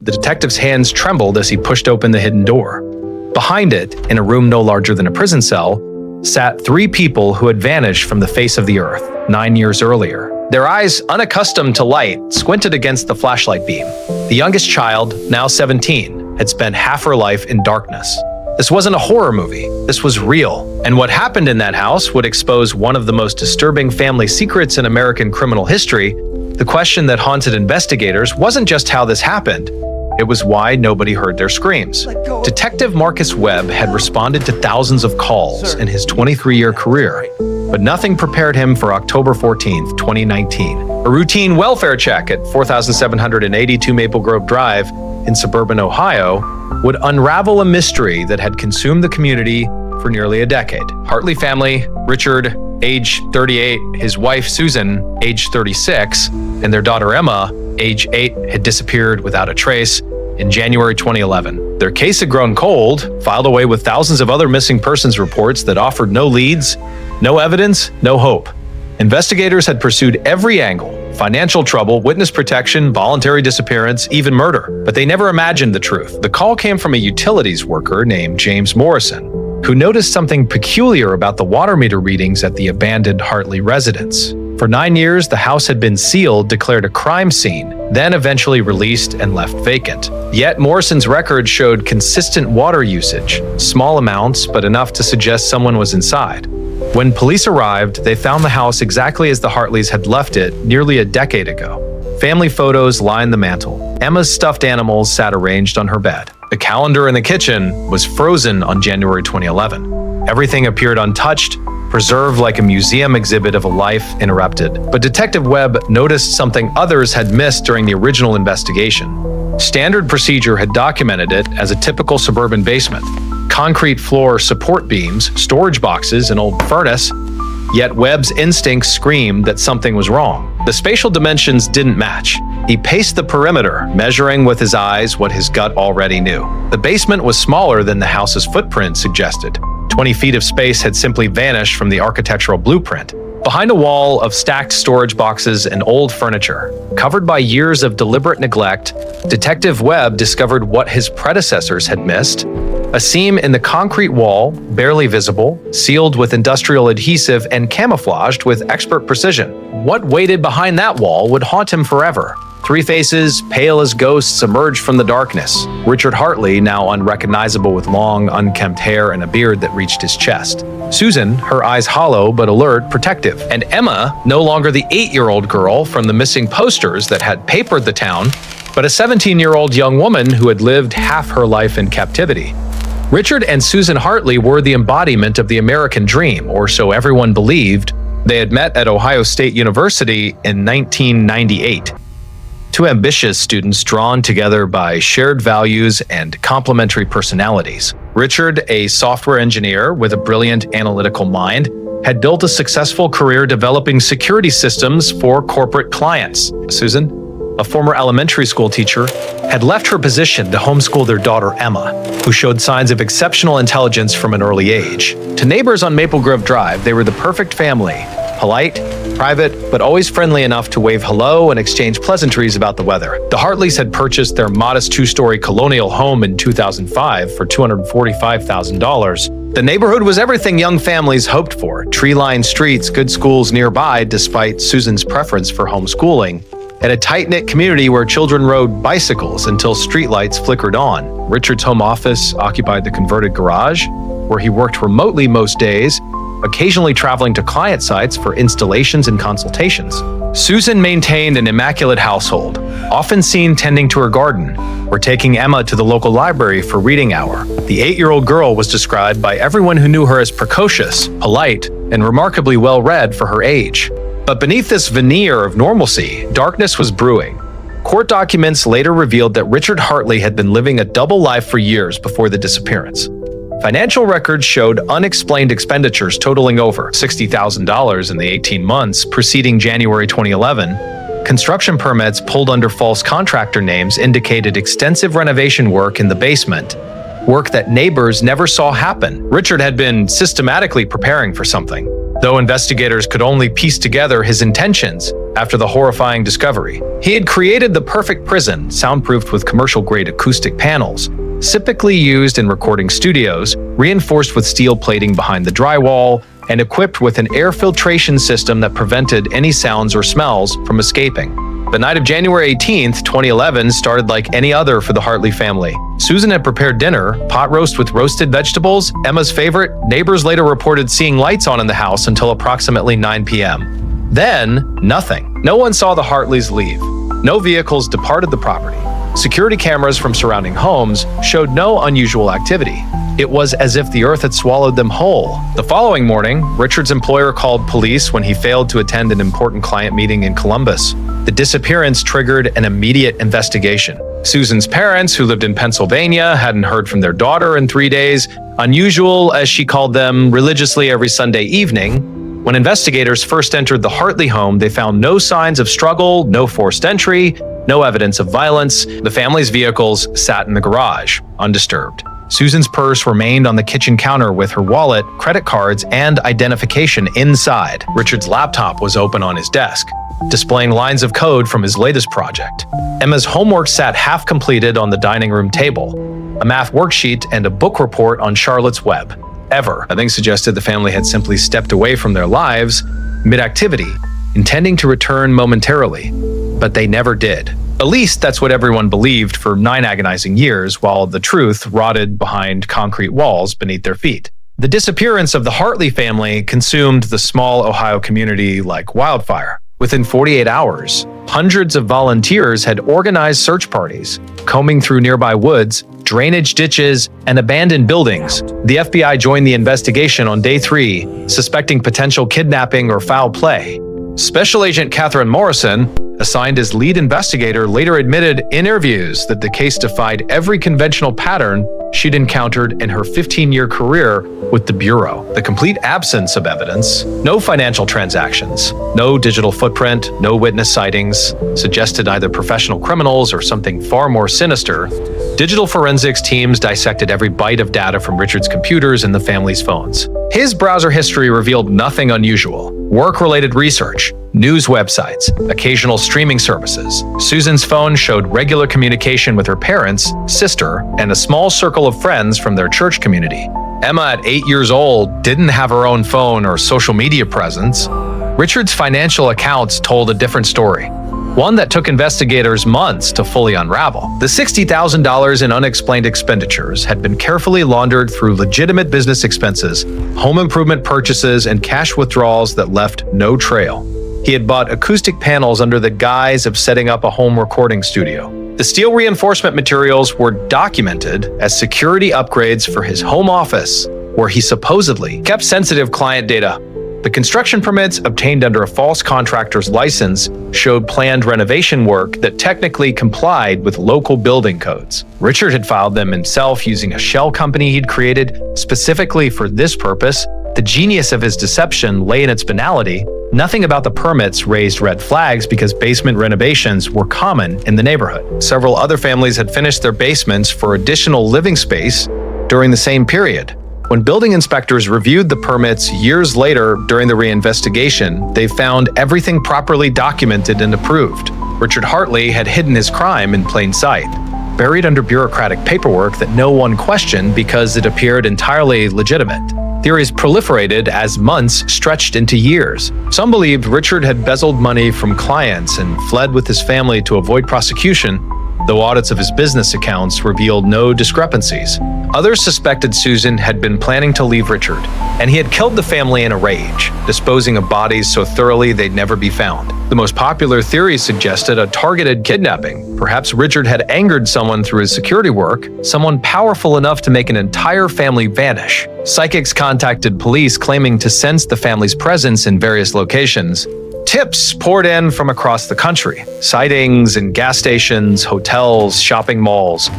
The detective's hands trembled as he pushed open the hidden door. Behind it, in a room no larger than a prison cell, sat 3 people who had vanished from the face of the earth 9 years earlier. Their eyes, unaccustomed to light, squinted against the flashlight beam. The youngest child, now 17, had spent half her life in darkness. This wasn't a horror movie. This was real. And what happened in that house would expose one of the most disturbing family secrets in American criminal history. The question that haunted investigators wasn't just how this happened. It was why nobody heard their screams. Detective Marcus Webb had responded to thousands of calls in his 23-year career, but nothing prepared him for October 14, 2019. A routine welfare check at 4782 Maple Grove Drive in suburban Ohio would unravel a mystery that had consumed the community for nearly a decade. Hartley family, Richard, age 38, his wife Susan, age 36, and their daughter Emma, age 8, had disappeared without a trace in January 2011. Their case had grown cold, filed away with thousands of other missing persons reports that offered no leads, no evidence, no hope. Investigators had pursued every angle: financial trouble, witness protection, voluntary disappearance, even murder. But they never imagined the truth. The call came from a utilities worker named James Morrison, who noticed something peculiar about the water meter readings at the abandoned Hartley residence. For 9 years, the house had been sealed, declared a crime scene, then eventually released and left vacant. Yet Morrison's record showed consistent water usage, small amounts, but enough to suggest someone was inside. When police arrived, they found the house exactly as the Hartleys had left it nearly a decade ago. Family photos lined the mantel. Emma's stuffed animals sat arranged on her bed. The calendar in the kitchen was frozen on January 2011. Everything appeared untouched, preserved like a museum exhibit of a life interrupted. But Detective Webb noticed something others had missed during the original investigation. Standard procedure had documented it as a typical suburban basement. Concrete floor support beams, storage boxes, an old furnace. Yet Webb's instincts screamed that something was wrong. The spatial dimensions didn't match. He paced the perimeter, measuring with his eyes what his gut already knew. The basement was smaller than the house's footprint suggested. 20 feet of space had simply vanished from the architectural blueprint. Behind a wall of stacked storage boxes and old furniture, covered by years of deliberate neglect, Detective Webb discovered what his predecessors had missed: a seam in the concrete wall, barely visible, sealed with industrial adhesive and camouflaged with expert precision. What waited behind that wall would haunt him forever. 3 faces, pale as ghosts, emerged from the darkness. Richard Hartley, now unrecognizable with long, unkempt hair and a beard that reached his chest. Susan, her eyes hollow but alert, protective. And Emma, no longer the 8-year-old girl from the missing posters that had papered the town, but a 17-year-old young woman who had lived half her life in captivity. Richard and Susan Hartley were the embodiment of the American dream, or so everyone believed. They had met at Ohio State University in 1998. 2 ambitious students drawn together by shared values and complementary personalities. Richard, a software engineer with a brilliant analytical mind, had built a successful career developing security systems for corporate clients. Susan, a former elementary school teacher, had left her position to homeschool their daughter Emma, who showed signs of exceptional intelligence from an early age. To neighbors on Maple Grove Drive, they were the perfect family: polite, private, but always friendly enough to wave hello and exchange pleasantries about the weather. The Hartleys had purchased their modest 2-story colonial home in 2005 for $245,000. The neighborhood was everything young families hoped for: tree-lined streets, good schools nearby despite Susan's preference for homeschooling, and a tight-knit community where children rode bicycles until streetlights flickered on. Richard's home office occupied the converted garage, where he worked remotely most days, occasionally traveling to client sites for installations and consultations. Susan maintained an immaculate household, often seen tending to her garden or taking Emma to the local library for reading hour. The 8-year-old girl was described by everyone who knew her as precocious, polite, and remarkably well-read for her age. But beneath this veneer of normalcy, darkness was brewing. Court documents later revealed that Richard Hartley had been living a double life for years before the disappearance. Financial records showed unexplained expenditures totaling over $60,000 in the 18 months preceding January 2011. Construction permits pulled under false contractor names indicated extensive renovation work in the basement, work that neighbors never saw happen. Richard had been systematically preparing for something. though investigators could only piece together his intentions after the horrifying discovery. He had created the perfect prison, soundproofed with commercial-grade acoustic panels, typically used in recording studios, reinforced with steel plating behind the drywall, and equipped with an air filtration system that prevented any sounds or smells from escaping. The night of January 18th, 2011 started like any other for the Hartley family. Susan had prepared dinner, pot roast with roasted vegetables, Emma's favorite. Neighbors later reported seeing lights on in the house until approximately 9 p.m. Then, nothing. No one saw the Hartleys leave. No vehicles departed the property. Security cameras from surrounding homes showed no unusual activity. It was as if the earth had swallowed them whole. The following morning, Richard's employer called police when he failed to attend an important client meeting in Columbus. The disappearance triggered an immediate investigation. Susan's parents, who lived in Pennsylvania, hadn't heard from their daughter in 3 days, unusual, as she called them, religiously every Sunday evening. When investigators first entered the Hartley home, they found no signs of struggle, no forced entry, no evidence of violence. The family's vehicles sat in the garage, undisturbed. Susan's purse remained on the kitchen counter with her wallet, credit cards, and identification inside. Richard's laptop was open on his desk, displaying lines of code from his latest project. Emma's homework sat half completed on the dining room table, a math worksheet and a book report on Charlotte's Web. Nothing suggested the family had simply stepped away from their lives mid-activity, intending to return momentarily, but they never did. At least that's what everyone believed for 9 agonizing years, while the truth rotted behind concrete walls beneath their feet. The disappearance of the Hartley family consumed the small Ohio community like wildfire. Within 48 hours, hundreds of volunteers had organized search parties, combing through nearby woods, drainage ditches, and abandoned buildings. The FBI joined the investigation on day 3, suspecting potential kidnapping or foul play. Special Agent Catherine Morrison, assigned as lead investigator, later admitted in interviews that the case defied every conventional pattern she'd encountered in her 15-year career with the Bureau. The complete absence of evidence, no financial transactions, no digital footprint, no witness sightings, suggested either professional criminals or something far more sinister. Digital forensics teams dissected every byte of data from Richard's computers and the family's phones. His browser history revealed nothing unusual. Work-related research, news websites, occasional streaming services. Susan's phone showed regular communication with her parents, sister, and a small circle of friends from their church community. Emma, at 8 years old, didn't have her own phone or social media presence. Richard's financial accounts told a different story, one that took investigators months to fully unravel. The $60,000 in unexplained expenditures had been carefully laundered through legitimate business expenses, home improvement purchases, and cash withdrawals that left no trail. He had bought acoustic panels under the guise of setting up a home recording studio. The steel reinforcement materials were documented as security upgrades for his home office, where he supposedly kept sensitive client data. The construction permits obtained under a false contractor's license showed planned renovation work that technically complied with local building codes. Richard had filed them himself using a shell company he'd created specifically for this purpose. The genius of his deception lay in its banality. Nothing about the permits raised red flags because basement renovations were common in the neighborhood. Several other families had finished their basements for additional living space during the same period. When building inspectors reviewed the permits years later during the reinvestigation, they found everything properly documented and approved. Richard Hartley had hidden his crime in plain sight, buried under bureaucratic paperwork that no one questioned because it appeared entirely legitimate. Theories proliferated as months stretched into years. Some believed Richard had embezzled money from clients and fled with his family to avoid prosecution, though audits of his business accounts revealed no discrepancies. Others suspected Susan had been planning to leave Richard, and he had killed the family in a rage, disposing of bodies so thoroughly they'd never be found. The most popular theories suggested a targeted kidnapping. Perhaps Richard had angered someone through his security work, someone powerful enough to make an entire family vanish. Psychics contacted police claiming to sense the family's presence in various locations. Tips poured in from across the country, sightings in gas stations, hotels, shopping malls.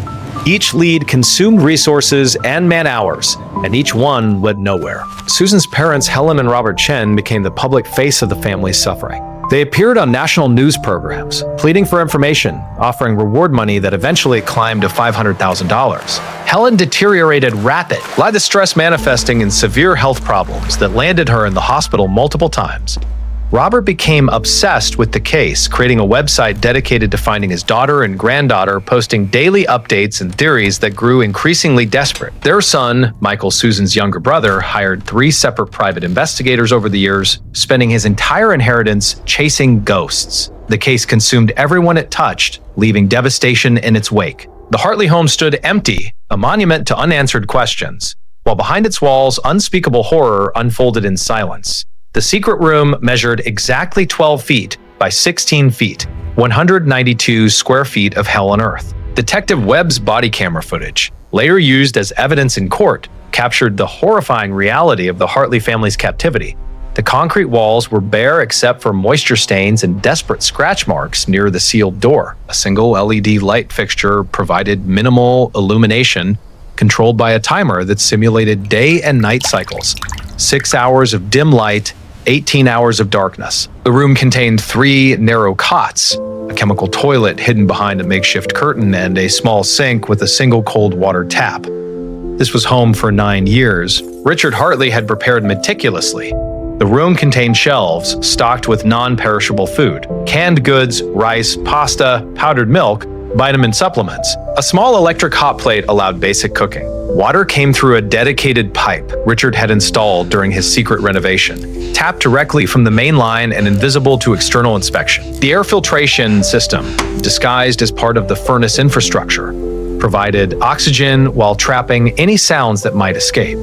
Each lead consumed resources and man-hours, and each one led nowhere. Susan's parents, Helen and Robert Chen, became the public face of the family's suffering. They appeared on national news programs, pleading for information, offering reward money that eventually climbed to $500,000. Helen deteriorated rapidly, with the stress manifesting in severe health problems that landed her in the hospital multiple times. Robert became obsessed with the case, creating a website dedicated to finding his daughter and granddaughter, posting daily updates and theories that grew increasingly desperate. Their son, Michael, Susan's younger brother, hired 3 separate private investigators over the years, spending his entire inheritance chasing ghosts. The case consumed everyone it touched, leaving devastation in its wake. The Hartley home stood empty, a monument to unanswered questions, while behind its walls, unspeakable horror unfolded in silence. The secret room measured exactly 12 feet by 16 feet, 192 square feet of hell on earth. Detective Webb's body camera footage, later used as evidence in court, captured the horrifying reality of the Hartley family's captivity. The concrete walls were bare except for moisture stains and desperate scratch marks near the sealed door. A single LED light fixture provided minimal illumination, controlled by a timer that simulated day and night cycles. 6 hours of dim light, 18 hours of darkness. The room contained 3 narrow cots, a chemical toilet hidden behind a makeshift curtain, and a small sink with a single cold water tap. This was home for 9 years. Richard Hartley had prepared meticulously. The room contained shelves stocked with non-perishable food, canned goods, rice, pasta, powdered milk, vitamin supplements. A small electric hot plate allowed basic cooking. Water came through a dedicated pipe Richard had installed during his secret renovation, tapped directly from the main line and invisible to external inspection. The air filtration system, disguised as part of the furnace infrastructure, provided oxygen while trapping any sounds that might escape.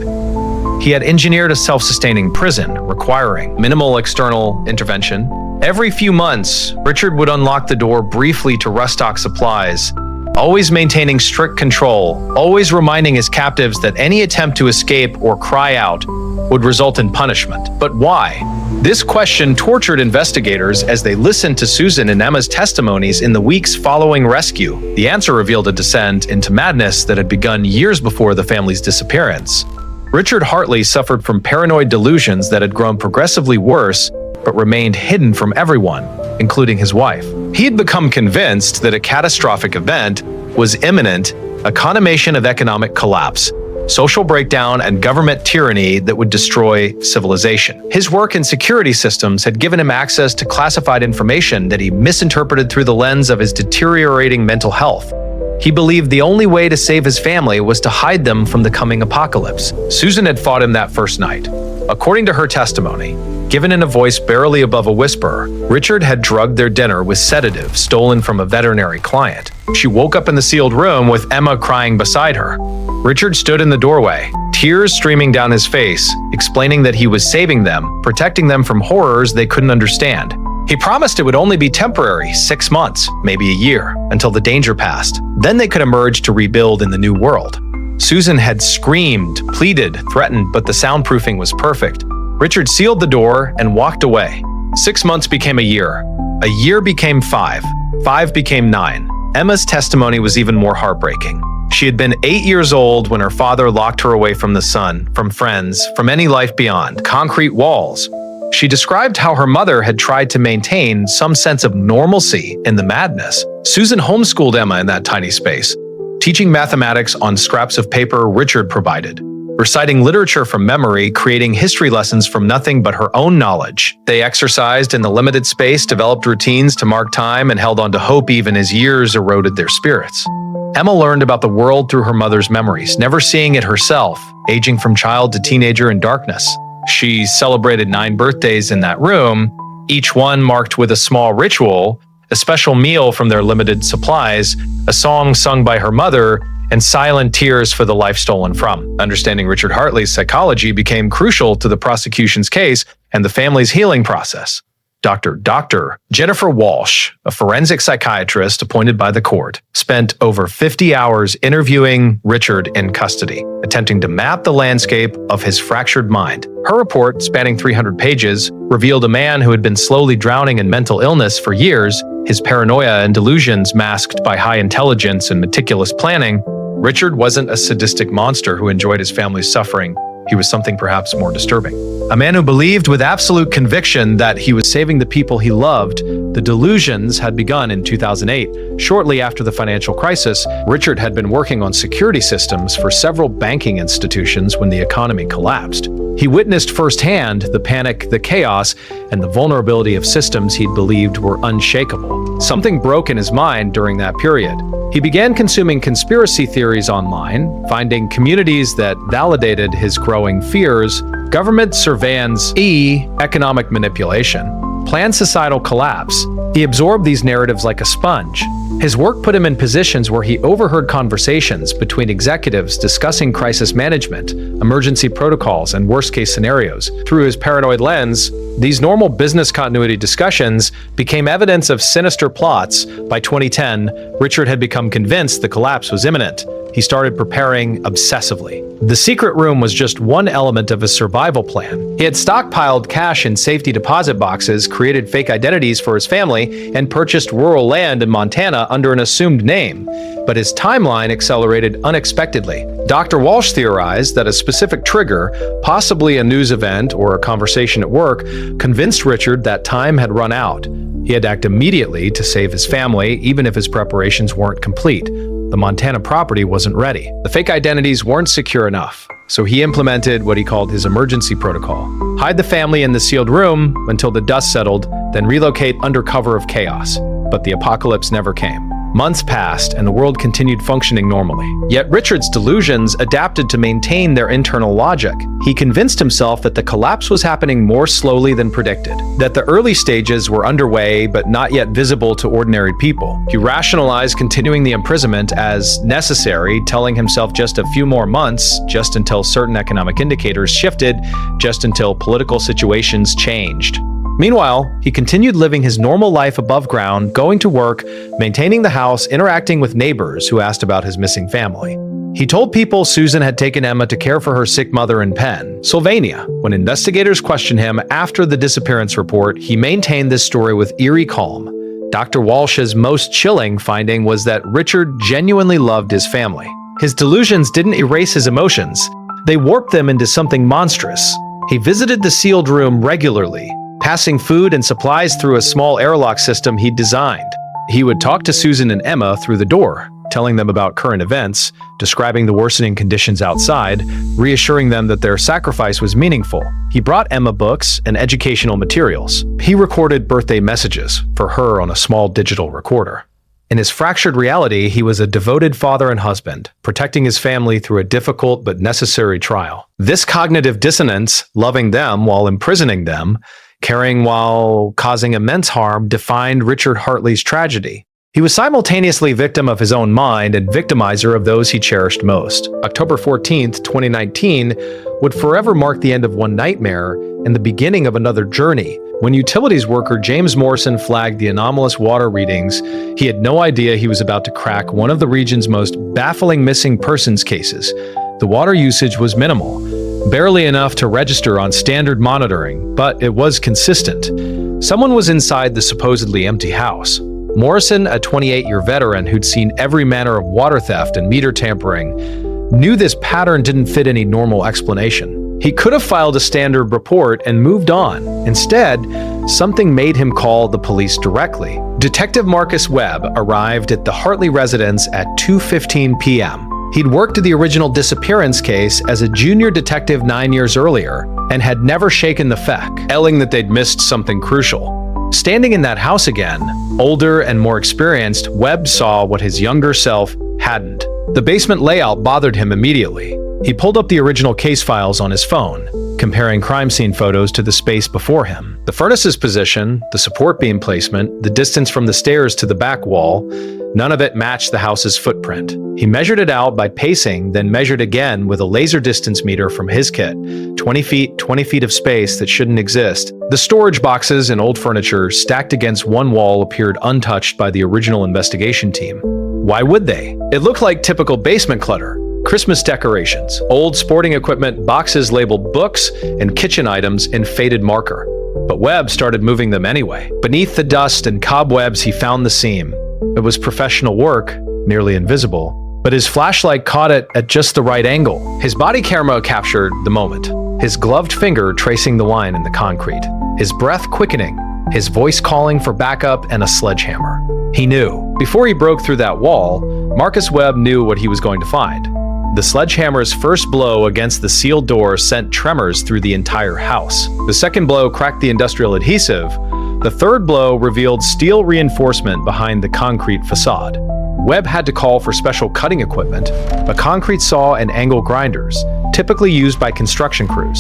He had engineered a self-sustaining prison, requiring minimal external intervention. Every few months, Richard would unlock the door briefly to restock supplies, always maintaining strict control, always reminding his captives that any attempt to escape or cry out would result in punishment. But why? This question tortured investigators as they listened to Susan and Emma's testimonies in the weeks following rescue. The answer revealed a descent into madness that had begun years before the family's disappearance. Richard Hartley suffered from paranoid delusions that had grown progressively worse but remained hidden from everyone, including his wife. He had become convinced that a catastrophic event was imminent, a consummation of economic collapse, social breakdown, and government tyranny that would destroy civilization. His work in security systems had given him access to classified information that he misinterpreted through the lens of his deteriorating mental health. He believed the only way to save his family was to hide them from the coming apocalypse. Susan had fought him that first night. According to her testimony, given in a voice barely above a whisper, Richard had drugged their dinner with sedatives stolen from a veterinary client. She woke up in the sealed room with Emma crying beside her. Richard stood in the doorway, tears streaming down his face, explaining that he was saving them, protecting them from horrors they couldn't understand. He promised it would only be temporary, 6 months, maybe a year, until the danger passed. Then they could emerge to rebuild in the new world. Susan had screamed, pleaded, threatened, but the soundproofing was perfect. Richard sealed the door and walked away. 6 months became a year became 5, 5 became 9. Emma's testimony was even more heartbreaking. She had been 8 years old when her father locked her away from the sun, from friends, from any life beyond concrete walls. She described how her mother had tried to maintain some sense of normalcy in the madness. Susan homeschooled Emma in that tiny space, teaching mathematics on scraps of paper Richard provided, reciting literature from memory, creating history lessons from nothing but her own knowledge. They exercised in the limited space, developed routines to mark time, and held on to hope even as years eroded their spirits. Emma learned about the world through her mother's memories, never seeing it herself, aging from child to teenager in darkness. She celebrated 9 birthdays in that room, each one marked with a small ritual, a special meal from their limited supplies, a song sung by her mother, and silent tears for the life stolen from. Understanding Richard Hartley's psychology became crucial to the prosecution's case and the family's healing process. Dr. Jennifer Walsh, a forensic psychiatrist appointed by the court, spent over 50 hours interviewing Richard in custody, attempting to map the landscape of his fractured mind. Her report, spanning 300 pages, revealed a man who had been slowly drowning in mental illness for years, his paranoia and delusions masked by high intelligence and meticulous planning. Richard wasn't a sadistic monster who enjoyed his family's suffering. he was something perhaps more disturbing. A man who believed with absolute conviction that he was saving the people he loved. The delusions had begun in 2008. Shortly after the financial crisis, Richard had been working on security systems for several banking institutions when the economy collapsed. He witnessed firsthand the panic, the chaos, and the vulnerability of systems he'd believed were unshakable. Something broke in his mind during that period. He began consuming conspiracy theories online, finding communities that validated his growing fears: government surveillance, economic manipulation, planned societal collapse. He absorbed these narratives like a sponge. His work put him in positions where he overheard conversations between executives discussing crisis management, emergency protocols, and worst-case scenarios. Through his paranoid lens, these normal business continuity discussions became evidence of sinister plots. By 2010, Richard had become convinced the collapse was imminent. He started preparing obsessively. The secret room was just one element of his survival plan. He had stockpiled cash in safety deposit boxes, created fake identities for his family, and purchased rural land in Montana under an assumed name. But his timeline accelerated unexpectedly. Dr. Walsh theorized that a specific trigger, possibly a news event or a conversation at work, convinced Richard that time had run out. He had to act immediately to save his family, even if his preparations weren't complete. The Montana property wasn't ready. The fake identities weren't secure enough, so he implemented what he called his emergency protocol. Hide the family in the sealed room until the dust settled, then relocate under cover of chaos. But the apocalypse never came. Months passed, and the world continued functioning normally. Yet Richard's delusions adapted to maintain their internal logic. He convinced himself that the collapse was happening more slowly than predicted, that the early stages were underway but not yet visible to ordinary people. He rationalized continuing the imprisonment as necessary, telling himself just a few more months, just until certain economic indicators shifted, just until political situations changed. Meanwhile, he continued living his normal life above ground, going to work, maintaining the house, interacting with neighbors who asked about his missing family. He told people Susan had taken Emma to care for her sick mother in Pennsylvania. When investigators questioned him after the disappearance report, he maintained this story with eerie calm. Dr. Walsh's most chilling finding was that Richard genuinely loved his family. His delusions didn't erase his emotions. They warped them into something monstrous. He visited the sealed room regularly, passing food and supplies through a small airlock system he'd designed. He would talk to Susan and Emma through the door, telling them about current events, describing the worsening conditions outside, reassuring them that their sacrifice was meaningful. He brought Emma books and educational materials. He recorded birthday messages for her on a small digital recorder. In his fractured reality, he was a devoted father and husband, protecting his family through a difficult but necessary trial. This cognitive dissonance, loving them while imprisoning them, caring while causing immense harm, defined Richard Hartley's tragedy. He was simultaneously victim of his own mind and victimizer of those he cherished most. October 14th, 2019 would forever mark the end of one nightmare and the beginning of another journey. When utilities worker James Morrison flagged the anomalous water readings, he had no idea he was about to crack one of the region's most baffling missing persons cases. The water usage was minimal, barely enough to register on standard monitoring, but it was consistent. Someone was inside the supposedly empty house. Morrison, a 28-year veteran who'd seen every manner of water theft and meter tampering, knew this pattern didn't fit any normal explanation. He could have filed a standard report and moved on. Instead, something made him call the police directly. Detective Marcus Webb arrived at the Hartley residence at 2:15 p.m. He'd worked the original disappearance case as a junior detective 9 years earlier and had never shaken the feck, yelling that they'd missed something crucial. Standing in that house again, older and more experienced, Webb saw what his younger self hadn't. The basement layout bothered him immediately. He pulled up the original case files on his phone, comparing crime scene photos to the space before him. The furnace's position, the support beam placement, the distance from the stairs to the back wall, none of it matched the house's footprint. He measured it out by pacing, then measured again with a laser distance meter from his kit. 20 feet of space that shouldn't exist. The storage boxes and old furniture stacked against one wall appeared untouched by the original investigation team. Why would they? It looked like typical basement clutter. Christmas decorations, old sporting equipment, boxes labeled books, and kitchen items in faded marker. But Webb started moving them anyway. Beneath the dust and cobwebs, he found the seam. It was professional work, nearly invisible, but his flashlight caught it at just the right angle. His body camera captured the moment, his gloved finger tracing the line in the concrete, his breath quickening, his voice calling for backup and a sledgehammer. He knew. Before he broke through that wall, Marcus Webb knew what he was going to find. The sledgehammer's first blow against the sealed door sent tremors through the entire house. The second blow cracked the industrial adhesive. The third blow revealed steel reinforcement behind the concrete facade. Webb had to call for special cutting equipment, a concrete saw and angle grinders, typically used by construction crews.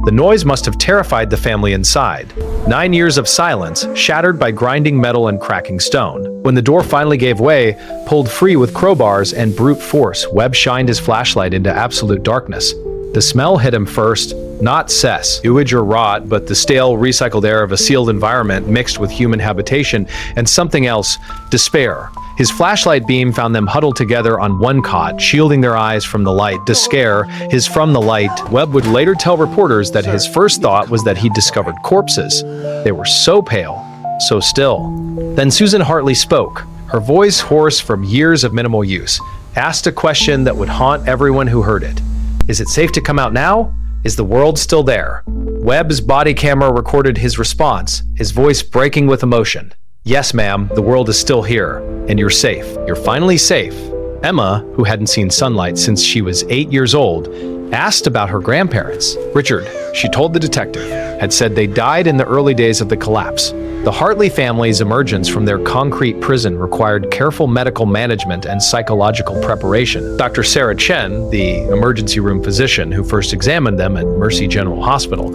The noise must have terrified the family inside. 9 years of silence, shattered by grinding metal and cracking stone. When the door finally gave way, pulled free with crowbars and brute force, Webb shined his flashlight into absolute darkness. The smell hit him first, not sewage or rot, but the stale, recycled air of a sealed environment mixed with human habitation, and something else, despair. His flashlight beam found them huddled together on one cot, shielding their eyes from the light. To scare his from the light, Webb would later tell reporters that his first thought was that he'd discovered corpses. They were so pale, so still. Then Susan Hartley spoke, her voice hoarse from years of minimal use, asked a question that would haunt everyone who heard it. Is it safe to come out now? Is the world still there? Webb's body camera recorded his response, his voice breaking with emotion. Yes, ma'am, the world is still here, and you're safe. You're finally safe. Emma, who hadn't seen sunlight since she was 8 years old, asked about her grandparents. Richard, she told the detective, had said they died in the early days of the collapse. The Hartley family's emergence from their concrete prison required careful medical management and psychological preparation. Dr. Sarah Chen, the emergency room physician who first examined them at Mercy General Hospital,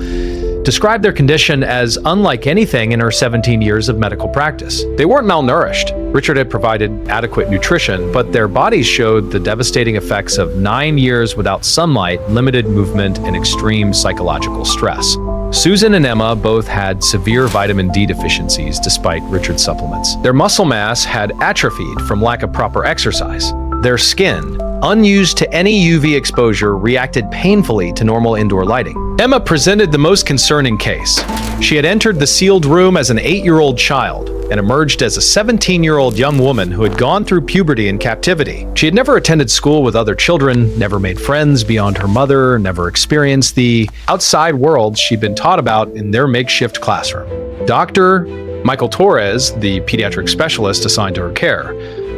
described their condition as unlike anything in her 17 years of medical practice. They weren't malnourished. Richard had provided adequate nutrition, but their bodies showed the devastating effects of 9 years without sunlight, limited movement, and extreme psychological stress. Susan and Emma both had severe vitamin D deficiencies despite Richard's supplements. Their muscle mass had atrophied from lack of proper exercise. Their skin, unused to any UV exposure, reacted painfully to normal indoor lighting. Emma presented the most concerning case. She had entered the sealed room as an 8-year-old child and emerged as a 17-year-old young woman who had gone through puberty in captivity. She had never attended school with other children, never made friends beyond her mother, never experienced the outside world she'd been taught about in their makeshift classroom. Dr. Michael Torres, the pediatric specialist assigned to her care,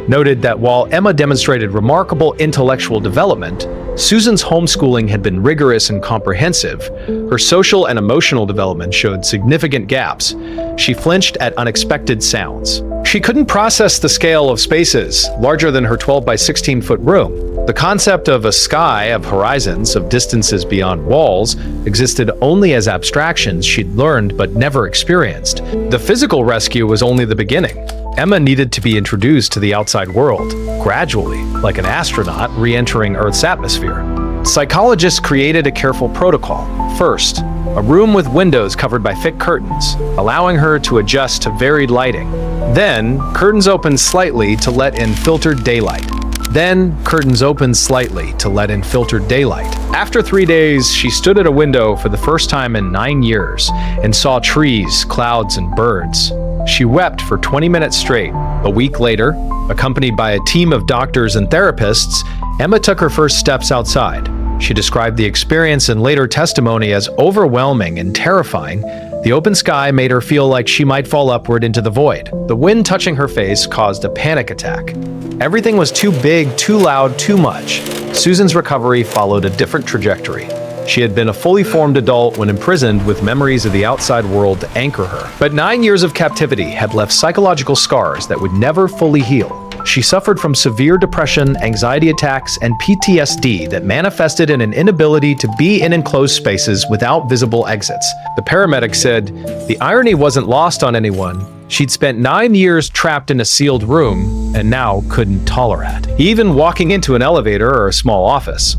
noted that while Emma demonstrated remarkable intellectual development, Susan's homeschooling had been rigorous and comprehensive. Her social and emotional development showed significant gaps. She flinched at unexpected sounds. She couldn't process the scale of spaces larger than her 12 by 16 foot room. The concept of a sky, of horizons, of distances beyond walls, existed only as abstractions she'd learned but never experienced. The physical rescue was only the beginning. Emma needed to be introduced to the outside world, gradually, like an astronaut re-entering Earth's atmosphere. Psychologists created a careful protocol. First, a room with windows covered by thick curtains, allowing her to adjust to varied lighting. Then, curtains opened slightly to let in filtered daylight. Then, curtains opened slightly to let in filtered daylight. After 3 days, she stood at a window for the first time in 9 years and saw trees, clouds, and birds. She wept for 20 minutes straight. A week later, accompanied by a team of doctors and therapists, Emma took her first steps outside. She described the experience in later testimony as overwhelming and terrifying. The open sky made her feel like she might fall upward into the void. The wind touching her face caused a panic attack. Everything was too big, too loud, too much. Susan's recovery followed a different trajectory. She had been a fully formed adult when imprisoned with memories of the outside world to anchor her. But 9 years of captivity had left psychological scars that would never fully heal. She suffered from severe depression, anxiety attacks, and PTSD that manifested in an inability to be in enclosed spaces without visible exits. The paramedic said, the irony wasn't lost on anyone. She'd spent 9 years trapped in a sealed room and now couldn't tolerate even walking into an elevator or a small office.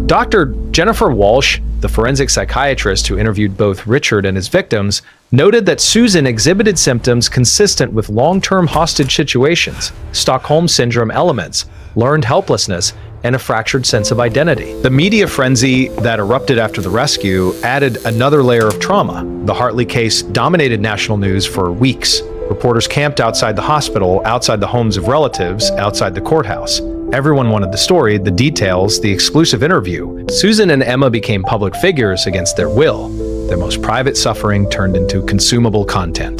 Dr. Jennifer Walsh, the forensic psychiatrist who interviewed both Richard and his victims, noted that Susan exhibited symptoms consistent with long-term hostage situations, Stockholm Syndrome elements, learned helplessness, and a fractured sense of identity. The media frenzy that erupted after the rescue added another layer of trauma. The Hartley case dominated national news for weeks. Reporters camped outside the hospital, outside the homes of relatives, outside the courthouse. Everyone wanted the story, the details, the exclusive interview. Susan and Emma became public figures against their will. Their most private suffering turned into consumable content.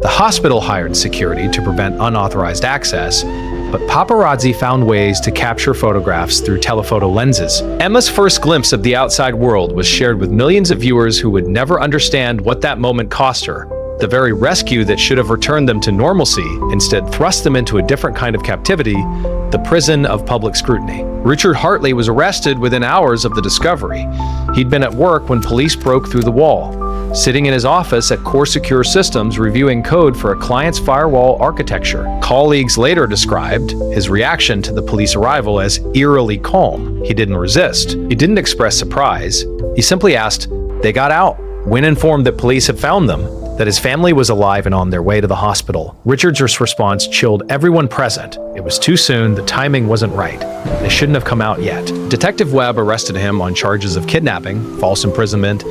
The hospital hired security to prevent unauthorized access, but paparazzi found ways to capture photographs through telephoto lenses. Emma's first glimpse of the outside world was shared with millions of viewers who would never understand what that moment cost her. The very rescue that should have returned them to normalcy instead thrust them into a different kind of captivity, the prison of public scrutiny. Richard Hartley was arrested within hours of the discovery. He'd been at work when police broke through the wall, sitting in his office at Core Secure Systems reviewing code for a client's firewall architecture. Colleagues later described his reaction to the police arrival as eerily calm. He didn't resist. He didn't express surprise. He simply asked, "They got out?" When informed that police had found them, that his family was alive and on their way to the hospital, Richard's response chilled everyone present. It was too soon, the timing wasn't right. They shouldn't have come out yet. Detective Webb arrested him on charges of kidnapping, false imprisonment,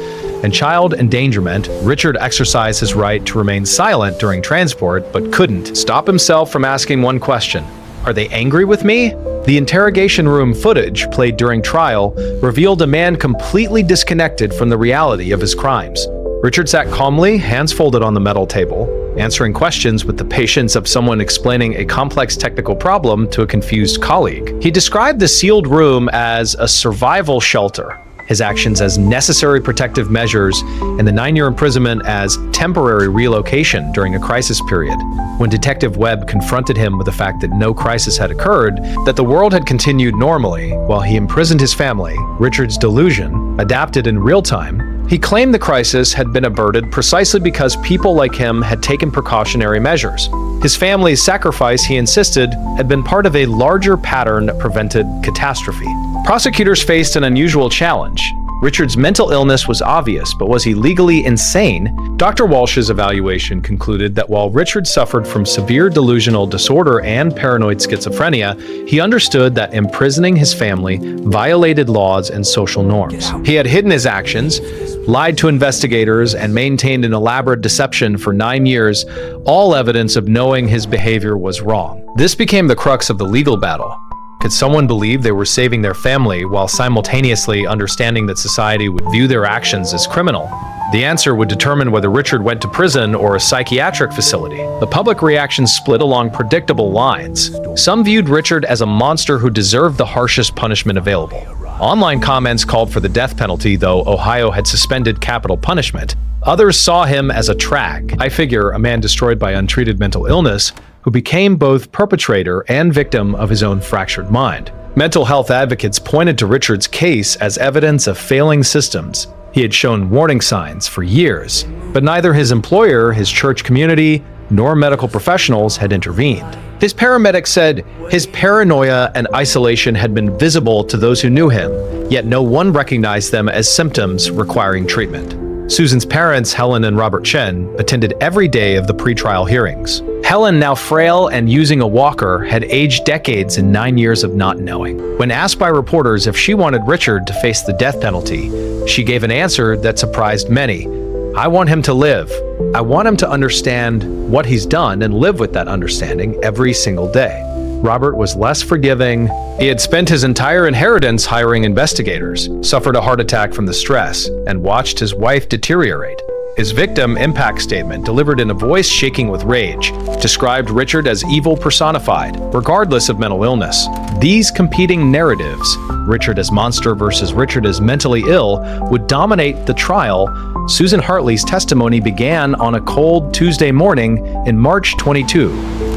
and child endangerment. Richard exercised his right to remain silent during transport, but couldn't stop himself from asking one question: "Are they angry with me?" The interrogation room footage played during trial revealed a man completely disconnected from the reality of his crimes. Richard sat calmly, hands folded on the metal table, answering questions with the patience of someone explaining a complex technical problem to a confused colleague. He described the sealed room as a survival shelter, his actions as necessary protective measures, and the 9-year imprisonment as temporary relocation during a crisis period. When Detective Webb confronted him with the fact that no crisis had occurred, that the world had continued normally while he imprisoned his family, Richard's delusion adapted in real time. He claimed the crisis had been averted precisely because people like him had taken precautionary measures. His family's sacrifice, he insisted, had been part of a larger pattern that prevented catastrophe. Prosecutors faced an unusual challenge. Richard's mental illness was obvious, but was he legally insane? Dr. Walsh's evaluation concluded that while Richard suffered from severe delusional disorder and paranoid schizophrenia, he understood that imprisoning his family violated laws and social norms. He had hidden his actions, lied to investigators, and maintained an elaborate deception for 9 years, all evidence of knowing his behavior was wrong. This became the crux of the legal battle. Could someone believe they were saving their family while simultaneously understanding that society would view their actions as criminal? The answer would determine whether Richard went to prison or a psychiatric facility. The public reaction split along predictable lines. Some viewed Richard as a monster who deserved the harshest punishment available. Online comments called for the death penalty, though Ohio had suspended capital punishment. Others saw him as a trag, high figure, a man destroyed by untreated mental illness, who became both perpetrator and victim of his own fractured mind. Mental health advocates pointed to Richard's case as evidence of failing systems. He had shown warning signs for years, but neither his employer, his church community, nor medical professionals had intervened. His paramedic said his paranoia and isolation had been visible to those who knew him, yet no one recognized them as symptoms requiring treatment. Susan's parents, Helen and Robert Chen, attended every day of the pretrial hearings. Helen, now frail and using a walker, had aged decades in 9 years of not knowing. When asked by reporters if she wanted Richard to face the death penalty, she gave an answer that surprised many. "I want him to live. I want him to understand what he's done and live with that understanding every single day." Robert was less forgiving. He had spent his entire inheritance hiring investigators, suffered a heart attack from the stress, and watched his wife deteriorate. His victim impact statement, delivered in a voice shaking with rage, described Richard as evil personified, regardless of mental illness. These competing narratives, Richard as monster versus Richard as mentally ill, would dominate the trial. Susan Hartley's testimony began on a cold Tuesday morning in March 22.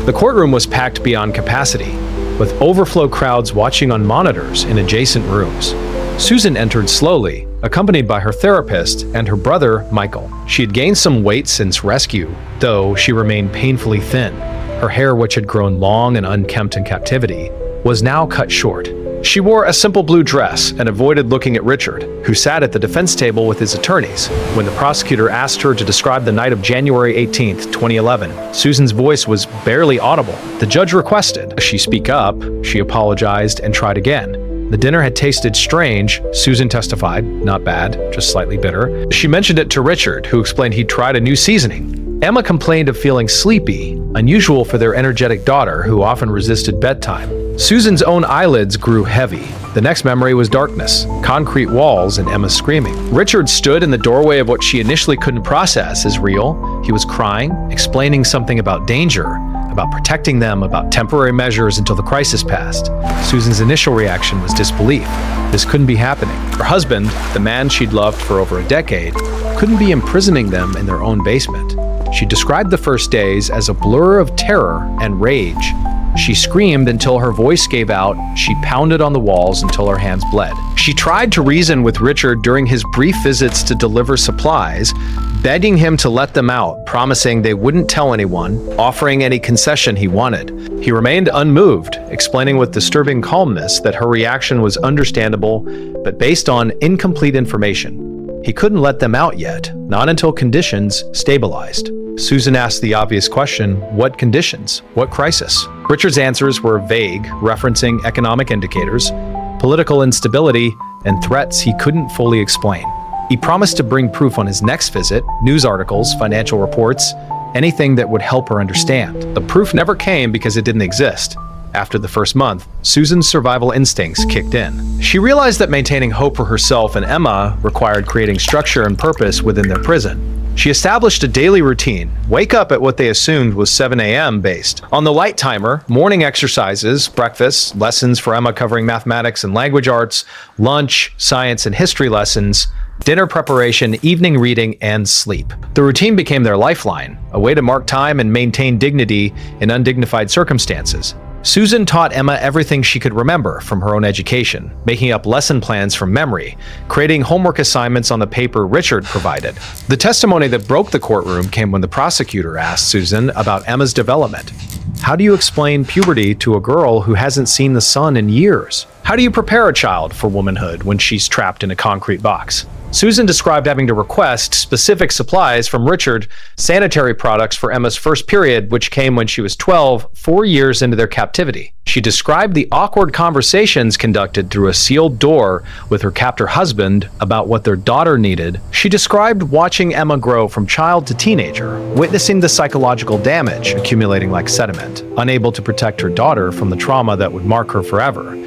The courtroom was packed beyond capacity, with overflow crowds watching on monitors in adjacent rooms. Susan entered slowly, accompanied by her therapist and her brother, Michael. She had gained some weight since rescue, though she remained painfully thin. Her hair, which had grown long and unkempt in captivity, was now cut short. She wore a simple blue dress and avoided looking at Richard, who sat at the defense table with his attorneys. When the prosecutor asked her to describe the night of January 18th, 2011, Susan's voice was barely audible. The judge requested she speak up. She apologized and tried again. The dinner had tasted strange, Susan testified, not bad, just slightly bitter. She mentioned it to Richard, who explained he'd tried a new seasoning. Emma complained of feeling sleepy, unusual for their energetic daughter, who often resisted bedtime. Susan's own eyelids grew heavy. The next memory was darkness, concrete walls, and Emma screaming. Richard stood in the doorway of what she initially couldn't process as real. He was crying, explaining something about danger, about protecting them, about temporary measures until the crisis passed. Susan's initial reaction was disbelief. This couldn't be happening. Her husband, the man she'd loved for over a decade, couldn't be imprisoning them in their own basement. She described the first days as a blur of terror and rage. She screamed until her voice gave out. She pounded on the walls until her hands bled. She tried to reason with Richard during his brief visits to deliver supplies, begging him to let them out, promising they wouldn't tell anyone, offering any concession he wanted. He remained unmoved, explaining with disturbing calmness that her reaction was understandable, but based on incomplete information. He couldn't let them out yet, not until conditions stabilized. Susan asked the obvious question, what conditions? What crisis? Richard's answers were vague, referencing economic indicators, political instability, and threats he couldn't fully explain. He promised to bring proof on his next visit, news articles, financial reports, anything that would help her understand. The proof never came because it didn't exist. After the first month, Susan's survival instincts kicked in. She realized that maintaining hope for herself and Emma required creating structure and purpose within their prison. She established a daily routine, wake up at what they assumed was 7 a.m. based on the light timer, morning exercises, breakfast, lessons for Emma covering mathematics and language arts, lunch, science and history lessons, dinner preparation, evening reading, and sleep. The routine became their lifeline, a way to mark time and maintain dignity in undignified circumstances. Susan taught Emma everything she could remember from her own education, making up lesson plans from memory, creating homework assignments on the paper Richard provided. The testimony that broke the courtroom came when the prosecutor asked Susan about Emma's development. How do you explain puberty to a girl who hasn't seen the sun in years? How do you prepare a child for womanhood when she's trapped in a concrete box? Susan described having to request specific supplies from Richard, sanitary products for Emma's first period, which came when she was 12, 4 years into their captivity. She described the awkward conversations conducted through a sealed door with her captor husband about what their daughter needed. She described watching Emma grow from child to teenager, witnessing the psychological damage accumulating like sediment, unable to protect her daughter from the trauma that would mark her forever.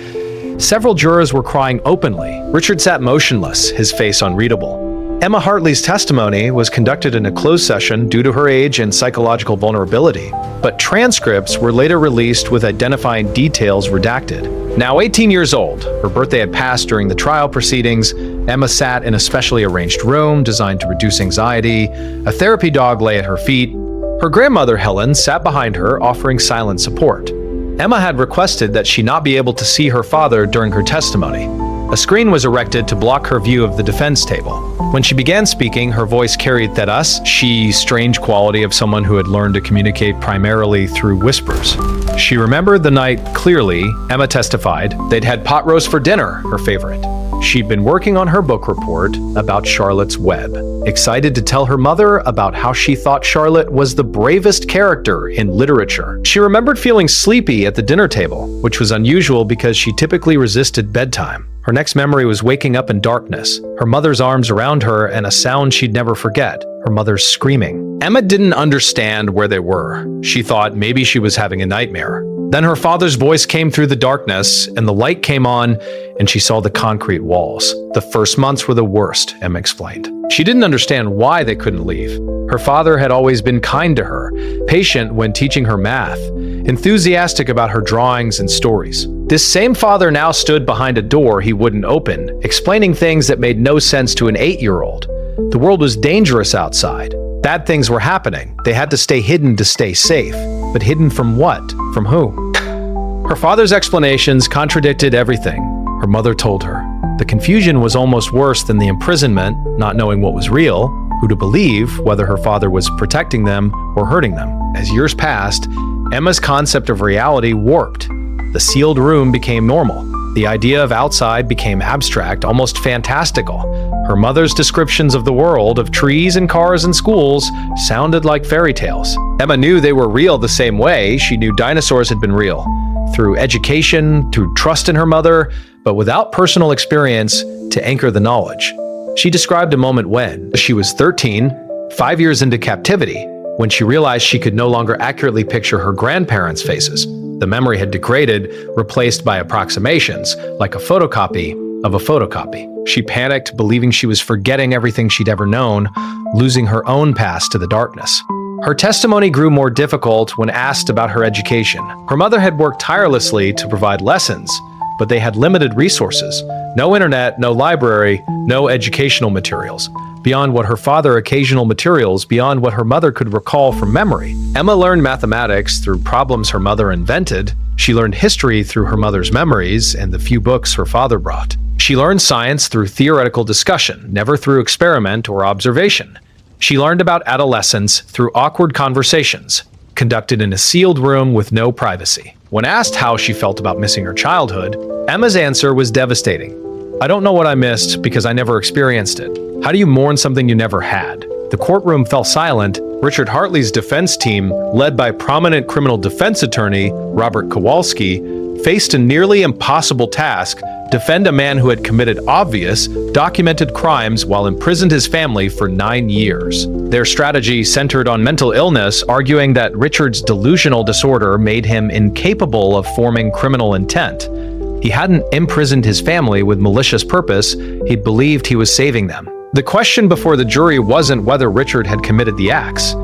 Several jurors were crying openly. Richard sat motionless, his face unreadable. Emma Hartley's testimony was conducted in a closed session due to her age and psychological vulnerability, but transcripts were later released with identifying details redacted. Now 18 years old, her birthday had passed during the trial proceedings. Emma sat in a specially arranged room designed to reduce anxiety. A therapy dog lay at her feet. Her grandmother, Helen, sat behind her, offering silent support. Emma had requested that she not be able to see her father during her testimony. A screen was erected to block her view of the defense table. When she began speaking, her voice carried that strange quality of someone who had learned to communicate primarily through whispers. She remembered the night clearly. Emma testified they'd had pot roast for dinner, her favorite. She'd been working on her book report about Charlotte's Web, excited to tell her mother about how she thought Charlotte was the bravest character in literature. She remembered feeling sleepy at the dinner table, which was unusual because she typically resisted bedtime. Her next memory was waking up in darkness, her mother's arms around her, and a sound she'd never forget, her mother's screaming. Emma didn't understand where they were. She thought maybe she was having a nightmare. Then her father's voice came through the darkness, and the light came on, and she saw the concrete walls. The first months were the worst, Emma explained. She didn't understand why they couldn't leave. Her father had always been kind to her, patient when teaching her math, enthusiastic about her drawings and stories. This same father now stood behind a door he wouldn't open, explaining things that made no sense to an 8-year-old. The world was dangerous outside. Bad things were happening. They had to stay hidden to stay safe. But hidden from what? From who? Her father's explanations contradicted everything her mother told her. The confusion was almost worse than the imprisonment, not knowing what was real, who to believe, whether her father was protecting them or hurting them. As years passed, Emma's concept of reality warped. The sealed room became normal. The idea of outside became abstract, almost fantastical. Her mother's descriptions of the world, of trees and cars and schools, sounded like fairy tales. Emma knew they were real the same way she knew dinosaurs had been real. Through education, through trust in her mother, but without personal experience to anchor the knowledge. She described a moment when she was 13, 5 years into captivity, when she realized she could no longer accurately picture her grandparents' faces. The memory had degraded, replaced by approximations, like a photocopy of a photocopy. She panicked, believing she was forgetting everything she'd ever known, losing her own past to the darkness. Her testimony grew more difficult when asked about her education. Her mother had worked tirelessly to provide lessons, but they had limited resources. No internet, no library, no educational materials. Beyond what her father occasional materials, beyond what her mother could recall from memory. Emma learned mathematics through problems her mother invented. She learned history through her mother's memories and the few books her father brought. She learned science through theoretical discussion, never through experiment or observation. She learned about adolescence through awkward conversations, conducted in a sealed room with no privacy. When asked how she felt about missing her childhood, Emma's answer was devastating. "I don't know what I missed because I never experienced it. How do you mourn something you never had?" The courtroom fell silent. Richard Hartley's defense team, led by prominent criminal defense attorney Robert Kowalski, faced a nearly impossible task: defend a man who had committed obvious, documented crimes while imprisoned his family for 9 years. Their strategy centered on mental illness, arguing that Richard's delusional disorder made him incapable of forming criminal intent. He hadn't imprisoned his family with malicious purpose, he believed he was saving them. The question before the jury wasn't whether Richard had committed the acts.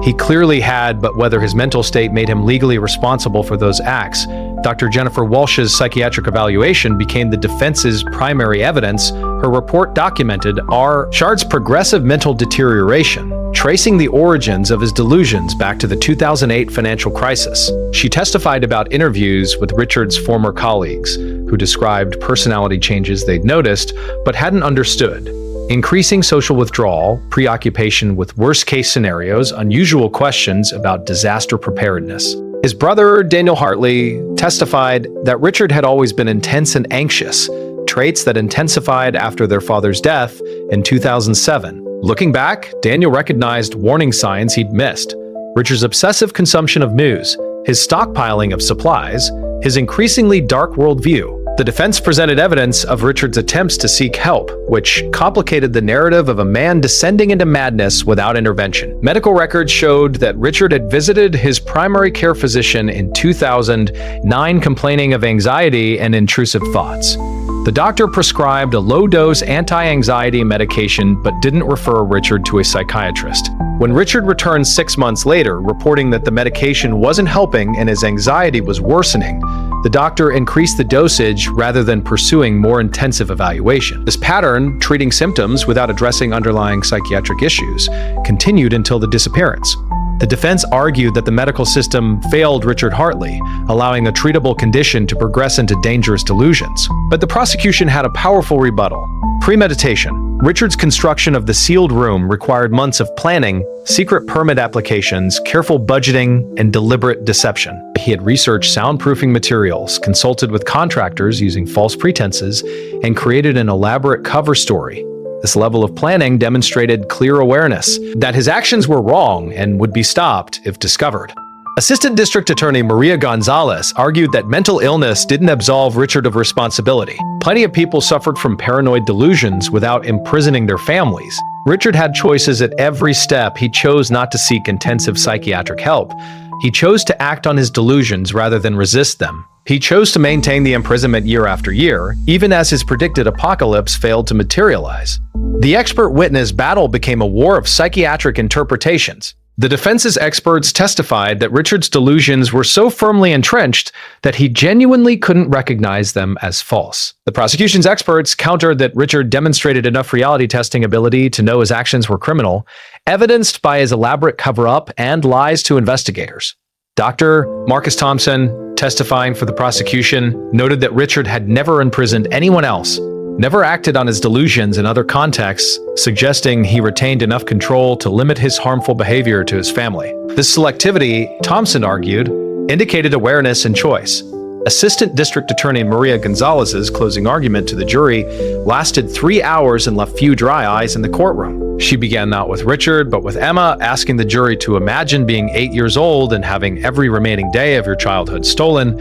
He clearly had, but whether his mental state made him legally responsible for those acts. Dr. Jennifer Walsh's psychiatric evaluation became the defense's primary evidence. Her report documented R. Shard's progressive mental deterioration, tracing the origins of his delusions back to the 2008 financial crisis. She testified about interviews with Richard's former colleagues, who described personality changes they'd noticed but hadn't understood. Increasing social withdrawal, preoccupation with worst-case scenarios, unusual questions about disaster preparedness. His brother, Daniel Hartley, testified that Richard had always been intense and anxious, traits that intensified after their father's death in 2007. Looking back, Daniel recognized warning signs he'd missed: Richard's obsessive consumption of news, his stockpiling of supplies, his increasingly dark worldview. The defense presented evidence of Richard's attempts to seek help, which complicated the narrative of a man descending into madness without intervention. Medical records showed that Richard had visited his primary care physician in 2009, complaining of anxiety and intrusive thoughts. The doctor prescribed a low-dose anti-anxiety medication but didn't refer Richard to a psychiatrist. When Richard returned 6 months later, reporting that the medication wasn't helping and his anxiety was worsening, the doctor increased the dosage rather than pursuing more intensive evaluation. This pattern, treating symptoms without addressing underlying psychiatric issues, continued until the disappearance. The defense argued that the medical system failed Richard Hartley, allowing a treatable condition to progress into dangerous delusions. But the prosecution had a powerful rebuttal: premeditation. Richard's construction of the sealed room required months of planning, secret permit applications, careful budgeting, and deliberate deception. He had researched soundproofing materials, consulted with contractors using false pretenses, and created an elaborate cover story. This level of planning demonstrated clear awareness that his actions were wrong and would be stopped if discovered. Assistant District Attorney Maria Gonzalez argued that mental illness didn't absolve Richard of responsibility. Plenty of people suffered from paranoid delusions without imprisoning their families. Richard had choices at every step. He chose not to seek intensive psychiatric help. He chose to act on his delusions rather than resist them. He chose to maintain the imprisonment year after year, even as his predicted apocalypse failed to materialize. The expert witness battle became a war of psychiatric interpretations. The defense's experts testified that Richard's delusions were so firmly entrenched that he genuinely couldn't recognize them as false. The prosecution's experts countered that Richard demonstrated enough reality testing ability to know his actions were criminal, evidenced by his elaborate cover-up and lies to investigators. Dr. Marcus Thompson, testifying for the prosecution, noted that Richard had never imprisoned anyone else, never acted on his delusions in other contexts, suggesting he retained enough control to limit his harmful behavior to his family. This selectivity, Thompson argued, indicated awareness and choice. Assistant District Attorney Maria Gonzalez's closing argument to the jury lasted 3 hours and left few dry eyes in the courtroom. She began not with Richard, but with Emma, asking the jury to imagine being 8 years old and having every remaining day of your childhood stolen.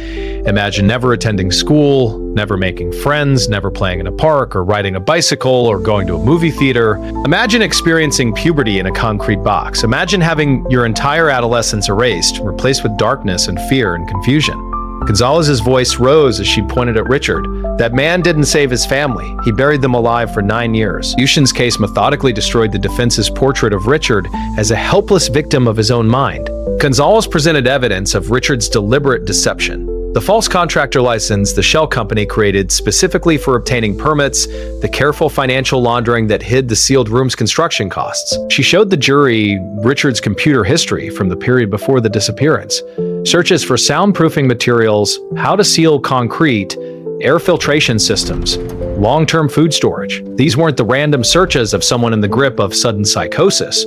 Imagine never attending school, never making friends, never playing in a park or riding a bicycle or going to a movie theater. Imagine experiencing puberty in a concrete box. Imagine having your entire adolescence erased, replaced with darkness and fear and confusion. Gonzalez's voice rose as she pointed at Richard. That man didn't save his family. He buried them alive for 9 years. Yushin's case methodically destroyed the defense's portrait of Richard as a helpless victim of his own mind. Gonzalez presented evidence of Richard's deliberate deception. The false contractor license the shell company created specifically for obtaining permits, the careful financial laundering that hid the sealed room's construction costs. She showed the jury Richard's computer history from the period before the disappearance. Searches for soundproofing materials, how to seal concrete, air filtration systems, long-term food storage. These weren't the random searches of someone in the grip of sudden psychosis.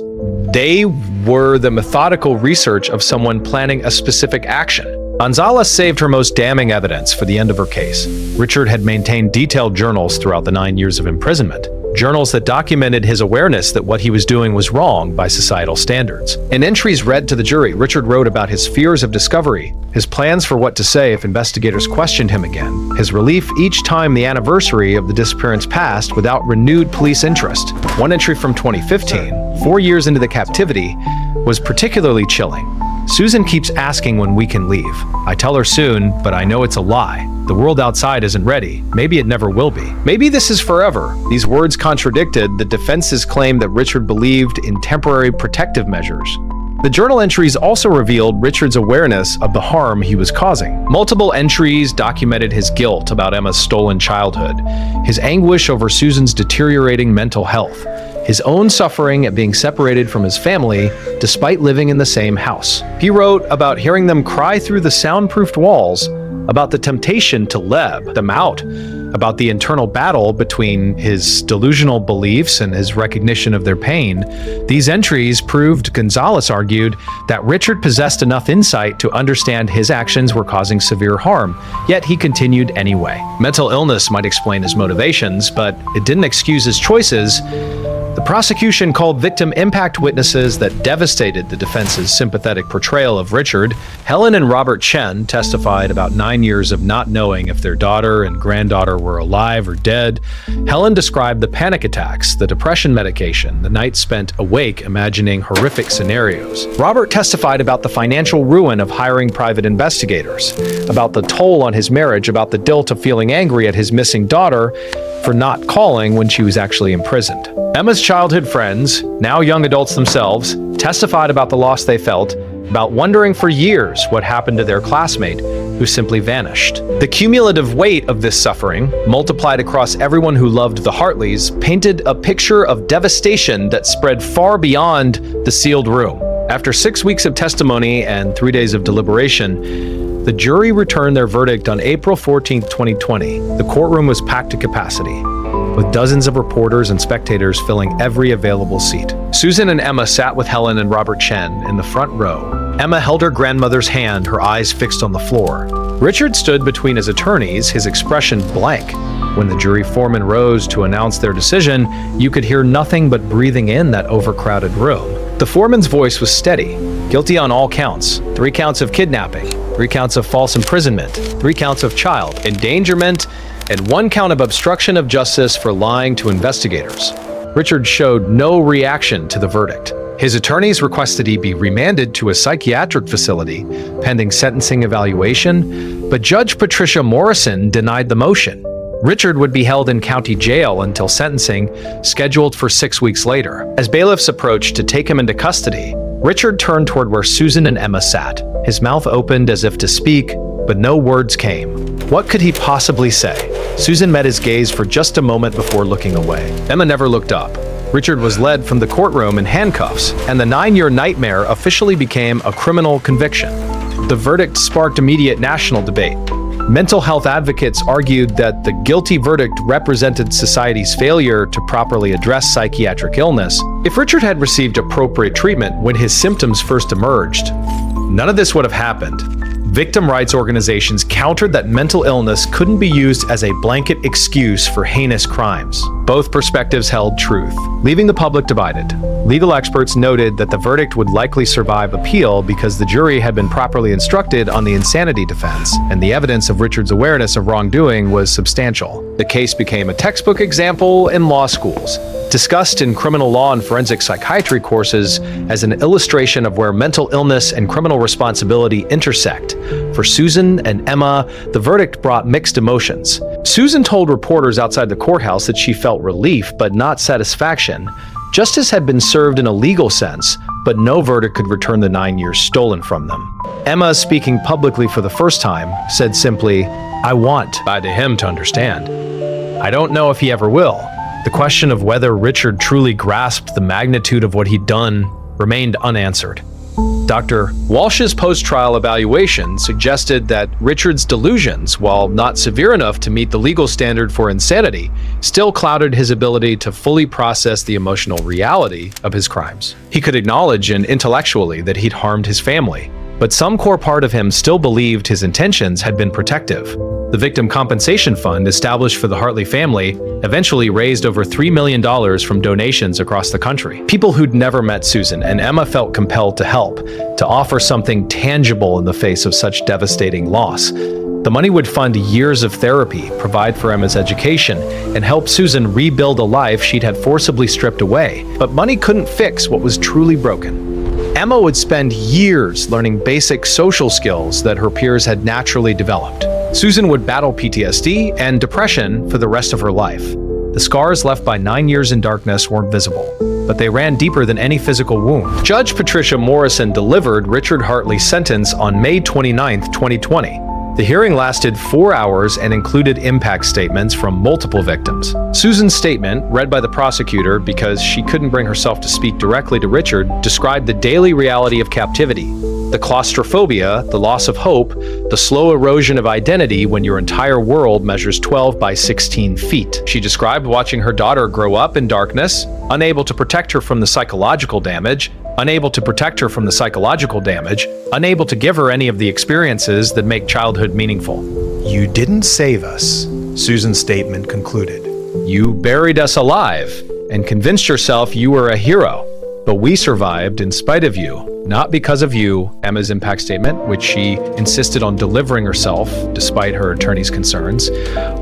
They were the methodical research of someone planning a specific action. Gonzalez saved her most damning evidence for the end of her case. Richard had maintained detailed journals throughout the 9 years of imprisonment. Journals that documented his awareness that what he was doing was wrong by societal standards. In entries read to the jury, Richard wrote about his fears of discovery, his plans for what to say if investigators questioned him again, his relief each time the anniversary of the disappearance passed without renewed police interest. One entry from 2015, 4 years into the captivity, was particularly chilling. Susan keeps asking when we can leave. I tell her soon, but I know it's a lie. The world outside isn't ready. Maybe it never will be. Maybe this is forever. These words contradicted the defense's claim that Richard believed in temporary protective measures. The journal entries also revealed Richard's awareness of the harm he was causing. Multiple entries documented his guilt about Emma's stolen childhood, his anguish over Susan's deteriorating mental health, his own suffering at being separated from his family despite living in the same house. He wrote about hearing them cry through the soundproofed walls, about the temptation to let them out, about the internal battle between his delusional beliefs and his recognition of their pain. These entries proved, Gonzalez argued, that Richard possessed enough insight to understand his actions were causing severe harm, yet he continued anyway. Mental illness might explain his motivations, but it didn't excuse his choices. The prosecution called victim impact witnesses that devastated the defense's sympathetic portrayal of Richard. Helen and Robert Chen testified about 9 years of not knowing if their daughter and granddaughter were alive or dead. Helen described the panic attacks, the depression medication, the nights spent awake imagining horrific scenarios. Robert testified about the financial ruin of hiring private investigators, about the toll on his marriage, about the guilt of feeling angry at his missing daughter for not calling when she was actually imprisoned. Emma's childhood friends, now young adults themselves, testified about the loss they felt, about wondering for years what happened to their classmate who simply vanished. The cumulative weight of this suffering, multiplied across everyone who loved the Hartleys, painted a picture of devastation that spread far beyond the sealed room. After 6 weeks of testimony and 3 days of deliberation, the jury returned their verdict on April 14, 2020. The courtroom was packed to capacity, with dozens of reporters and spectators filling every available seat. Susan and Emma sat with Helen and Robert Chen in the front row. Emma held her grandmother's hand, her eyes fixed on the floor. Richard stood between his attorneys, his expression blank. When the jury foreman rose to announce their decision, you could hear nothing but breathing in that overcrowded room. The foreman's voice was steady. Guilty on all counts. 3 counts of kidnapping, 3 counts of false imprisonment, 3 counts of child endangerment, and 1 count of obstruction of justice for lying to investigators. Richard showed no reaction to the verdict. His attorneys requested he be remanded to a psychiatric facility pending sentencing evaluation, but Judge Patricia Morrison denied the motion. Richard would be held in county jail until sentencing, scheduled for 6 weeks later. As bailiffs approached to take him into custody, Richard turned toward where Susan and Emma sat. His mouth opened as if to speak, but no words came. What could he possibly say? Susan met his gaze for just a moment before looking away. Emma never looked up. Richard was led from the courtroom in handcuffs, and the 9-year nightmare officially became a criminal conviction. The verdict sparked immediate national debate. Mental health advocates argued that the guilty verdict represented society's failure to properly address psychiatric illness. If Richard had received appropriate treatment when his symptoms first emerged, none of this would have happened. Victim rights organizations countered that mental illness couldn't be used as a blanket excuse for heinous crimes. Both perspectives held truth, leaving the public divided. Legal experts noted that the verdict would likely survive appeal because the jury had been properly instructed on the insanity defense, and the evidence of Richard's awareness of wrongdoing was substantial. The case became a textbook example in law schools, discussed in criminal law and forensic psychiatry courses as an illustration of where mental illness and criminal responsibility intersect, For Susan and Emma, the verdict brought mixed emotions. Susan told reporters outside the courthouse that she felt relief but not satisfaction. Justice had been served in a legal sense, but no verdict could return the 9 years stolen from them. Emma, speaking publicly for the first time, said simply, "I want him to understand. I don't know if he ever will." The question of whether Richard truly grasped the magnitude of what he'd done remained unanswered. Dr. Walsh's post-trial evaluation suggested that Richard's delusions, while not severe enough to meet the legal standard for insanity, still clouded his ability to fully process the emotional reality of his crimes. He could acknowledge intellectually that he'd harmed his family, but some core part of him still believed his intentions had been protective. The Victim Compensation Fund, established for the Hartley family, eventually raised over $3 million from donations across the country. People who'd never met Susan and Emma felt compelled to help, to offer something tangible in the face of such devastating loss. The money would fund years of therapy, provide for Emma's education, and help Susan rebuild a life she'd had forcibly stripped away. But money couldn't fix what was truly broken. Emma would spend years learning basic social skills that her peers had naturally developed. Susan would battle PTSD and depression for the rest of her life. The scars left by 9 years in darkness weren't visible, but they ran deeper than any physical wound. Judge Patricia Morrison delivered Richard Hartley's sentence on May 29, 2020. The hearing lasted 4 hours and included impact statements from multiple victims. Susan's statement, read by the prosecutor because she couldn't bring herself to speak directly to Richard, described the daily reality of captivity, the claustrophobia, the loss of hope, the slow erosion of identity when your entire world measures 12 by 16 feet. She described watching her daughter grow up in darkness, unable to protect her from the psychological damage, unable to give her any of the experiences that make childhood meaningful. "You didn't save us," Susan's statement concluded. "You buried us alive and convinced yourself you were a hero, but we survived in spite of you, not because of you." Emma's impact statement, which she insisted on delivering herself despite her attorney's concerns,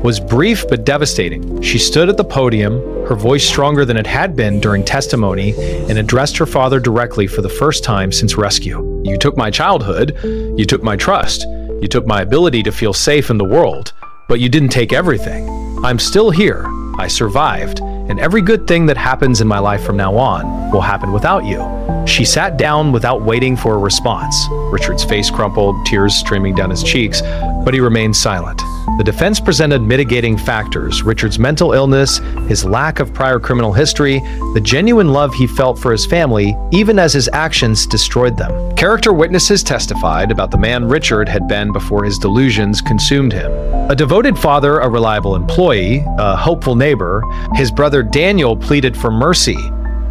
was brief but devastating. She stood at the podium, her voice stronger than it had been during testimony, and addressed her father directly for the first time since rescue. "You took my childhood, you took my trust, you took my ability to feel safe in the world, but you didn't take everything. I'm still here, I survived, and every good thing that happens in my life from now on will happen without you." She sat down without waiting for a response. Richard's face crumpled, tears streaming down his cheeks, but he remained silent. The defense presented mitigating factors: Richard's mental illness, his lack of prior criminal history, the genuine love he felt for his family, even as his actions destroyed them. Character witnesses testified about the man Richard had been before his delusions consumed him. A devoted father, a reliable employee, a hopeful neighbor. His brother Daniel pleaded for mercy,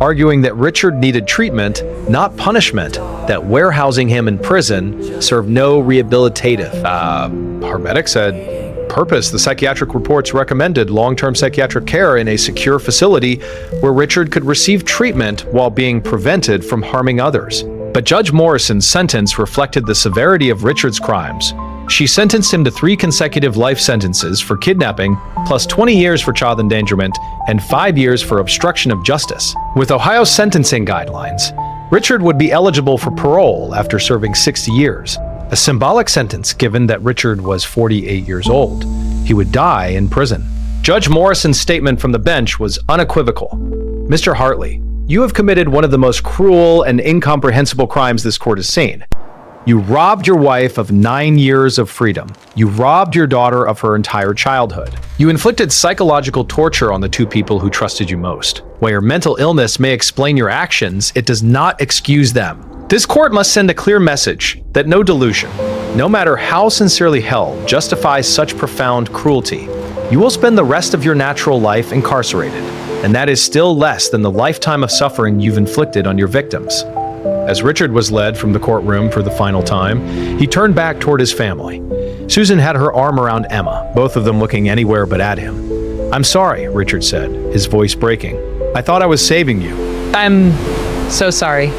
arguing that Richard needed treatment, not punishment, that warehousing him in prison served no rehabilitative. Paramedics said purpose. The psychiatric reports recommended long-term psychiatric care in a secure facility where Richard could receive treatment while being prevented from harming others. But Judge Morrison's sentence reflected the severity of Richard's crimes. She sentenced him to 3 consecutive life sentences for kidnapping, plus 20 years for child endangerment, and 5 years for obstruction of justice. With Ohio's sentencing guidelines, Richard would be eligible for parole after serving 60 years, a symbolic sentence given that Richard was 48 years old. He would die in prison. Judge Morrison's statement from the bench was unequivocal. "Mr. Hartley, you have committed one of the most cruel and incomprehensible crimes this court has seen. You robbed your wife of 9 years of freedom. You robbed your daughter of her entire childhood. You inflicted psychological torture on the 2 people who trusted you most. While your mental illness may explain your actions, it does not excuse them. This court must send a clear message that no delusion, no matter how sincerely held, justifies such profound cruelty. You will spend the rest of your natural life incarcerated, and that is still less than the lifetime of suffering you've inflicted on your victims." As Richard was led from the courtroom for the final time, he turned back toward his family. Susan had her arm around Emma, both of them looking anywhere but at him. "I'm sorry," Richard said, his voice breaking. "I thought I was saving you." "I'm so sorry."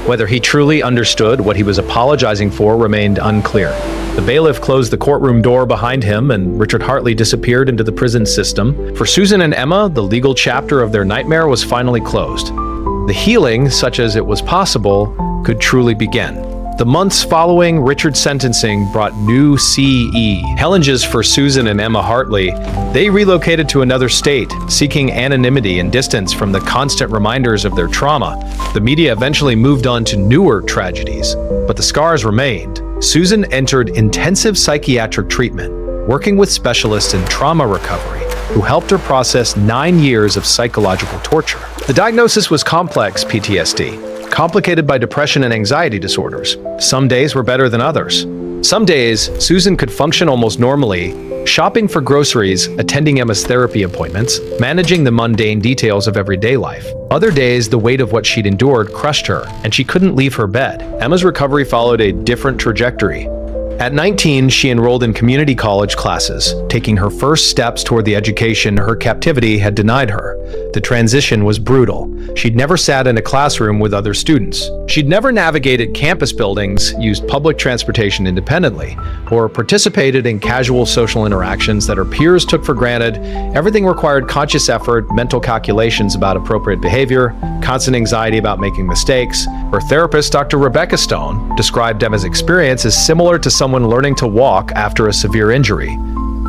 Whether he truly understood what he was apologizing for remained unclear. The bailiff closed the courtroom door behind him, and Richard Hartley disappeared into the prison system. For Susan and Emma, the legal chapter of their nightmare was finally closed. The healing, such as it was possible, could truly begin. The months following Richard's sentencing brought new CE challenges for Susan and Emma Hartley. They relocated to another state, seeking anonymity and distance from the constant reminders of their trauma. The media eventually moved on to newer tragedies, but the scars remained. Susan entered intensive psychiatric treatment, working with specialists in trauma recovery, who helped her process 9 years of psychological torture. The diagnosis was complex PTSD, complicated by depression and anxiety disorders. Some days were better than others. Some days, Susan could function almost normally, shopping for groceries, attending Emma's therapy appointments, managing the mundane details of everyday life. Other days, the weight of what she'd endured crushed her, and she couldn't leave her bed. Emma's recovery followed a different trajectory. At 19, she enrolled in community college classes, taking her first steps toward the education her captivity had denied her. The transition was brutal. She'd never sat in a classroom with other students. She'd never navigated campus buildings, used public transportation independently, or participated in casual social interactions that her peers took for granted. Everything required conscious effort, mental calculations about appropriate behavior, constant anxiety about making mistakes. Her therapist, Dr. Rebecca Stone, described Emma's experience as similar to someone learning to walk after a severe injury.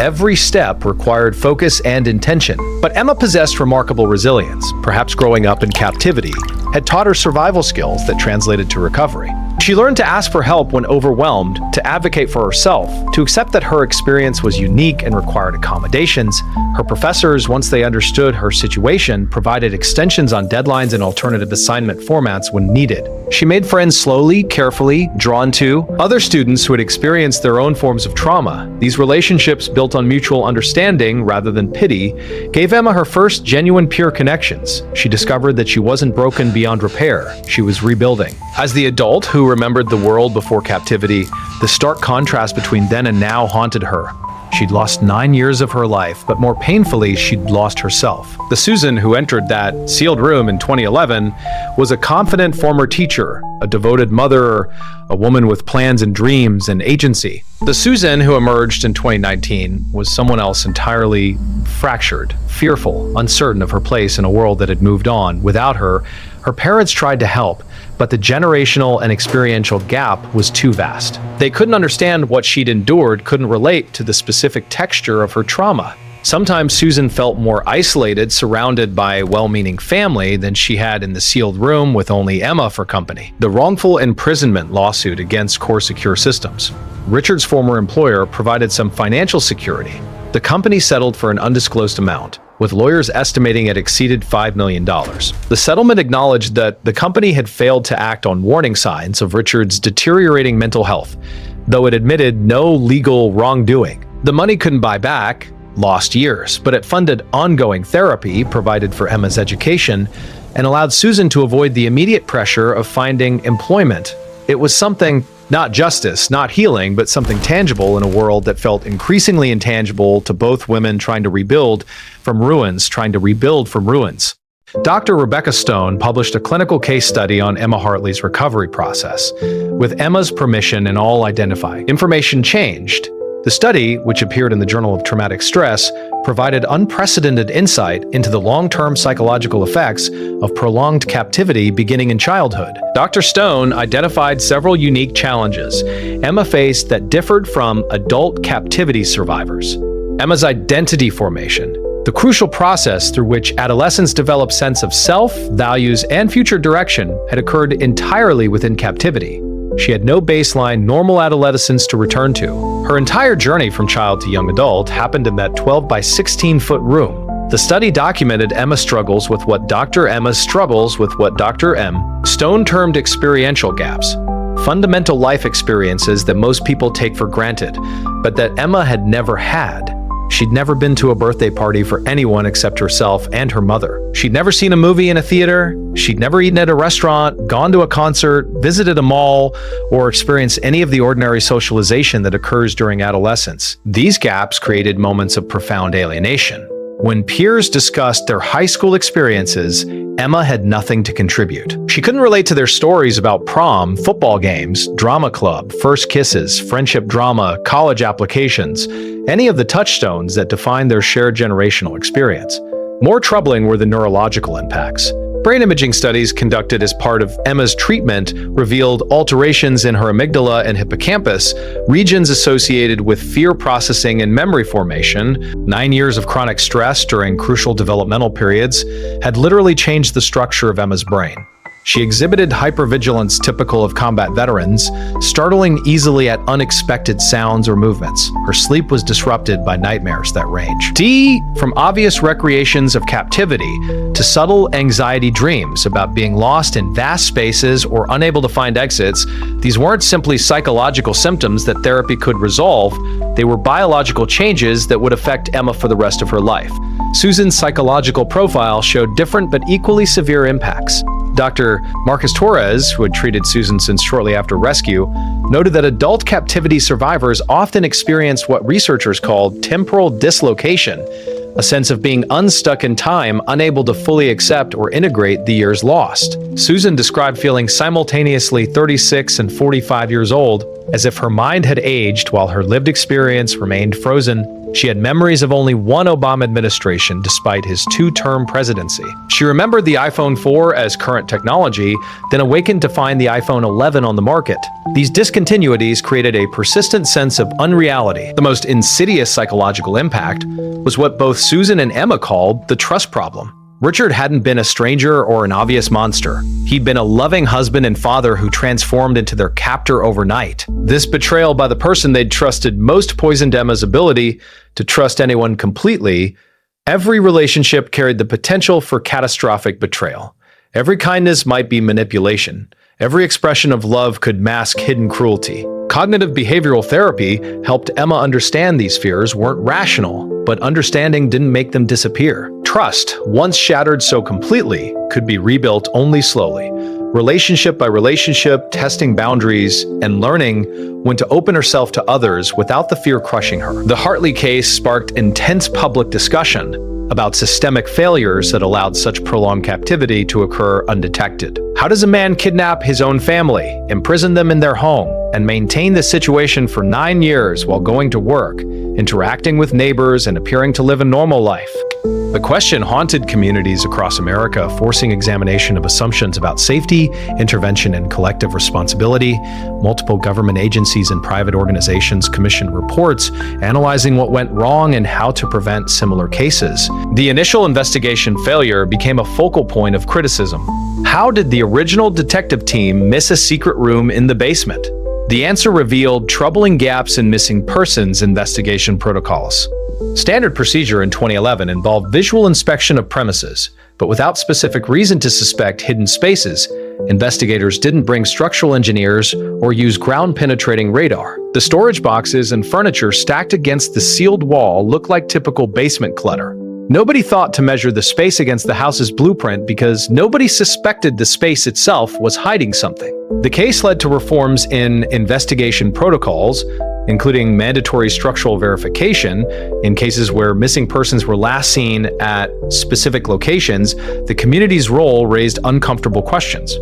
Every step required focus and intention, but Emma possessed remarkable resilience. Perhaps growing up in captivity had taught her survival skills that translated to recovery. She learned to ask for help when overwhelmed, to advocate for herself, to accept that her experience was unique and required accommodations. Her professors, once they understood her situation, provided extensions on deadlines and alternative assignment formats when needed. She made friends slowly, carefully, drawn to other students who had experienced their own forms of trauma. These relationships, built on mutual understanding rather than pity, gave Emma her first genuine peer connections. She discovered that she wasn't broken beyond repair, she was rebuilding. As the adult who remembered the world before captivity, the stark contrast between then and now haunted her. She'd lost 9 years of her life, but more painfully, she'd lost herself. The Susan who entered that sealed room in 2011 was a confident former teacher, a devoted mother, a woman with plans and dreams and agency. The Susan who emerged in 2019 was someone else entirely fractured, fearful, uncertain of her place in a world that had moved on. Without her, her parents tried to help, but the generational and experiential gap was too vast. They couldn't understand what she'd endured, couldn't relate to the specific texture of her trauma. Sometimes Susan felt more isolated, surrounded by a well-meaning family than she had in the sealed room with only Emma for company. The wrongful imprisonment lawsuit against Core Secure Systems. Richard's former employer provided some financial security. The company settled for an undisclosed amount, with lawyers estimating it exceeded $5 million. The settlement acknowledged that the company had failed to act on warning signs of Richard's deteriorating mental health, though it admitted no legal wrongdoing. The money couldn't buy back lost years, but it funded ongoing therapy, provided for Emma's education, and allowed Susan to avoid the immediate pressure of finding employment. It was something, not justice, not healing, but something tangible in a world that felt increasingly intangible to both women trying to rebuild from ruins. Dr. Rebecca Stone published a clinical case study on Emma Hartley's recovery process. With Emma's permission and all identified information changed. The study, which appeared in the Journal of Traumatic Stress, provided unprecedented insight into the long-term psychological effects of prolonged captivity beginning in childhood. Dr. Stone identified several unique challenges Emma faced that differed from adult captivity survivors. Emma's identity formation, the crucial process through which adolescents develop sense of self, values, and future direction, had occurred entirely within captivity. She had no baseline, normal adolescence to return to. Her entire journey from child to young adult happened in that 12 by 16-foot room. The study documented Emma's struggles with what Dr. M. Stone termed experiential gaps, fundamental life experiences that most people take for granted, but that Emma had never had. She'd never been to a birthday party for anyone except herself and her mother. She'd never seen a movie in a theater. She'd never eaten at a restaurant, gone to a concert, visited a mall, or experienced any of the ordinary socialization that occurs during adolescence. These gaps created moments of profound alienation. When peers discussed their high school experiences, Emma had nothing to contribute. She couldn't relate to their stories about prom, football games, drama club, first kisses, friendship drama, college applications, any of the touchstones that defined their shared generational experience. More troubling were the neurological impacts. Brain imaging studies conducted as part of Emma's treatment revealed alterations in her amygdala and hippocampus, regions associated with fear processing and memory formation. 9 years of chronic stress during crucial developmental periods had literally changed the structure of Emma's brain. She exhibited hypervigilance typical of combat veterans, startling easily at unexpected sounds or movements. Her sleep was disrupted by nightmares that range. From obvious recreations of captivity to subtle anxiety dreams about being lost in vast spaces or unable to find exits, these weren't simply psychological symptoms that therapy could resolve, they were biological changes that would affect Emma for the rest of her life. Susan's psychological profile showed different but equally severe impacts. Dr. Marcus Torres, who had treated Susan since shortly after rescue, noted that adult captivity survivors often experienced what researchers called temporal dislocation, a sense of being unstuck in time, unable to fully accept or integrate the years lost. Susan described feeling simultaneously 36 and 45 years old, as if her mind had aged while her lived experience remained frozen. She had memories of only one Obama administration despite his 2-term presidency. She remembered the iPhone 4 as current technology, then awakened to find the iPhone 11 on the market. These discontinuities created a persistent sense of unreality. The most insidious psychological impact was what both Susan and Emma called the trust problem. Richard hadn't been a stranger or an obvious monster. He'd been a loving husband and father who transformed into their captor overnight. This betrayal by the person they'd trusted most poisoned Emma's ability to trust anyone completely. Every relationship carried the potential for catastrophic betrayal. Every kindness might be manipulation. Every expression of love could mask hidden cruelty. Cognitive behavioral therapy helped Emma understand these fears weren't rational, but understanding didn't make them disappear. Trust, once shattered so completely, could be rebuilt only slowly. Relationship by relationship, testing boundaries, and learning when to open herself to others without the fear crushing her. The Hartley case sparked intense public discussion about systemic failures that allowed such prolonged captivity to occur undetected. How does a man kidnap his own family, imprison them in their home, and maintain the situation for 9 years while going to work, interacting with neighbors, and appearing to live a normal life? The question haunted communities across America, forcing examination of assumptions about safety, intervention, and collective responsibility. Multiple government agencies and private organizations commissioned reports analyzing what went wrong and how to prevent similar cases. The initial investigation failure became a focal point of criticism. How did the original detective team miss a secret room in the basement? The answer revealed troubling gaps in missing persons investigation protocols. Standard procedure in 2011 involved visual inspection of premises, but without specific reason to suspect hidden spaces, investigators didn't bring structural engineers or use ground-penetrating radar. The storage boxes and furniture stacked against the sealed wall looked like typical basement clutter. Nobody thought to measure the space against the house's blueprint because nobody suspected the space itself was hiding something. The case led to reforms in investigation protocols, including mandatory structural verification. In cases where missing persons were last seen at specific locations, the community's role raised uncomfortable questions.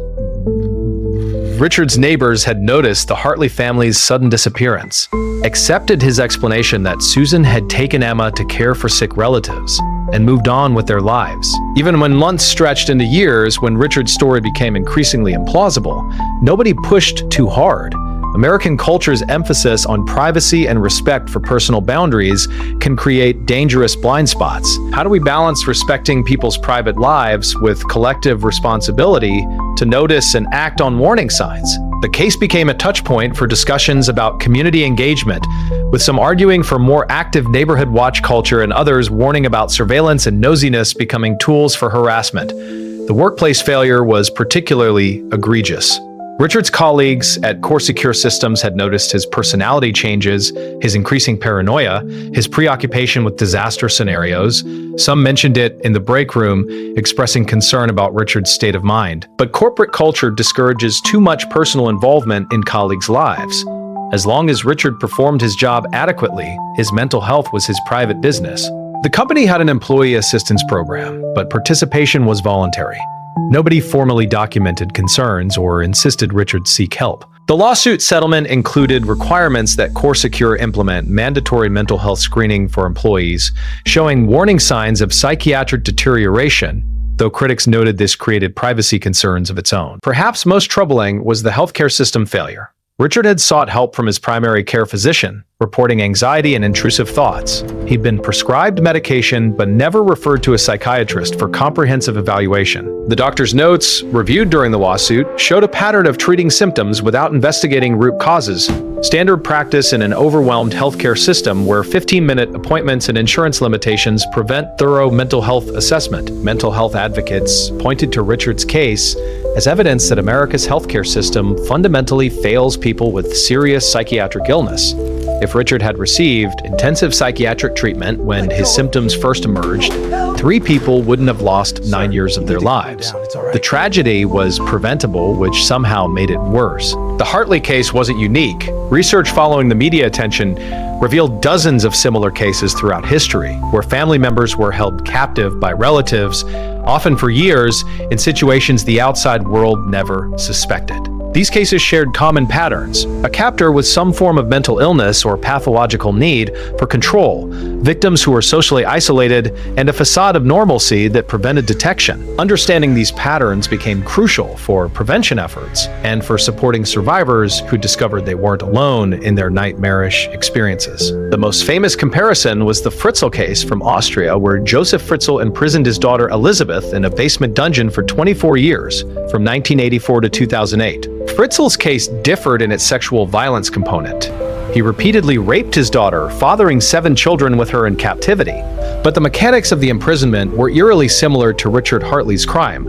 Richard's neighbors had noticed the Hartley family's sudden disappearance, accepted his explanation that Susan had taken Emma to care for sick relatives, and moved on with their lives. Even when months stretched into years, when Richard's story became increasingly implausible, nobody pushed too hard. American culture's emphasis on privacy and respect for personal boundaries can create dangerous blind spots. How do we balance respecting people's private lives with collective responsibility to notice and act on warning signs? The case became a touchpoint for discussions about community engagement, with some arguing for more active neighborhood watch culture and others warning about surveillance and nosiness becoming tools for harassment. The workplace failure was particularly egregious. Richard's colleagues at Core Secure Systems had noticed his personality changes, his increasing paranoia, his preoccupation with disaster scenarios. Some mentioned it in the break room, expressing concern about Richard's state of mind. But corporate culture discourages too much personal involvement in colleagues' lives. As long as Richard performed his job adequately, his mental health was his private business. The company had an employee assistance program, but participation was voluntary. Nobody formally documented concerns or insisted Richard seek help. The lawsuit settlement included requirements that Core Secure implement mandatory mental health screening for employees, showing warning signs of psychiatric deterioration, though critics noted this created privacy concerns of its own. Perhaps most troubling was the healthcare system failure. Richard had sought help from his primary care physician, reporting anxiety and intrusive thoughts. He'd been prescribed medication but never referred to a psychiatrist for comprehensive evaluation. The doctor's notes, reviewed during the lawsuit, showed a pattern of treating symptoms without investigating root causes, standard practice in an overwhelmed healthcare system where 15-minute appointments and insurance limitations prevent thorough mental health assessment. Mental health advocates pointed to Richard's case as evidence that America's healthcare system fundamentally fails people with serious psychiatric illness. If Richard had received intensive psychiatric treatment when his symptoms first emerged, 3 people wouldn't have lost 9 years of their lives. The tragedy was preventable, which somehow made it worse. The Hartley case wasn't unique. Research following the media attention revealed dozens of similar cases throughout history, where family members were held captive by relatives, often for years, in situations the outside world never suspected. These cases shared common patterns: a captor with some form of mental illness or pathological need for control, victims who were socially isolated, and a facade of normalcy that prevented detection. Understanding these patterns became crucial for prevention efforts and for supporting survivors who discovered they weren't alone in their nightmarish experiences. The most famous comparison was the Fritzl case from Austria, where Joseph Fritzl imprisoned his daughter Elizabeth in a basement dungeon for 24 years, from 1984 to 2008. Fritzl's case differed in its sexual violence component. He repeatedly raped his daughter, fathering 7 children with her in captivity. But the mechanics of the imprisonment were eerily similar to Richard Hartley's crime: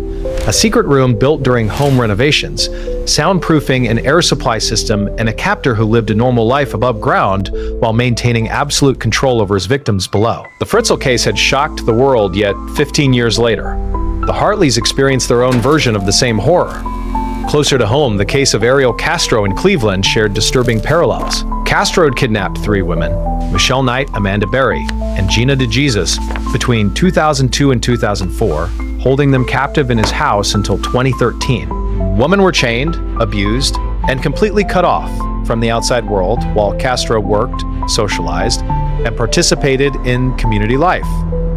a secret room built during home renovations, soundproofing an air supply system, and a captor who lived a normal life above ground while maintaining absolute control over his victims below. The Fritzl case had shocked the world, yet 15 years later, the Hartleys experienced their own version of the same horror. Closer to home, the case of Ariel Castro in Cleveland shared disturbing parallels. Castro had kidnapped 3 women, Michelle Knight, Amanda Berry, and Gina DeJesus, between 2002 and 2004, holding them captive in his house until 2013. Women were chained, abused, and completely cut off from the outside world while Castro worked, socialized, and participated in community life.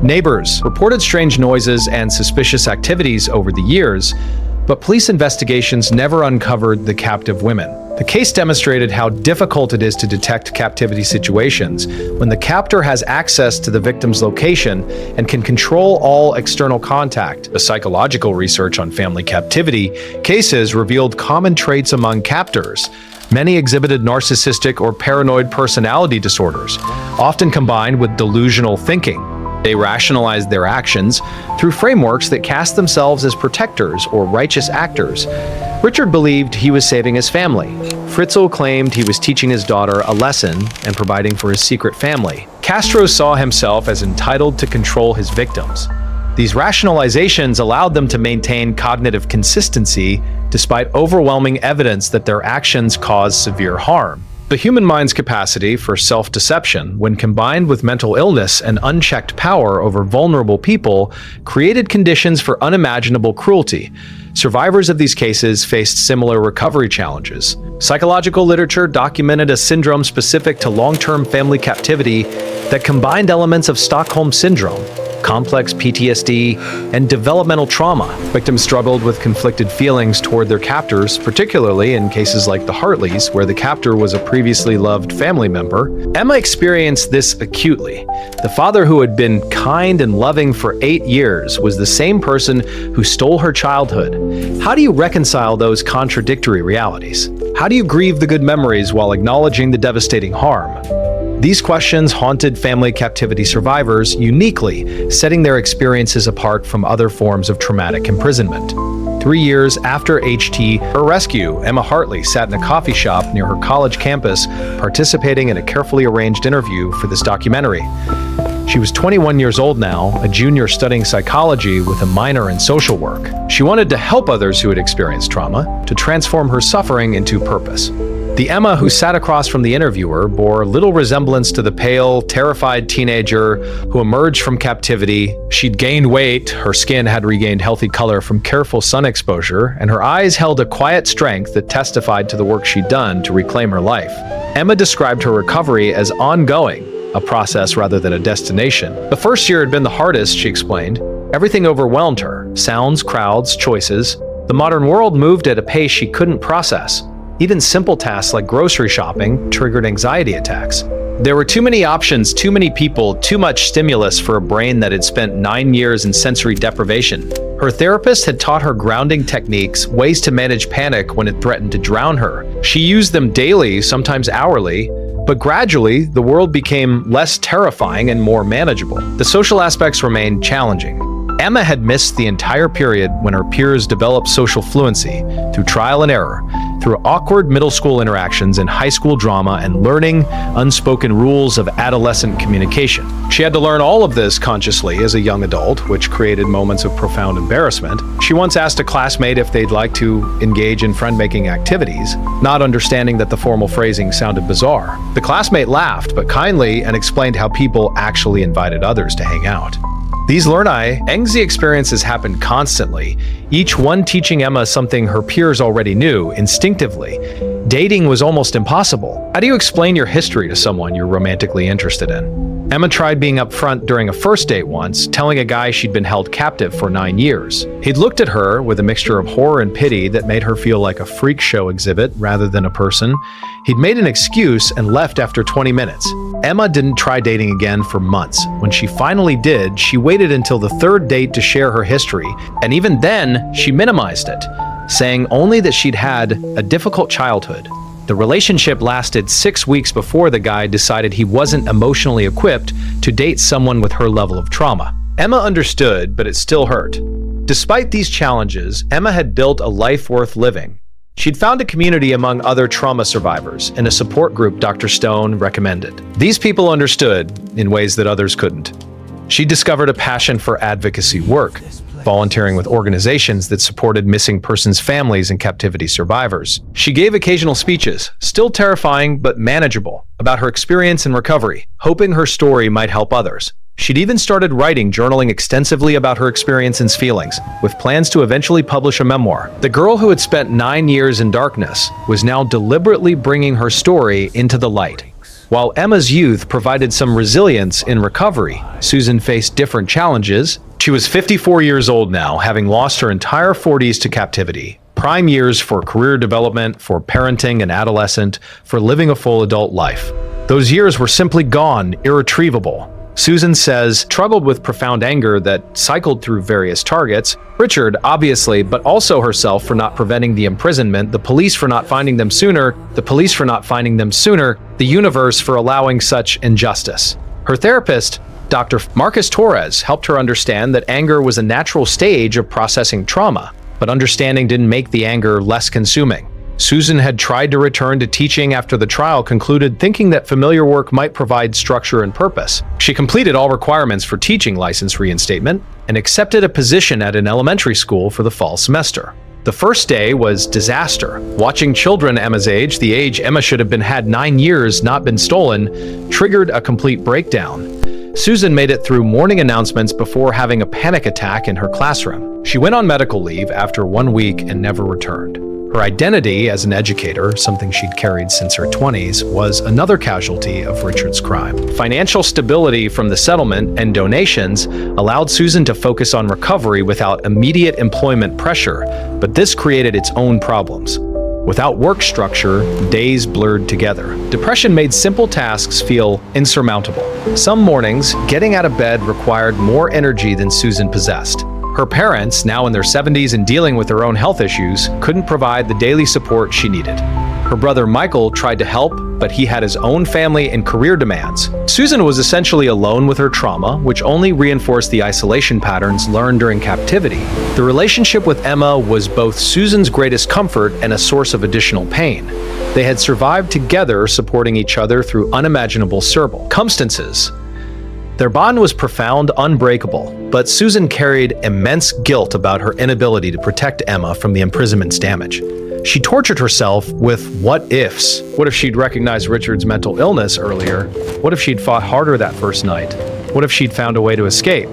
Neighbors reported strange noises and suspicious activities over the years, but police investigations never uncovered the captive women. The case demonstrated how difficult it is to detect captivity situations when the captor has access to the victim's location and can control all external contact. The psychological research on family captivity cases revealed common traits among captors. Many exhibited narcissistic or paranoid personality disorders, often combined with delusional thinking. They rationalized their actions through frameworks that cast themselves as protectors or righteous actors. Richard believed he was saving his family. Fritzl claimed he was teaching his daughter a lesson and providing for his secret family. Castro saw himself as entitled to control his victims. These rationalizations allowed them to maintain cognitive consistency despite overwhelming evidence that their actions caused severe harm. The human mind's capacity for self-deception, when combined with mental illness and unchecked power over vulnerable people, created conditions for unimaginable cruelty. Survivors of these cases faced similar recovery challenges. Psychological literature documented a syndrome specific to long-term family captivity that combined elements of Stockholm Syndrome, complex PTSD, and developmental trauma. Victims struggled with conflicted feelings toward their captors, particularly in cases like the Hartleys, where the captor was a previously loved family member. Emma experienced this acutely. The father who had been kind and loving for 8 years was the same person who stole her childhood. How do you reconcile those contradictory realities? How do you grieve the good memories while acknowledging the devastating harm? These questions haunted family captivity survivors uniquely, setting their experiences apart from other forms of traumatic imprisonment. 3 years after her rescue, Emma Hartley sat in a coffee shop near her college campus, participating in a carefully arranged interview for this documentary. She was 21 years old now, a junior studying psychology with a minor in social work. She wanted to help others who had experienced trauma, to transform her suffering into purpose. The Emma who sat across from the interviewer bore little resemblance to the pale, terrified teenager who emerged from captivity. She'd gained weight, her skin had regained healthy color from careful sun exposure, and her eyes held a quiet strength that testified to the work she'd done to reclaim her life. Emma described her recovery as ongoing, a process rather than a destination. The first year had been the hardest, she explained. Everything overwhelmed her: sounds, crowds, choices. The modern world moved at a pace she couldn't process. Even simple tasks like grocery shopping triggered anxiety attacks. There were too many options, too many people, too much stimulus for a brain that had spent 9 years in sensory deprivation. Her therapist had taught her grounding techniques, ways to manage panic when it threatened to drown her. She used them daily, sometimes hourly, but gradually, the world became less terrifying and more manageable. The social aspects remained challenging. Emma had missed the entire period when her peers developed social fluency through trial and error, through awkward middle school interactions and high school drama, and learning unspoken rules of adolescent communication. She had to learn all of this consciously as a young adult, which created moments of profound embarrassment. She once asked a classmate if they'd like to engage in friend-making activities, not understanding that the formal phrasing sounded bizarre. The classmate laughed, but kindly, and explained how people actually invited others to hang out. These learning experiences happened constantly, each one teaching Emma something her peers already knew instinctively. Dating was almost impossible. How do you explain your history to someone you're romantically interested in? Emma tried being upfront during a first date once, telling a guy she'd been held captive for 9 years. He'd looked at her with a mixture of horror and pity that made her feel like a freak show exhibit rather than a person. He'd made an excuse and left after 20 minutes. Emma didn't try dating again for months. When she finally did, she waited until the third date to share her history, and even then, she minimized it, saying only that she'd had a difficult childhood. The relationship lasted 6 weeks before the guy decided he wasn't emotionally equipped to date someone with her level of trauma. Emma understood, but it still hurt. Despite these challenges, Emma had built a life worth living. She'd found a community among other trauma survivors and a support group Dr. Stone recommended. These people understood in ways that others couldn't. She discovered a passion for advocacy work, volunteering with organizations that supported missing persons' families and captivity survivors. She gave occasional speeches, still terrifying but manageable, about her experience in recovery, hoping her story might help others. She'd even started writing, journaling extensively about her experience and feelings, with plans to eventually publish a memoir. The girl who had spent 9 years in darkness was now deliberately bringing her story into the light. While Emma's youth provided some resilience in recovery, Susan faced different challenges. She was 54 years old now, having lost her entire 40s to captivity. Prime years for career development, for parenting an adolescent, for living a full adult life. Those years were simply gone, irretrievable. Susan says, struggled with profound anger that cycled through various targets. Richard, obviously, but also herself for not preventing the imprisonment, the police for not finding them sooner, the universe for allowing such injustice. Her therapist, Dr. Marcus Torres, helped her understand that anger was a natural stage of processing trauma, but understanding didn't make the anger less consuming. Susan had tried to return to teaching after the trial concluded, thinking that familiar work might provide structure and purpose. She completed all requirements for teaching license reinstatement and accepted a position at an elementary school for the fall semester. The first day was disaster. Watching children Emma's age, the age Emma should have been had 9 years, not been stolen, triggered a complete breakdown. Susan made it through morning announcements before having a panic attack in her classroom. She went on medical leave after 1 week and never returned. Her identity as an educator, something she'd carried since her 20s, was another casualty of Richard's crime. Financial stability from the settlement and donations allowed Susan to focus on recovery without immediate employment pressure, but this created its own problems. Without work structure, days blurred together. Depression made simple tasks feel insurmountable. Some mornings, getting out of bed required more energy than Susan possessed. Her parents, now in their 70s and dealing with their own health issues, couldn't provide the daily support she needed. Her brother Michael tried to help, but he had his own family and career demands. Susan was essentially alone with her trauma, which only reinforced the isolation patterns learned during captivity. The relationship with Emma was both Susan's greatest comfort and a source of additional pain. They had survived together, supporting each other through unimaginable circumstances. Their bond was profound, unbreakable, but Susan carried immense guilt about her inability to protect Emma from the imprisonment's damage. She tortured herself with what-ifs. What if she'd recognized Richard's mental illness earlier? What if she'd fought harder that first night? What if she'd found a way to escape?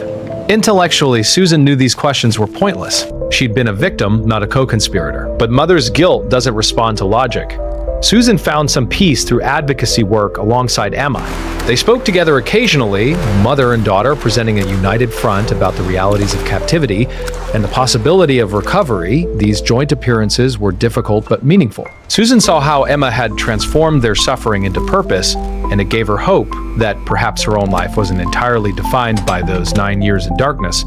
Intellectually, Susan knew these questions were pointless. She'd been a victim, not a co-conspirator. But mother's guilt doesn't respond to logic. Susan found some peace through advocacy work alongside Emma. They spoke together occasionally, mother and daughter presenting a united front about the realities of captivity and the possibility of recovery. These joint appearances were difficult but meaningful. Susan saw how Emma had transformed their suffering into purpose, and it gave her hope that perhaps her own life wasn't entirely defined by those 9 years in darkness.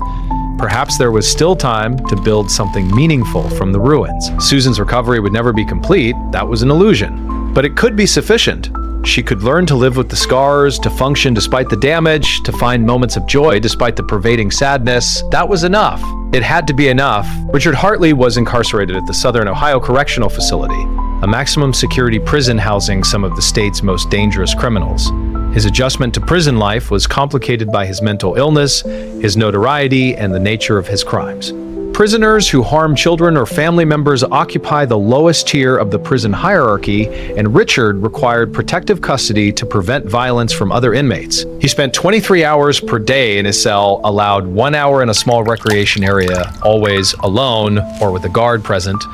Perhaps there was still time to build something meaningful from the ruins. Susan's recovery would never be complete, that was an illusion. But it could be sufficient. She could learn to live with the scars, to function despite the damage, to find moments of joy despite the pervading sadness. That was enough. It had to be enough. Richard Hartley was incarcerated at the Southern Ohio Correctional Facility, a maximum security prison housing some of the state's most dangerous criminals. His adjustment to prison life was complicated by his mental illness, his notoriety, and the nature of his crimes. Prisoners who harm children or family members occupy the lowest tier of the prison hierarchy, and Richard required protective custody to prevent violence from other inmates. He spent 23 hours per day in his cell, allowed 1 hour in a small recreation area, always alone or with a guard present.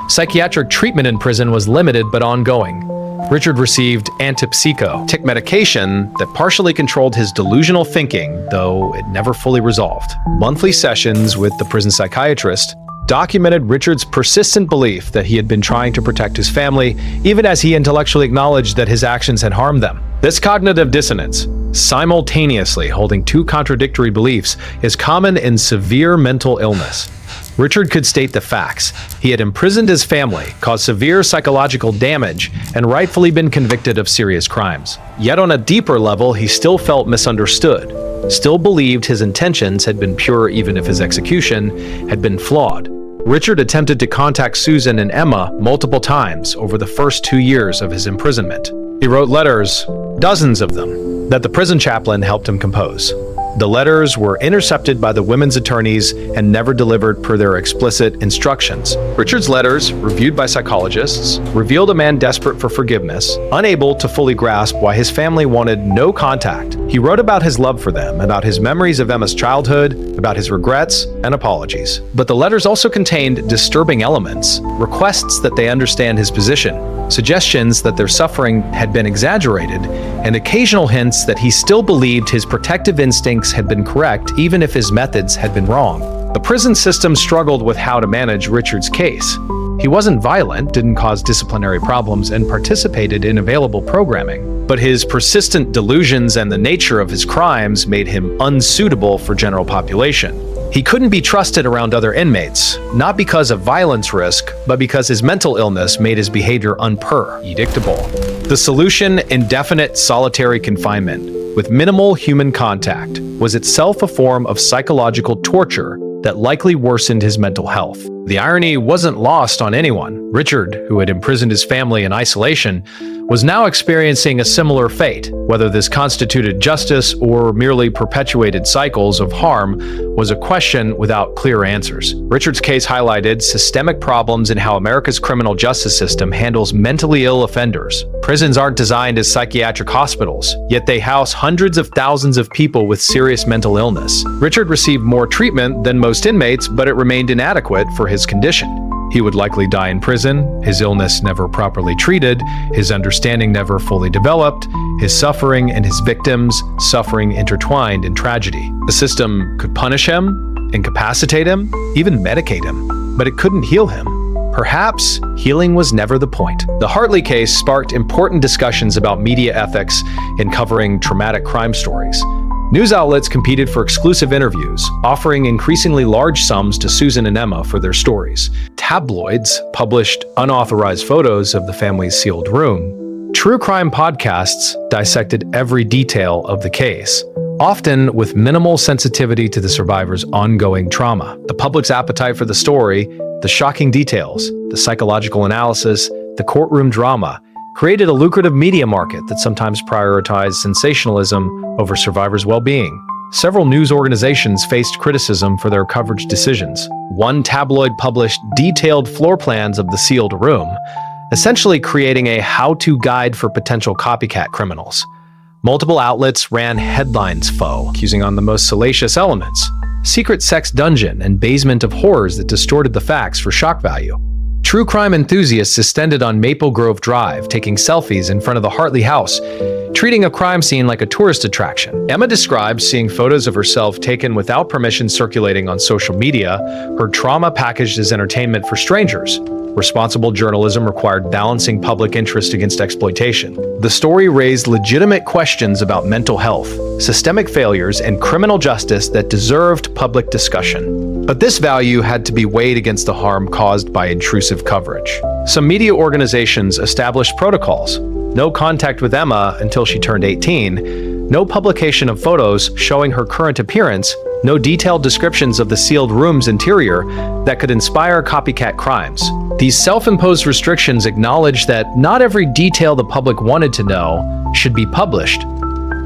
Psychiatric treatment in prison was limited but ongoing. Richard received antipsychotic medication that partially controlled his delusional thinking, though it never fully resolved. Monthly sessions with the prison psychiatrist documented Richard's persistent belief that he had been trying to protect his family, even as he intellectually acknowledged that his actions had harmed them. This cognitive dissonance, simultaneously holding two contradictory beliefs, is common in severe mental illness. Richard could state the facts. He had imprisoned his family, caused severe psychological damage, and rightfully been convicted of serious crimes. Yet on a deeper level, he still felt misunderstood, still believed his intentions had been pure even if his execution had been flawed. Richard attempted to contact Susan and Emma multiple times over the first 2 years of his imprisonment. He wrote letters, dozens of them, that the prison chaplain helped him compose. The letters were intercepted by the women's attorneys and never delivered per their explicit instructions. Richard's letters, reviewed by psychologists, revealed a man desperate for forgiveness, unable to fully grasp why his family wanted no contact. He wrote about his love for them, about his memories of Emma's childhood, about his regrets and apologies. But the letters also contained disturbing elements, requests that they understand his position, suggestions that their suffering had been exaggerated, and occasional hints that he still believed his protective instincts had been correct even if his methods had been wrong. The prison system struggled with how to manage Richard's case. He wasn't violent, didn't cause disciplinary problems, and participated in available programming. But his persistent delusions and the nature of his crimes made him unsuitable for general population. He couldn't be trusted around other inmates, not because of violence risk, but because his mental illness made his behavior unpredictable. The solution, indefinite solitary confinement, with minimal human contact, was itself a form of psychological torture that likely worsened his mental health. The irony wasn't lost on anyone. Richard, who had imprisoned his family in isolation, was now experiencing a similar fate. Whether this constituted justice or merely perpetuated cycles of harm was a question without clear answers. Richard's case highlighted systemic problems in how America's criminal justice system handles mentally ill offenders. Prisons aren't designed as psychiatric hospitals, yet they house hundreds of thousands of people with serious mental illness. Richard received more treatment than most inmates, but it remained inadequate for his condition. He would likely die in prison, his illness never properly treated, his understanding never fully developed, his suffering and his victims' suffering intertwined in tragedy. The system could punish him, incapacitate him, even medicate him, but it couldn't heal him. Perhaps healing was never the point. The Hartley case sparked important discussions about media ethics in covering traumatic crime stories. News outlets competed for exclusive interviews, offering increasingly large sums to Susan and Emma for their stories. Tabloids published unauthorized photos of the family's sealed room. True crime podcasts dissected every detail of the case, often with minimal sensitivity to the survivor's ongoing trauma. The public's appetite for the story, the shocking details, the psychological analysis, the courtroom drama, created a lucrative media market that sometimes prioritized sensationalism over survivors' well-being. Several news organizations faced criticism for their coverage decisions. One tabloid published detailed floor plans of the sealed room, essentially creating a how-to guide for potential copycat criminals. Multiple outlets ran headlines focusing on the most salacious elements, secret sex dungeon and basement of horrors that distorted the facts for shock value. True crime enthusiasts ascended on Maple Grove Drive, taking selfies in front of the Hartley house, treating a crime scene like a tourist attraction. Emma described seeing photos of herself taken without permission circulating on social media, her trauma packaged as entertainment for strangers. Responsible journalism required balancing public interest against exploitation. The story raised legitimate questions about mental health, systemic failures, and criminal justice that deserved public discussion. But this value had to be weighed against the harm caused by intrusive coverage. Some media organizations established protocols: no contact with Emma until she turned 18, no publication of photos showing her current appearance, no detailed descriptions of the sealed room's interior that could inspire copycat crimes. These self-imposed restrictions acknowledge that not every detail the public wanted to know should be published.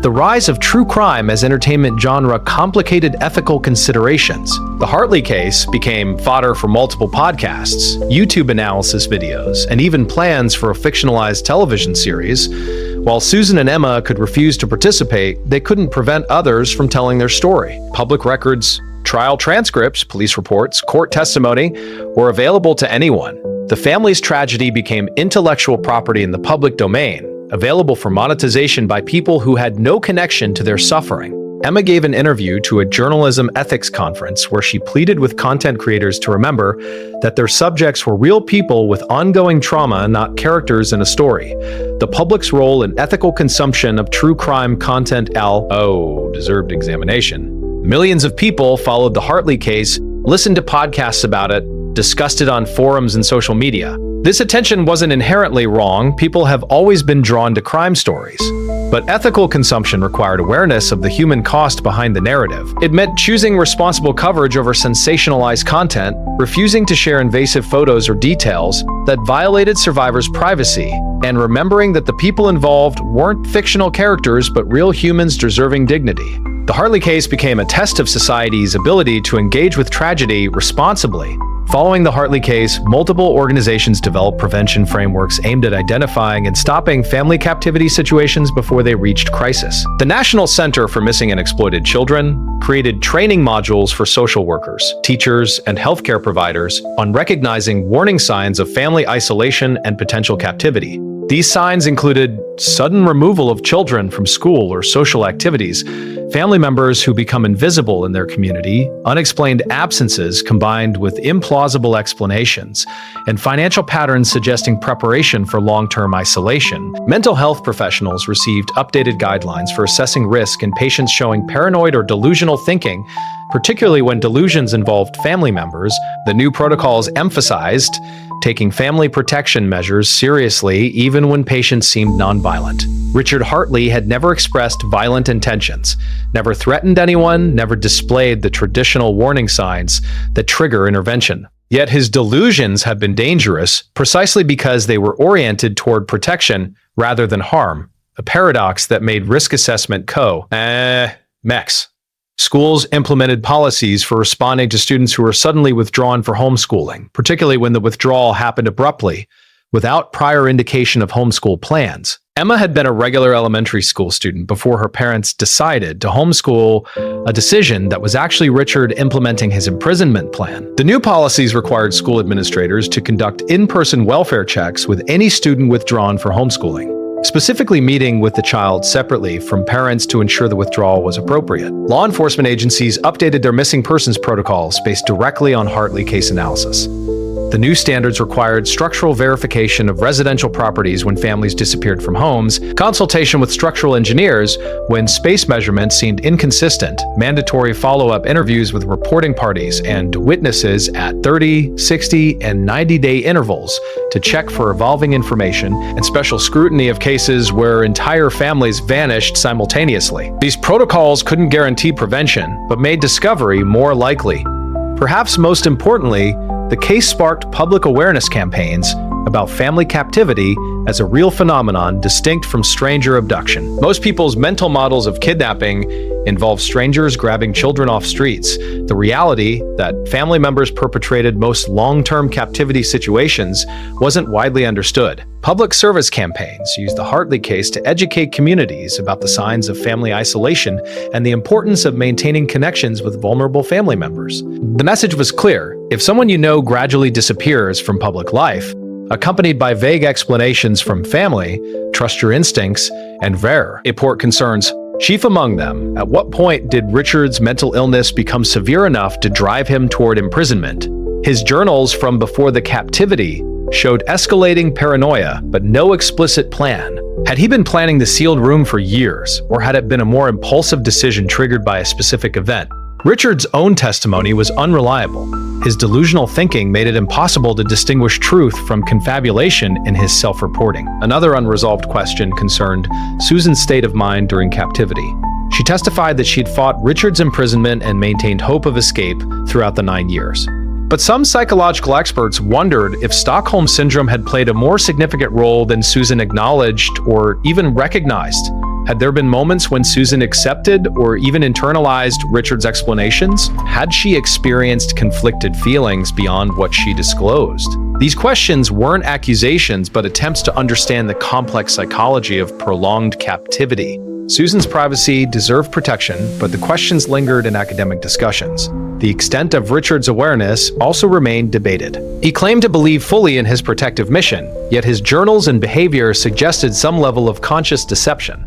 The rise of true crime as entertainment genre complicated ethical considerations. The Hartley case became fodder for multiple podcasts, YouTube analysis videos, and even plans for a fictionalized television series. While Susan and Emma could refuse to participate, they couldn't prevent others from telling their story. Public records, trial transcripts, police reports, court testimony were available to anyone. The family's tragedy became intellectual property in the public domain, available for monetization by people who had no connection to their suffering. Emma gave an interview to a journalism ethics conference where she pleaded with content creators to remember that their subjects were real people with ongoing trauma, not characters in a story. The public's role in ethical consumption of true crime content deserved examination. Millions of people followed the Hartley case, listened to podcasts about it, discussed it on forums and social media. This attention wasn't inherently wrong. People have always been drawn to crime stories. But ethical consumption required awareness of the human cost behind the narrative. It meant choosing responsible coverage over sensationalized content, refusing to share invasive photos or details that violated survivors' privacy, and remembering that the people involved weren't fictional characters but real humans deserving dignity. The Hartley case became a test of society's ability to engage with tragedy responsibly. Following the Hartley case, multiple organizations developed prevention frameworks aimed at identifying and stopping family captivity situations before they reached crisis. The National Center for Missing and Exploited Children created training modules for social workers, teachers, and healthcare providers on recognizing warning signs of family isolation and potential captivity. These signs included sudden removal of children from school or social activities, family members who become invisible in their community, unexplained absences combined with implausible explanations, and financial patterns suggesting preparation for long-term isolation. Mental health professionals received updated guidelines for assessing risk in patients showing paranoid or delusional thinking, particularly when delusions involved family members. The new protocols emphasized taking family protection measures seriously even when patients seemed nonviolent. Richard Hartley had never expressed violent intentions, never threatened anyone, never displayed the traditional warning signs that trigger intervention. Yet his delusions had been dangerous precisely because they were oriented toward protection rather than harm, a paradox that made risk assessment MEX. Schools implemented policies for responding to students who were suddenly withdrawn for homeschooling, particularly when the withdrawal happened abruptly, without prior indication of homeschool plans. Emma had been a regular elementary school student before her parents decided to homeschool, a decision that was actually Richard implementing his imprisonment plan. The new policies required school administrators to conduct in-person welfare checks with any student withdrawn for homeschooling, specifically meeting with the child separately from parents to ensure the withdrawal was appropriate. Law enforcement agencies updated their missing persons protocols based directly on Hartley case analysis. The new standards required structural verification of residential properties when families disappeared from homes, consultation with structural engineers when space measurements seemed inconsistent, mandatory follow-up interviews with reporting parties and witnesses at 30, 60, and 90-day intervals to check for evolving information, and special scrutiny of cases where entire families vanished simultaneously. These protocols couldn't guarantee prevention, but made discovery more likely. Perhaps most importantly, the case sparked public awareness campaigns about family captivity as a real phenomenon distinct from stranger abduction. Most people's mental models of kidnapping involve strangers grabbing children off streets. The reality that family members perpetrated most long-term captivity situations wasn't widely understood. Public service campaigns used the Hartley case to educate communities about the signs of family isolation and the importance of maintaining connections with vulnerable family members. The message was clear: If someone you know gradually disappears from public life, accompanied by vague explanations from family, trust your instincts, and report concerns. Chief among them, at what point did Richard's mental illness become severe enough to drive him toward imprisonment? His journals from before the captivity showed escalating paranoia, but no explicit plan. Had he been planning the sealed room for years, or had it been a more impulsive decision triggered by a specific event? Richard's own testimony was unreliable. His delusional thinking made it impossible to distinguish truth from confabulation in his self-reporting. Another unresolved question concerned Susan's state of mind during captivity. She testified that she'd fought Richard's imprisonment and maintained hope of escape throughout the 9 years. But some psychological experts wondered if Stockholm Syndrome had played a more significant role than Susan acknowledged or even recognized. Had there been moments when Susan accepted or even internalized Richard's explanations? Had she experienced conflicted feelings beyond what she disclosed? These questions weren't accusations, but attempts to understand the complex psychology of prolonged captivity. Susan's privacy deserved protection, but the questions lingered in academic discussions. The extent of Richard's awareness also remained debated. He claimed to believe fully in his protective mission, yet his journals and behavior suggested some level of conscious deception.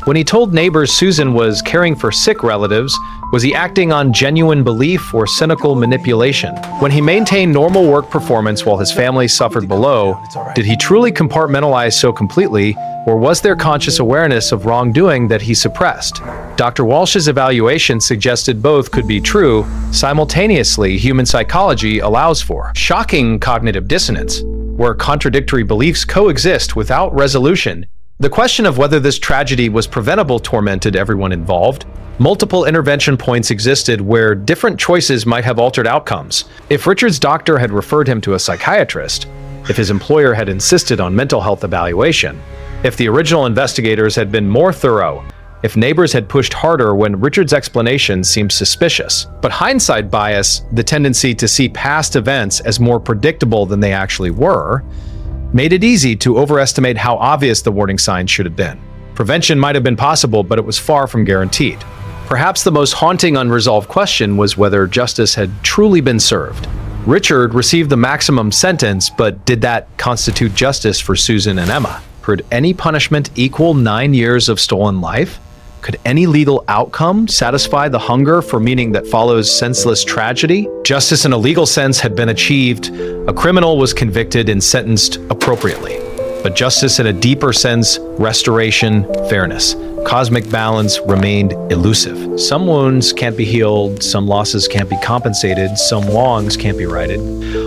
When he told neighbors Susan was caring for sick relatives, was he acting on genuine belief or cynical manipulation? When he maintained normal work performance while his family suffered below, did he truly compartmentalize so completely, or was there conscious awareness of wrongdoing that he suppressed? Dr. Walsh's evaluation suggested both could be true. Simultaneously, human psychology allows for shocking cognitive dissonance, where contradictory beliefs coexist without resolution. The question of whether this tragedy was preventable tormented everyone involved. Multiple intervention points existed where different choices might have altered outcomes. If Richard's doctor had referred him to a psychiatrist, if his employer had insisted on mental health evaluation, if the original investigators had been more thorough, if neighbors had pushed harder when Richard's explanation seemed suspicious. But hindsight bias, the tendency to see past events as more predictable than they actually were, made it easy to overestimate how obvious the warning signs should have been. Prevention might have been possible, but it was far from guaranteed. Perhaps the most haunting unresolved question was whether justice had truly been served. Richard received the maximum sentence, but did that constitute justice for Susan and Emma? Could any punishment equal 9 years of stolen life? Could any legal outcome satisfy the hunger for meaning that follows senseless tragedy? Justice in a legal sense had been achieved. A criminal was convicted and sentenced appropriately. But justice in a deeper sense, restoration, fairness, cosmic balance remained elusive. Some wounds can't be healed, some losses can't be compensated, some wrongs can't be righted.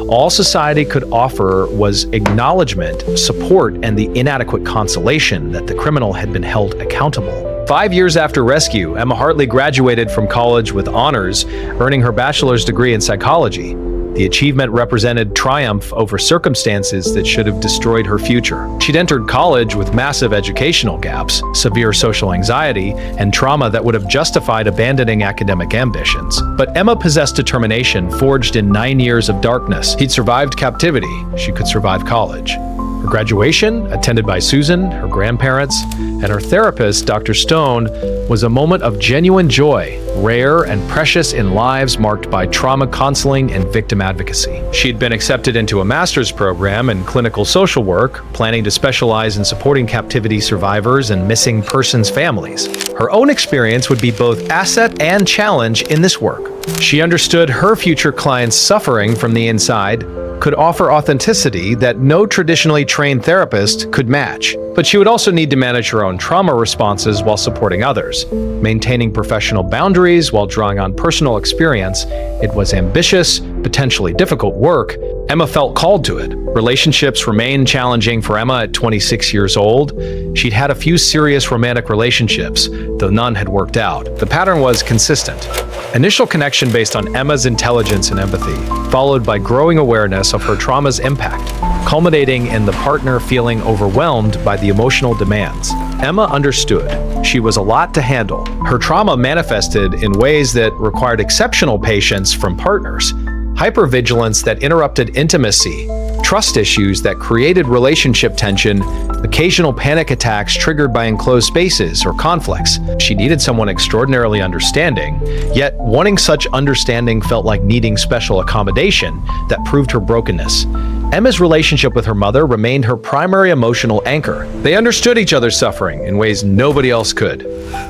All society could offer was acknowledgement, support, and the inadequate consolation that the criminal had been held accountable. 5 years after rescue, Emma Hartley graduated from college with honors, earning her bachelor's degree in psychology. The achievement represented triumph over circumstances that should have destroyed her future. She'd entered college with massive educational gaps, severe social anxiety, and trauma that would have justified abandoning academic ambitions. But Emma possessed determination forged in 9 years of darkness. He'd survived captivity. She could survive college. Her graduation, attended by Susan, her grandparents, and her therapist, Dr. Stone, was a moment of genuine joy, rare and precious in lives marked by trauma counseling and victim advocacy. She'd been accepted into a master's program in clinical social work, planning to specialize in supporting captivity survivors and missing persons' families. Her own experience would be both asset and challenge in this work. She understood her future clients' suffering from the inside could offer authenticity that no traditionally trained therapist could match. But she would also need to manage her own trauma responses while supporting others. Maintaining professional boundaries while drawing on personal experience, it was ambitious, potentially difficult work. Emma felt called to it. Relationships remained challenging for Emma at 26 years old. She'd had a few serious romantic relationships, though none had worked out. The pattern was consistent. Initial connection based on Emma's intelligence and empathy, followed by growing awareness of her trauma's impact, culminating in the partner feeling overwhelmed by the emotional demands. Emma understood. She was a lot to handle. Her trauma manifested in ways that required exceptional patience from partners, hypervigilance that interrupted intimacy, trust issues that created relationship tension, occasional panic attacks triggered by enclosed spaces or conflicts. She needed someone extraordinarily understanding, yet wanting such understanding felt like needing special accommodation that proved her brokenness. Emma's relationship with her mother remained her primary emotional anchor. They understood each other's suffering in ways nobody else could.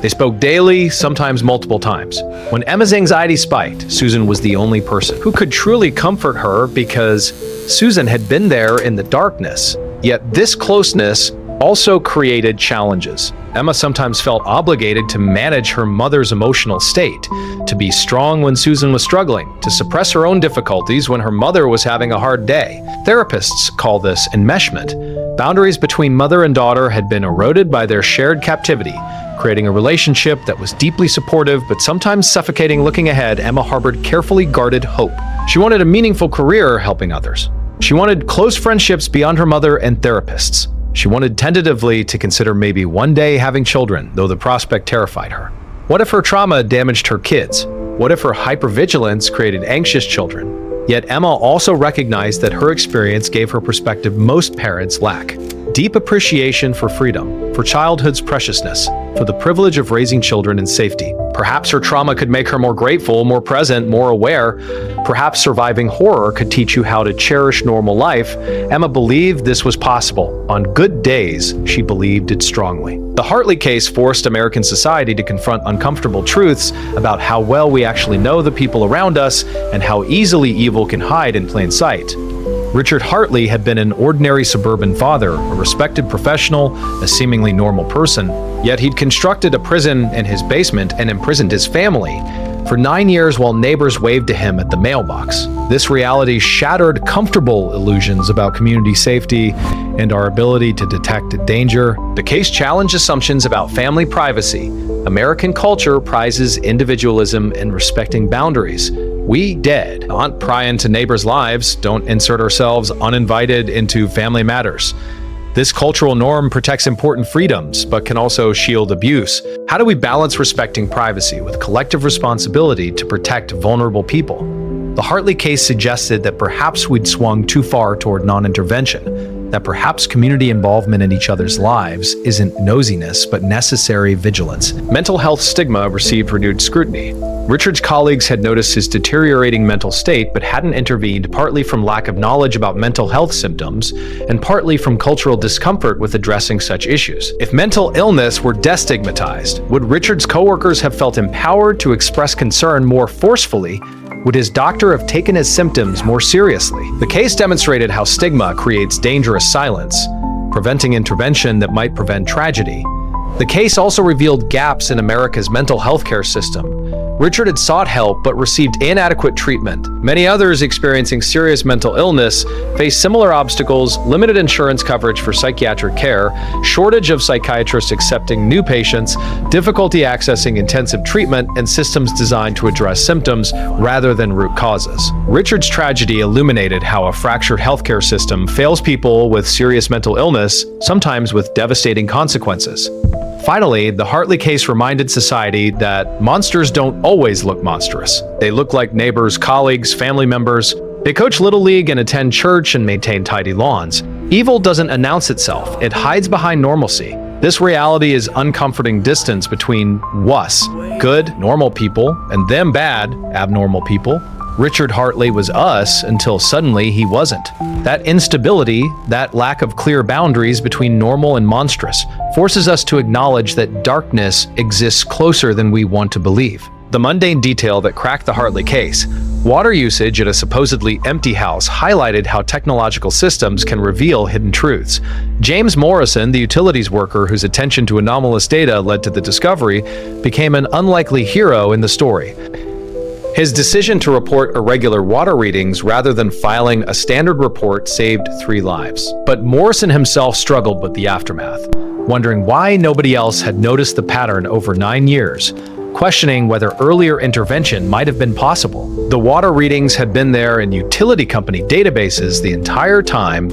They spoke daily, sometimes multiple times. When Emma's anxiety spiked, Susan was the only person who could truly comfort her because Susan had been there in the darkness. Yet this closeness also created challenges. Emma sometimes felt obligated to manage her mother's emotional state, to be strong when Susan was struggling, to suppress her own difficulties when her mother was having a hard day. Therapists call this enmeshment. Boundaries between mother and daughter had been eroded by their shared captivity, creating a relationship that was deeply supportive but sometimes suffocating. Looking ahead, Emma harbored carefully guarded hope. She wanted a meaningful career helping others. She wanted close friendships beyond her mother and therapists. She wanted tentatively to consider maybe one day having children, though the prospect terrified her. What if her trauma damaged her kids? What if her hypervigilance created anxious children? Yet Emma also recognized that her experience gave her perspective most parents lack: deep appreciation for freedom, for childhood's preciousness, for the privilege of raising children in safety. Perhaps her trauma could make her more grateful, more present, more aware. Perhaps surviving horror could teach you how to cherish normal life. Emma believed this was possible. On good days, she believed it strongly. The Hartley case forced American society to confront uncomfortable truths about how well we actually know the people around us and how easily evil can hide in plain sight. Richard Hartley had been an ordinary suburban father, a respected professional, a seemingly normal person, yet he'd constructed a prison in his basement and imprisoned his family for 9 years while neighbors waved to him at the mailbox. This reality shattered comfortable illusions about community safety and our ability to detect danger. The case challenged assumptions about family privacy. American culture prizes individualism and respecting boundaries. We dead aren't pry into neighbors' lives, don't insert ourselves uninvited into family matters. This cultural norm protects important freedoms, but can also shield abuse. How do we balance respecting privacy with collective responsibility to protect vulnerable people? The Hartley case suggested that perhaps we'd swung too far toward non-intervention, that perhaps community involvement in each other's lives isn't nosiness, but necessary vigilance. Mental health stigma received renewed scrutiny. Richard's colleagues had noticed his deteriorating mental state but hadn't intervened, partly from lack of knowledge about mental health symptoms and partly from cultural discomfort with addressing such issues. If mental illness were destigmatized, would Richard's coworkers have felt empowered to express concern more forcefully? Would his doctor have taken his symptoms more seriously? The case demonstrated how stigma creates dangerous silence, preventing intervention that might prevent tragedy. The case also revealed gaps in America's mental health care system. Richard had sought help but received inadequate treatment. Many others experiencing serious mental illness faced similar obstacles: limited insurance coverage for psychiatric care, shortage of psychiatrists accepting new patients, difficulty accessing intensive treatment, and systems designed to address symptoms rather than root causes. Richard's tragedy illuminated how a fractured healthcare system fails people with serious mental illness, sometimes with devastating consequences. Finally, the Hartley case reminded society that monsters don't always look monstrous. They look like neighbors, colleagues, family members. They coach Little League and attend church and maintain tidy lawns. Evil doesn't announce itself, it hides behind normalcy. This reality is uncomforting distance between us, good, normal people, and them bad, abnormal people. Richard Hartley was us until suddenly he wasn't. That instability, that lack of clear boundaries between normal and monstrous, forces us to acknowledge that darkness exists closer than we want to believe. The mundane detail that cracked the Hartley case, water usage at a supposedly empty house, highlighted how technological systems can reveal hidden truths. James Morrison, the utilities worker whose attention to anomalous data led to the discovery, became an unlikely hero in the story. His decision to report irregular water readings rather than filing a standard report saved 3 lives. But Morrison himself struggled with the aftermath, wondering why nobody else had noticed the pattern over 9 years, questioning whether earlier intervention might have been possible. The water readings had been there in utility company databases the entire time,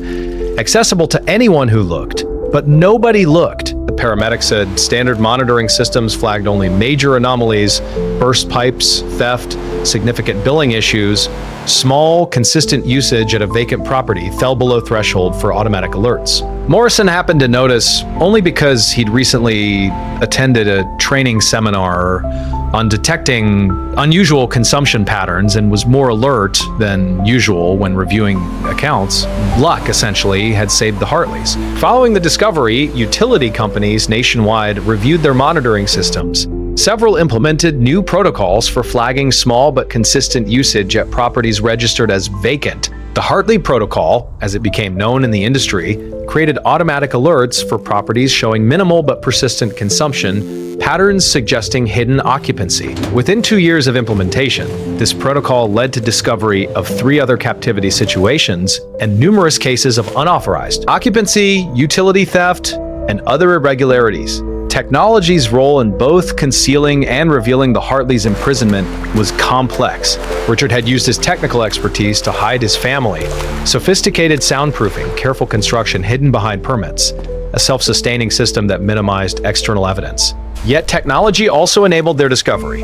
accessible to anyone who looked, but nobody looked. The paramedics said standard monitoring systems flagged only major anomalies, burst pipes, theft, significant billing issues. Small, consistent usage at a vacant property fell below threshold for automatic alerts. Morrison happened to notice only because he'd recently attended a training seminar on detecting unusual consumption patterns and was more alert than usual when reviewing accounts. Luck, essentially, had saved the Hartleys. Following the discovery, utility companies nationwide reviewed their monitoring systems. Several implemented new protocols for flagging small but consistent usage at properties registered as vacant. The Hartley Protocol, as it became known in the industry, created automatic alerts for properties showing minimal but persistent consumption, patterns suggesting hidden occupancy. Within 2 years of implementation, this protocol led to discovery of 3 other captivity situations and numerous cases of unauthorized occupancy, utility theft, and other irregularities. Technology's role in both concealing and revealing the Hartleys' imprisonment was complex. Richard had used his technical expertise to hide his family. Sophisticated soundproofing, careful construction hidden behind permits, a self-sustaining system that minimized external evidence. Yet technology also enabled their discovery.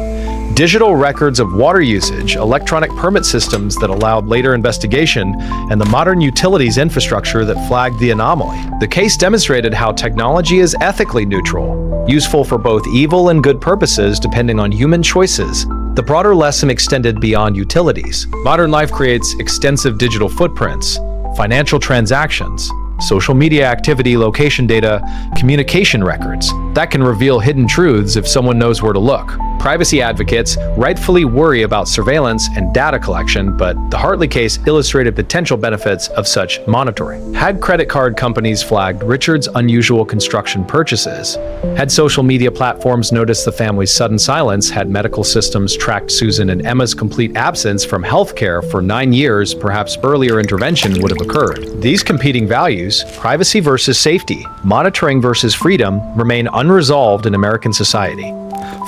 Digital records of water usage, electronic permit systems that allowed later investigation, and the modern utilities infrastructure that flagged the anomaly. The case demonstrated how technology is ethically neutral, useful for both evil and good purposes depending on human choices. The broader lesson extended beyond utilities. Modern life creates extensive digital footprints, financial transactions, social media activity, location data, communication records that can reveal hidden truths if someone knows where to look. Privacy advocates rightfully worry about surveillance and data collection, but the Hartley case illustrated potential benefits of such monitoring. Had credit card companies flagged Richard's unusual construction purchases? Had social media platforms noticed the family's sudden silence? Had medical systems tracked Susan and Emma's complete absence from healthcare for 9 years? Perhaps earlier intervention would have occurred. These competing values, privacy versus safety, monitoring versus freedom, remain unresolved in American society.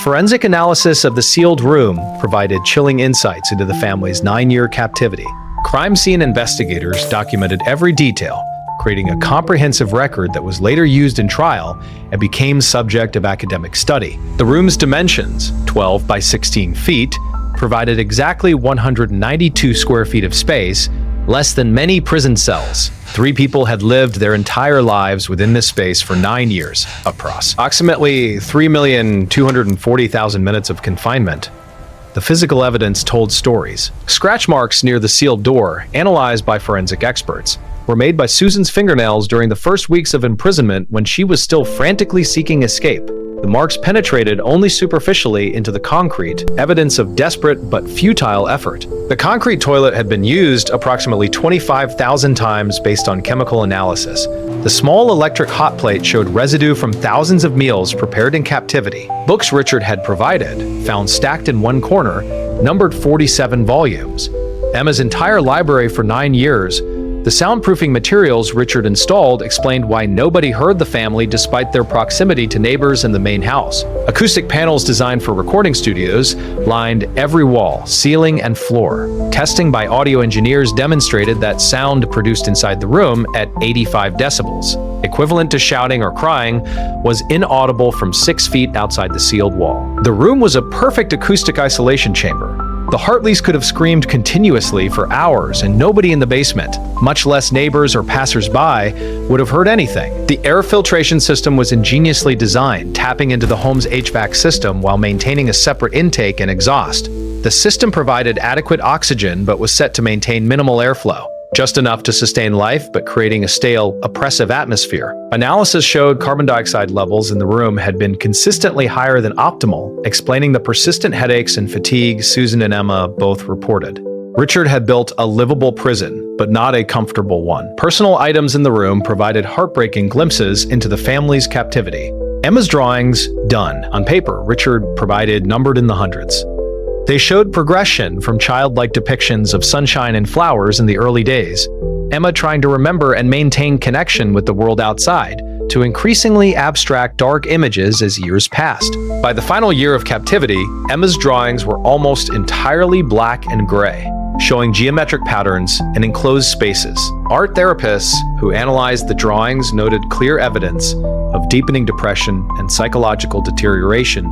Forensic analysis of the sealed room provided chilling insights into the family's 9-year captivity. Crime scene investigators documented every detail, creating a comprehensive record that was later used in trial and became subject of academic study. The room's dimensions, 12 by 16 feet, provided exactly 192 square feet of space, less than many prison cells. 3 people had lived their entire lives within this space for 9 years, approximately 3,240,000 minutes of confinement. The physical evidence told stories. Scratch marks near the sealed door, analyzed by forensic experts, were made by Susan's fingernails during the first weeks of imprisonment when she was still frantically seeking escape. The marks penetrated only superficially into the concrete, evidence of desperate but futile effort. The concrete toilet had been used approximately 25,000 times based on chemical analysis. The small electric hot plate showed residue from thousands of meals prepared in captivity. Books Richard had provided, found stacked in one corner, numbered 47 volumes. Emma's entire library for 9 years. The soundproofing materials Richard installed explained why nobody heard the family despite their proximity to neighbors in the main house. Acoustic panels designed for recording studios lined every wall, ceiling, and floor. Testing by audio engineers demonstrated that sound produced inside the room at 85 decibels, equivalent to shouting or crying, was inaudible from 6 feet outside the sealed wall. The room was a perfect acoustic isolation chamber. The Hartleys could have screamed continuously for hours and nobody in the basement, much less neighbors or passers-by, would have heard anything. The air filtration system was ingeniously designed, tapping into the home's HVAC system while maintaining a separate intake and exhaust. The system provided adequate oxygen but was set to maintain minimal airflow, just enough to sustain life but creating a stale, oppressive atmosphere. Analysis showed carbon dioxide levels in the room had been consistently higher than optimal, explaining the persistent headaches and fatigue Susan and Emma both reported. Richard had built a livable prison, but not a comfortable one. Personal items in the room provided heartbreaking glimpses into the family's captivity. Emma's drawings, done on paper, Richard provided numbered in the hundreds. They showed progression from childlike depictions of sunshine and flowers in the early days, Emma trying to remember and maintain connection with the world outside, to increasingly abstract dark images as years passed. By the final year of captivity, Emma's drawings were almost entirely black and gray, showing geometric patterns and enclosed spaces. Art therapists who analyzed the drawings noted clear evidence of deepening depression and psychological deterioration.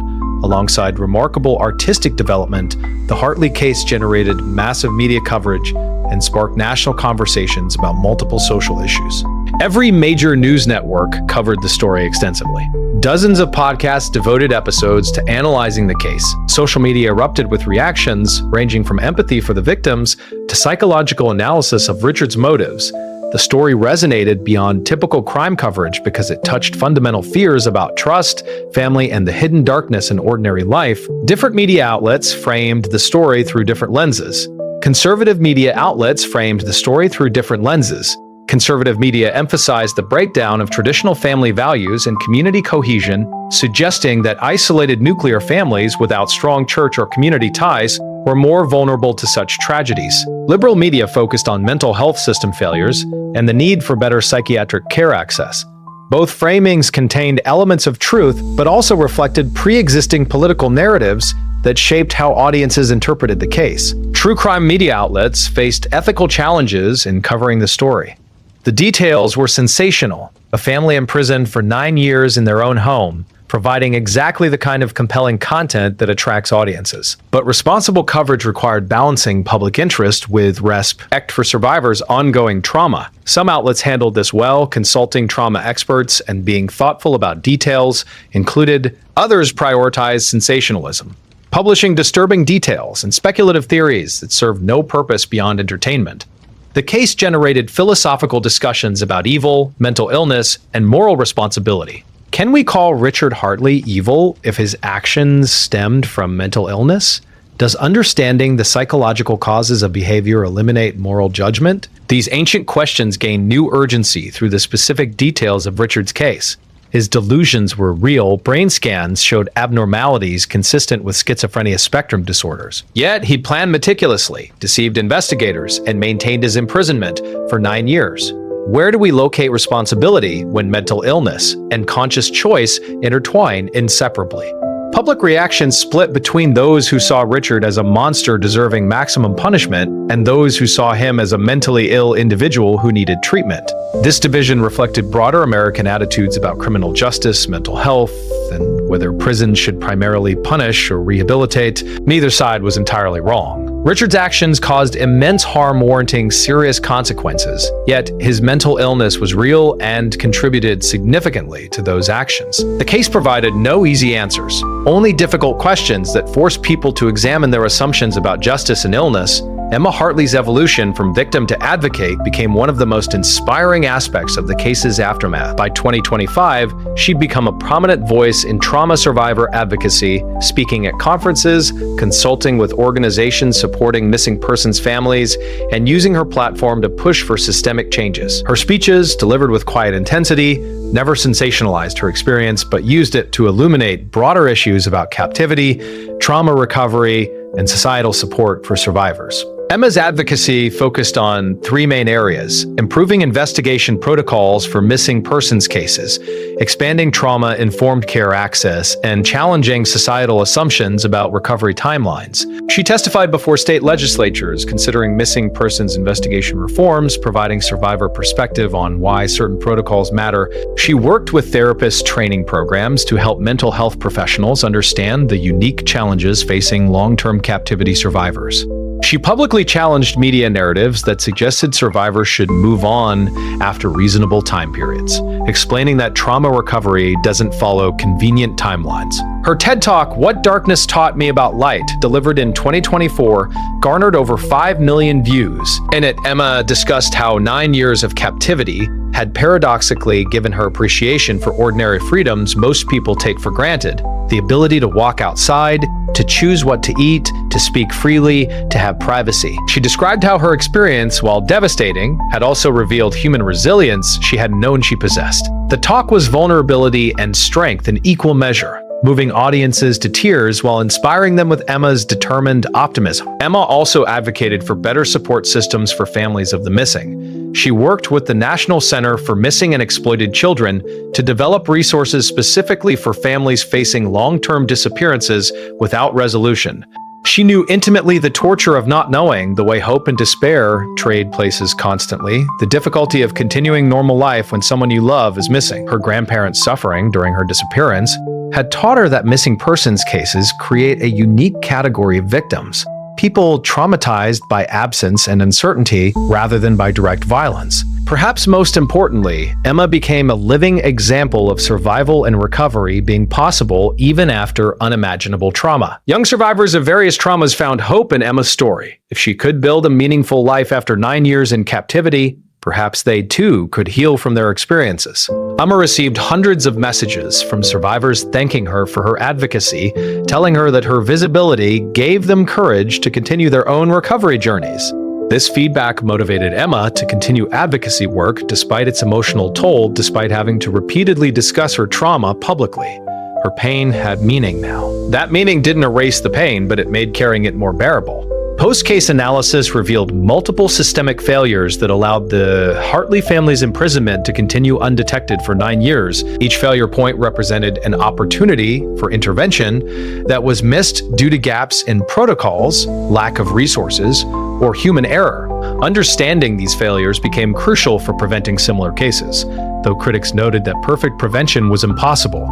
Alongside remarkable artistic development, the Hartley case generated massive media coverage and sparked national conversations about multiple social issues. Every major news network covered the story extensively. Dozens of podcasts devoted episodes to analyzing the case. Social media erupted with reactions ranging from empathy for the victims to psychological analysis of Richard's motives. The story resonated beyond typical crime coverage because it touched fundamental fears about trust, family, and the hidden darkness in ordinary life. Different media outlets framed the story through different lenses. Conservative media outlets framed the story through different lenses. Conservative media emphasized the breakdown of traditional family values and community cohesion, suggesting that isolated nuclear families without strong church or community ties were more vulnerable to such tragedies. Liberal media focused on mental health system failures and the need for better psychiatric care access. Both framings contained elements of truth, but also reflected pre-existing political narratives that shaped how audiences interpreted the case. True crime media outlets faced ethical challenges in covering the story. The details were sensational. A family imprisoned for 9 years in their own home, providing exactly the kind of compelling content that attracts audiences. But responsible coverage required balancing public interest with respect for survivors' ongoing trauma. Some outlets handled this well, consulting trauma experts and being thoughtful about details included. Others prioritized sensationalism, publishing disturbing details and speculative theories that served no purpose beyond entertainment. The case generated philosophical discussions about evil, mental illness, and moral responsibility. Can we call Richard Hartley evil if his actions stemmed from mental illness? Does understanding the psychological causes of behavior eliminate moral judgment? These ancient questions gained new urgency through the specific details of Richard's case. His delusions were real. Brain scans showed abnormalities consistent with schizophrenia spectrum disorders. Yet he planned meticulously, deceived investigators, and maintained his imprisonment for 9 years. Where do we locate responsibility when mental illness and conscious choice intertwine inseparably? Public reaction split between those who saw Richard as a monster deserving maximum punishment and those who saw him as a mentally ill individual who needed treatment. This division reflected broader American attitudes about criminal justice, mental health, and whether prisons should primarily punish or rehabilitate. Neither side was entirely wrong. Richard's actions caused immense harm, warranting serious consequences, yet his mental illness was real and contributed significantly to those actions. The case provided no easy answers, only difficult questions that forced people to examine their assumptions about justice and illness. Emma Hartley's evolution from victim to advocate became one of the most inspiring aspects of the case's aftermath. By 2025, she'd become a prominent voice in trauma survivor advocacy, speaking at conferences, consulting with organizations supporting missing persons' families, and using her platform to push for systemic changes. Her speeches, delivered with quiet intensity, never sensationalized her experience, but used it to illuminate broader issues about captivity, trauma recovery, and societal support for survivors. Emma's advocacy focused on 3 main areas: improving investigation protocols for missing persons cases, expanding trauma-informed care access, and challenging societal assumptions about recovery timelines. She testified before state legislatures considering missing persons investigation reforms, providing survivor perspective on why certain protocols matter. She worked with therapist training programs to help mental health professionals understand the unique challenges facing long-term captivity survivors. She publicly challenged media narratives that suggested survivors should move on after reasonable time periods, explaining that trauma recovery doesn't follow convenient timelines. Her TED Talk, What Darkness Taught Me About Light, delivered in 2024, garnered over 5 million views. In it, Emma discussed how 9 years of captivity had paradoxically given her appreciation for ordinary freedoms most people take for granted: the ability to walk outside, to choose what to eat, to speak freely, to have privacy. She described how her experience, while devastating, had also revealed human resilience she hadn't known she possessed. The talk was vulnerability and strength in equal measure, moving audiences to tears while inspiring them with Emma's determined optimism. Emma also advocated for better support systems for families of the missing. She worked with the National Center for Missing and Exploited Children to develop resources specifically for families facing long-term disappearances without resolution. She knew intimately the torture of not knowing, the way hope and despair trade places constantly, the difficulty of continuing normal life when someone you love is missing. Her grandparents' suffering during her disappearance had taught her that missing persons cases create a unique category of victims, people traumatized by absence and uncertainty rather than by direct violence. Perhaps most importantly, Emma became a living example of survival and recovery being possible even after unimaginable trauma. Young survivors of various traumas found hope in Emma's story. If she could build a meaningful life after 9 years in captivity, perhaps they too could heal from their experiences. Emma received hundreds of messages from survivors thanking her for her advocacy, telling her that her visibility gave them courage to continue their own recovery journeys. This feedback motivated Emma to continue advocacy work despite its emotional toll, despite having to repeatedly discuss her trauma publicly. Her pain had meaning now. That meaning didn't erase the pain, but it made carrying it more bearable. Post-case analysis revealed multiple systemic failures that allowed the Hartley family's imprisonment to continue undetected for 9 years. Each failure point represented an opportunity for intervention that was missed due to gaps in protocols, lack of resources, or human error. Understanding these failures became crucial for preventing similar cases, though critics noted that perfect prevention was impossible.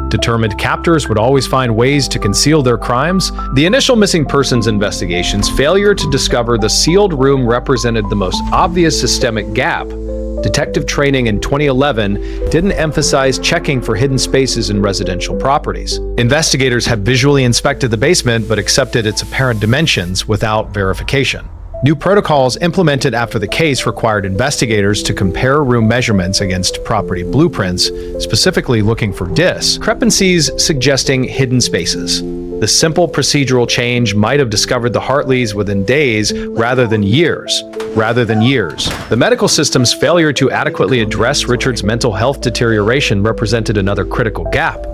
Determined captors would always find ways to conceal their crimes. The initial missing persons investigation's failure to discover the sealed room represented the most obvious systemic gap. Detective training in 2011 didn't emphasize checking for hidden spaces in residential properties. Investigators had visually inspected the basement but accepted its apparent dimensions without verification. New protocols implemented after the case required investigators to compare room measurements against property blueprints, specifically looking for discrepancies suggesting hidden spaces. The simple procedural change might have discovered the Hartleys within days rather than years. The medical system's failure to adequately address Richard's mental health deterioration represented another critical gap.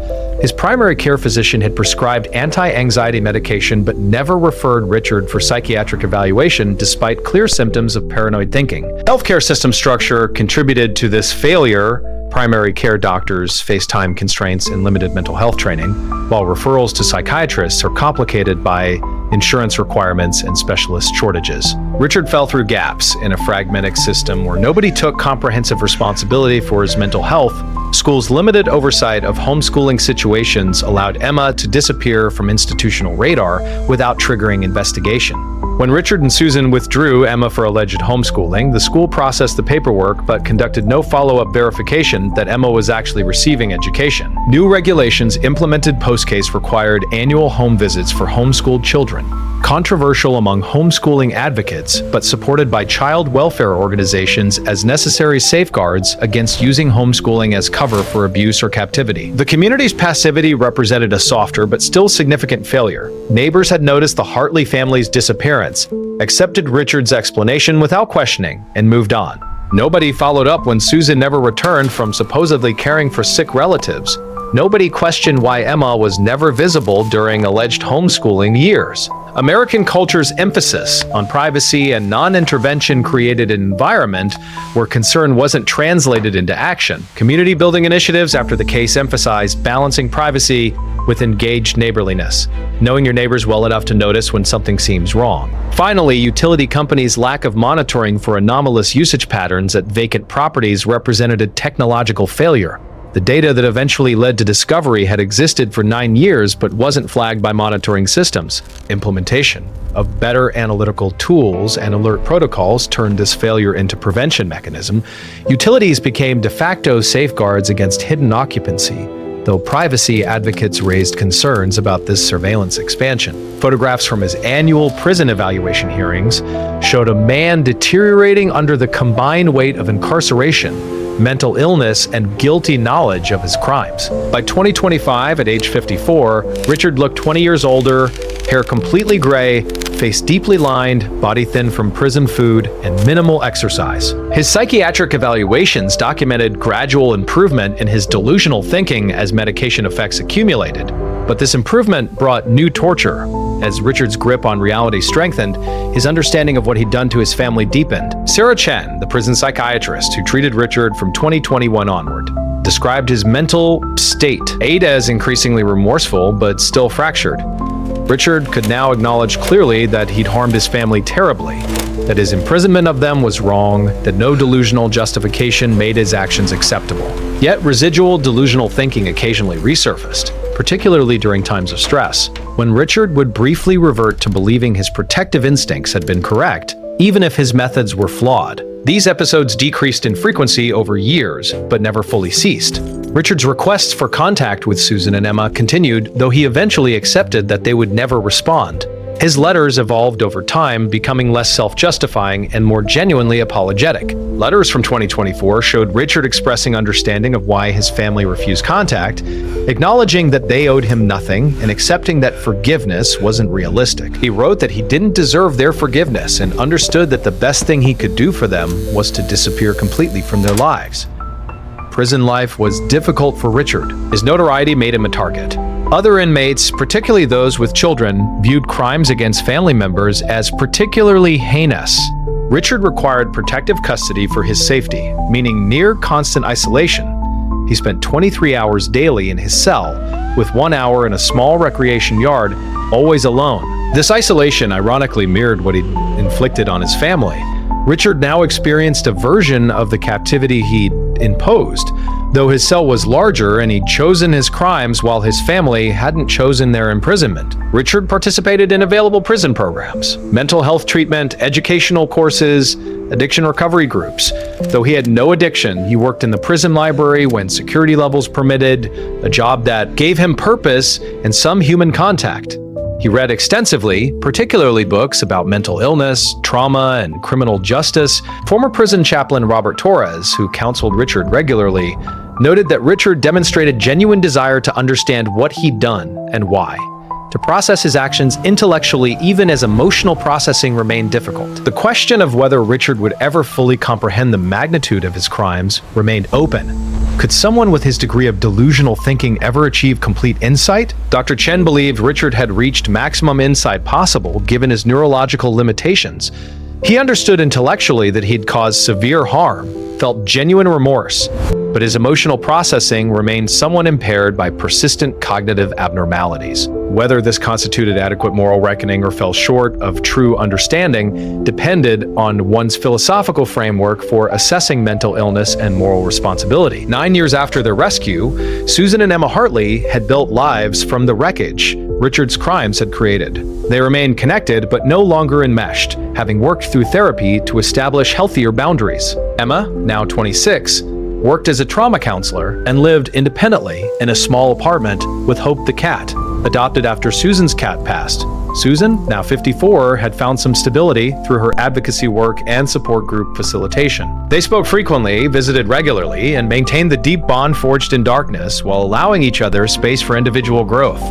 His primary care physician had prescribed anti-anxiety medication but never referred Richard for psychiatric evaluation despite clear symptoms of paranoid thinking. Healthcare system structure contributed to this failure. Primary care doctors face time constraints and limited mental health training, while referrals to psychiatrists are complicated by insurance requirements and specialist shortages. Richard fell through gaps in a fragmented system where nobody took comprehensive responsibility for his mental health. School's limited oversight of homeschooling situations allowed Emma to disappear from institutional radar without triggering investigation. When Richard and Susan withdrew Emma for alleged homeschooling, the school processed the paperwork but conducted no follow-up verification that Emma was actually receiving education. New regulations implemented post-case required annual home visits for homeschooled children. Controversial among homeschooling advocates, but supported by child welfare organizations as necessary safeguards against using homeschooling as cover for abuse or captivity. The community's passivity represented a softer but still significant failure. Neighbors had noticed the Hartley family's disappearance, accepted Richard's explanation without questioning, and moved on. Nobody followed up when Susan never returned from supposedly caring for sick relatives. Nobody questioned why Emma was never visible during alleged homeschooling years. American culture's emphasis on privacy and non-intervention created an environment where concern wasn't translated into action. Community building initiatives after the case emphasized balancing privacy with engaged neighborliness, knowing your neighbors well enough to notice when something seems wrong. Finally, utility companies' lack of monitoring for anomalous usage patterns at vacant properties represented a technological failure. The data that eventually led to discovery had existed for 9 years but wasn't flagged by monitoring systems. Implementation of better analytical tools and alert protocols turned this failure into prevention mechanism. Utilities became de facto safeguards against hidden occupancy, though privacy advocates raised concerns about this surveillance expansion. Photographs from his annual prison evaluation hearings showed a man deteriorating under the combined weight of incarceration, mental illness, and guilty knowledge of his crimes. By 2025, at age 54, Richard looked 20 years older, hair completely gray, face deeply lined, body thin from prison food, and minimal exercise. His psychiatric evaluations documented gradual improvement in his delusional thinking as medication effects accumulated. But this improvement brought new torture. As Richard's grip on reality strengthened, his understanding of what he'd done to his family deepened. Sarah Chen, the prison psychiatrist who treated Richard from 2021 onward, described his mental state, as increasingly remorseful but still fractured. Richard could now acknowledge clearly that he'd harmed his family terribly, that his imprisonment of them was wrong, that no delusional justification made his actions acceptable. Yet residual delusional thinking occasionally resurfaced, particularly during times of stress, when Richard would briefly revert to believing his protective instincts had been correct, even if his methods were flawed. These episodes decreased in frequency over years, but never fully ceased. Richard's requests for contact with Susan and Emma continued, though he eventually accepted that they would never respond. His letters evolved over time, becoming less self-justifying and more genuinely apologetic. Letters from 2024 showed Richard expressing understanding of why his family refused contact, acknowledging that they owed him nothing and accepting that forgiveness wasn't realistic. He wrote that he didn't deserve their forgiveness and understood that the best thing he could do for them was to disappear completely from their lives. Prison life was difficult for Richard. His notoriety made him a target. Other inmates, particularly those with children, viewed crimes against family members as particularly heinous. Richard required protective custody for his safety, meaning near constant isolation. He spent 23 hours daily in his cell, with 1 hour in a small recreation yard, always alone. This isolation ironically mirrored what he'd inflicted on his family. Richard now experienced a version of the captivity he'd imposed, though his cell was larger and he'd chosen his crimes while his family hadn't chosen their imprisonment. Richard participated in available prison programs, mental health treatment, educational courses, addiction recovery groups. Though he had no addiction, he worked in the prison library when security levels permitted, a job that gave him purpose and some human contact. He read extensively, particularly books about mental illness, trauma, and criminal justice. Former prison chaplain Robert Torres, who counseled Richard regularly, noted that Richard demonstrated genuine desire to understand what he'd done and why. To process his actions intellectually, even as emotional processing remained difficult. The question of whether Richard would ever fully comprehend the magnitude of his crimes remained open. Could someone with his degree of delusional thinking ever achieve complete insight? Dr. Chen believed Richard had reached maximum insight possible given his neurological limitations. He understood intellectually that he'd caused severe harm, felt genuine remorse, but his emotional processing remained somewhat impaired by persistent cognitive abnormalities. Whether this constituted adequate moral reckoning or fell short of true understanding depended on one's philosophical framework for assessing mental illness and moral responsibility. 9 years after their rescue, Susan and Emma Hartley had built lives from the wreckage Richard's crimes had created. They remained connected but no longer enmeshed, having worked through therapy to establish healthier boundaries. Emma, now 26, worked as a trauma counselor and lived independently in a small apartment with Hope the cat, adopted after Susan's cat passed. Susan, now 54, had found some stability through her advocacy work and support group facilitation. They spoke frequently, visited regularly, and maintained the deep bond forged in darkness while allowing each other space for individual growth.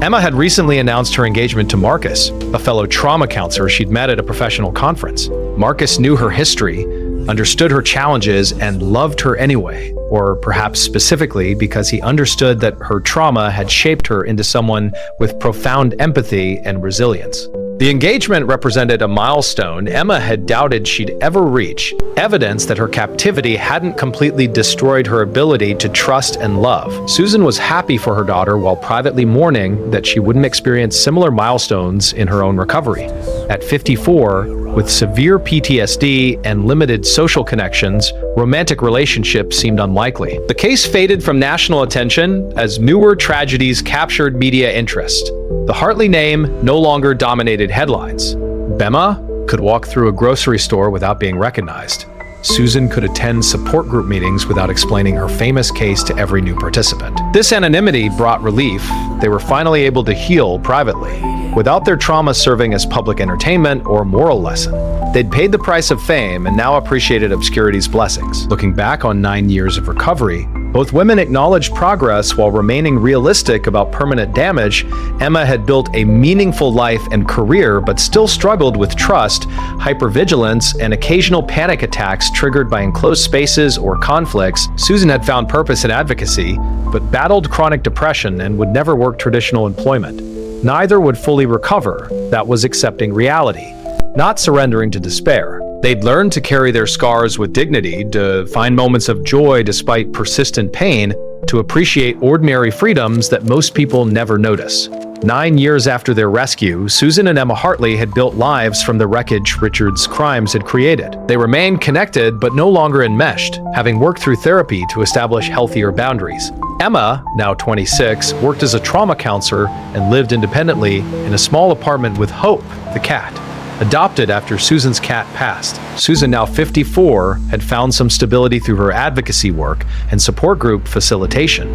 Emma had recently announced her engagement to Marcus, a fellow trauma counselor she'd met at a professional conference. Marcus knew her history, understood her challenges, and loved her anyway, or perhaps specifically because he understood that her trauma had shaped her into someone with profound empathy and resilience. The engagement represented a milestone Emma had doubted she'd ever reach, evidence that her captivity hadn't completely destroyed her ability to trust and love. Susan was happy for her daughter while privately mourning that she wouldn't experience similar milestones in her own recovery. At 54, with severe PTSD and limited social connections, romantic relationships seemed unlikely. The case faded from national attention as newer tragedies captured media interest. The Hartley name no longer dominated headlines. Emma could walk through a grocery store without being recognized. Susan could attend support group meetings without explaining her famous case to every new participant. This anonymity brought relief. They were finally able to heal privately, without their trauma serving as public entertainment or moral lesson. They'd paid the price of fame and now appreciated obscurity's blessings. Looking back on 9 years of recovery, both women acknowledged progress while remaining realistic about permanent damage. Emma had built a meaningful life and career, but still struggled with trust, hypervigilance, and occasional panic attacks triggered by enclosed spaces or conflicts. Susan had found purpose in advocacy, but battled chronic depression and would never work traditional employment. Neither would fully recover. That was accepting reality, not surrendering to despair. They'd learned to carry their scars with dignity, to find moments of joy despite persistent pain, to appreciate ordinary freedoms that most people never notice. 9 years after their rescue, Susan and Emma Hartley had built lives from the wreckage Richard's crimes had created. They remained connected but no longer enmeshed, having worked through therapy to establish healthier boundaries. Emma, now 26, worked as a trauma counselor and lived independently in a small apartment with Hope, the cat, adopted after Susan's cat passed. Susan, now 54, had found some stability through her advocacy work and support group facilitation.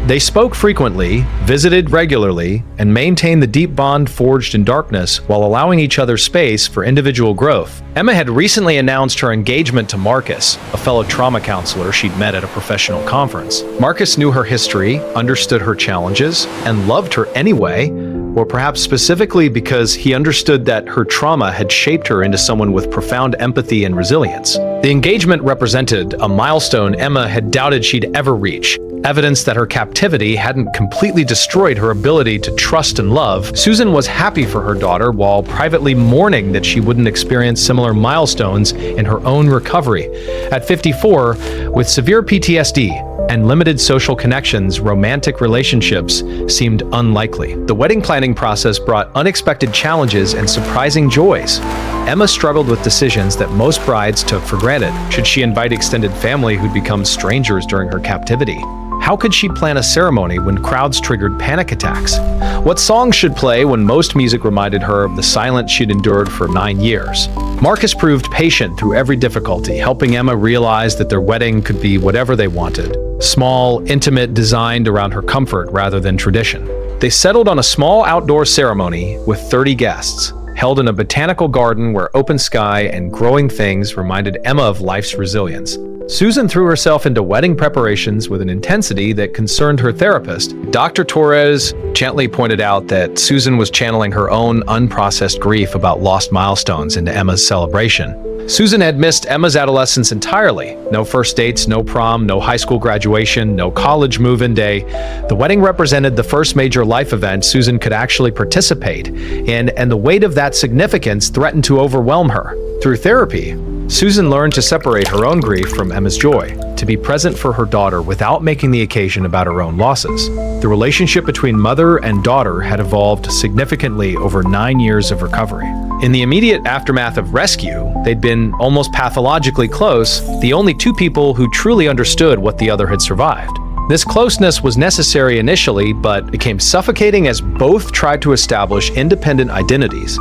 They spoke frequently, visited regularly, and maintained the deep bond forged in darkness while allowing each other space for individual growth. Emma had recently announced her engagement to Marcus, a fellow trauma counselor she'd met at a professional conference. Marcus knew her history, understood her challenges, and loved her anyway, or perhaps specifically because he understood that her trauma had shaped her into someone with profound empathy and resilience. The engagement represented a milestone Emma had doubted she'd ever reach, evidence that her captivity hadn't completely destroyed her ability to trust and love. Susan was happy for her daughter while privately mourning that she wouldn't experience similar milestones in her own recovery. At 54, with severe PTSD and limited social connections, romantic relationships seemed unlikely. The wedding planning process brought unexpected challenges and surprising joys. Emma struggled with decisions that most brides took for granted. Should she invite extended family who'd become strangers during her captivity? How could she plan a ceremony when crowds triggered panic attacks? What songs should play when most music reminded her of the silence she'd endured for 9 years? Marcus proved patient through every difficulty, helping Emma realize that their wedding could be whatever they wanted. Small, intimate, designed around her comfort rather than tradition. They settled on a small outdoor ceremony with 30 guests, held in a botanical garden where open sky and growing things reminded Emma of life's resilience. Susan threw herself into wedding preparations with an intensity that concerned her therapist. Dr. Torres gently pointed out that Susan was channeling her own unprocessed grief about lost milestones into Emma's celebration. Susan had missed Emma's adolescence entirely. No first dates, no prom, no high school graduation, no college move-in day. The wedding represented the first major life event Susan could actually participate in, and the weight of that significance threatened to overwhelm her. Through therapy, Susan learned to separate her own grief from Emma's joy, to be present for her daughter without making the occasion about her own losses. The relationship between mother and daughter had evolved significantly over 9 years of recovery. In the immediate aftermath of rescue, they'd been almost pathologically close, the only two people who truly understood what the other had survived. This closeness was necessary initially, but became suffocating as both tried to establish independent identities.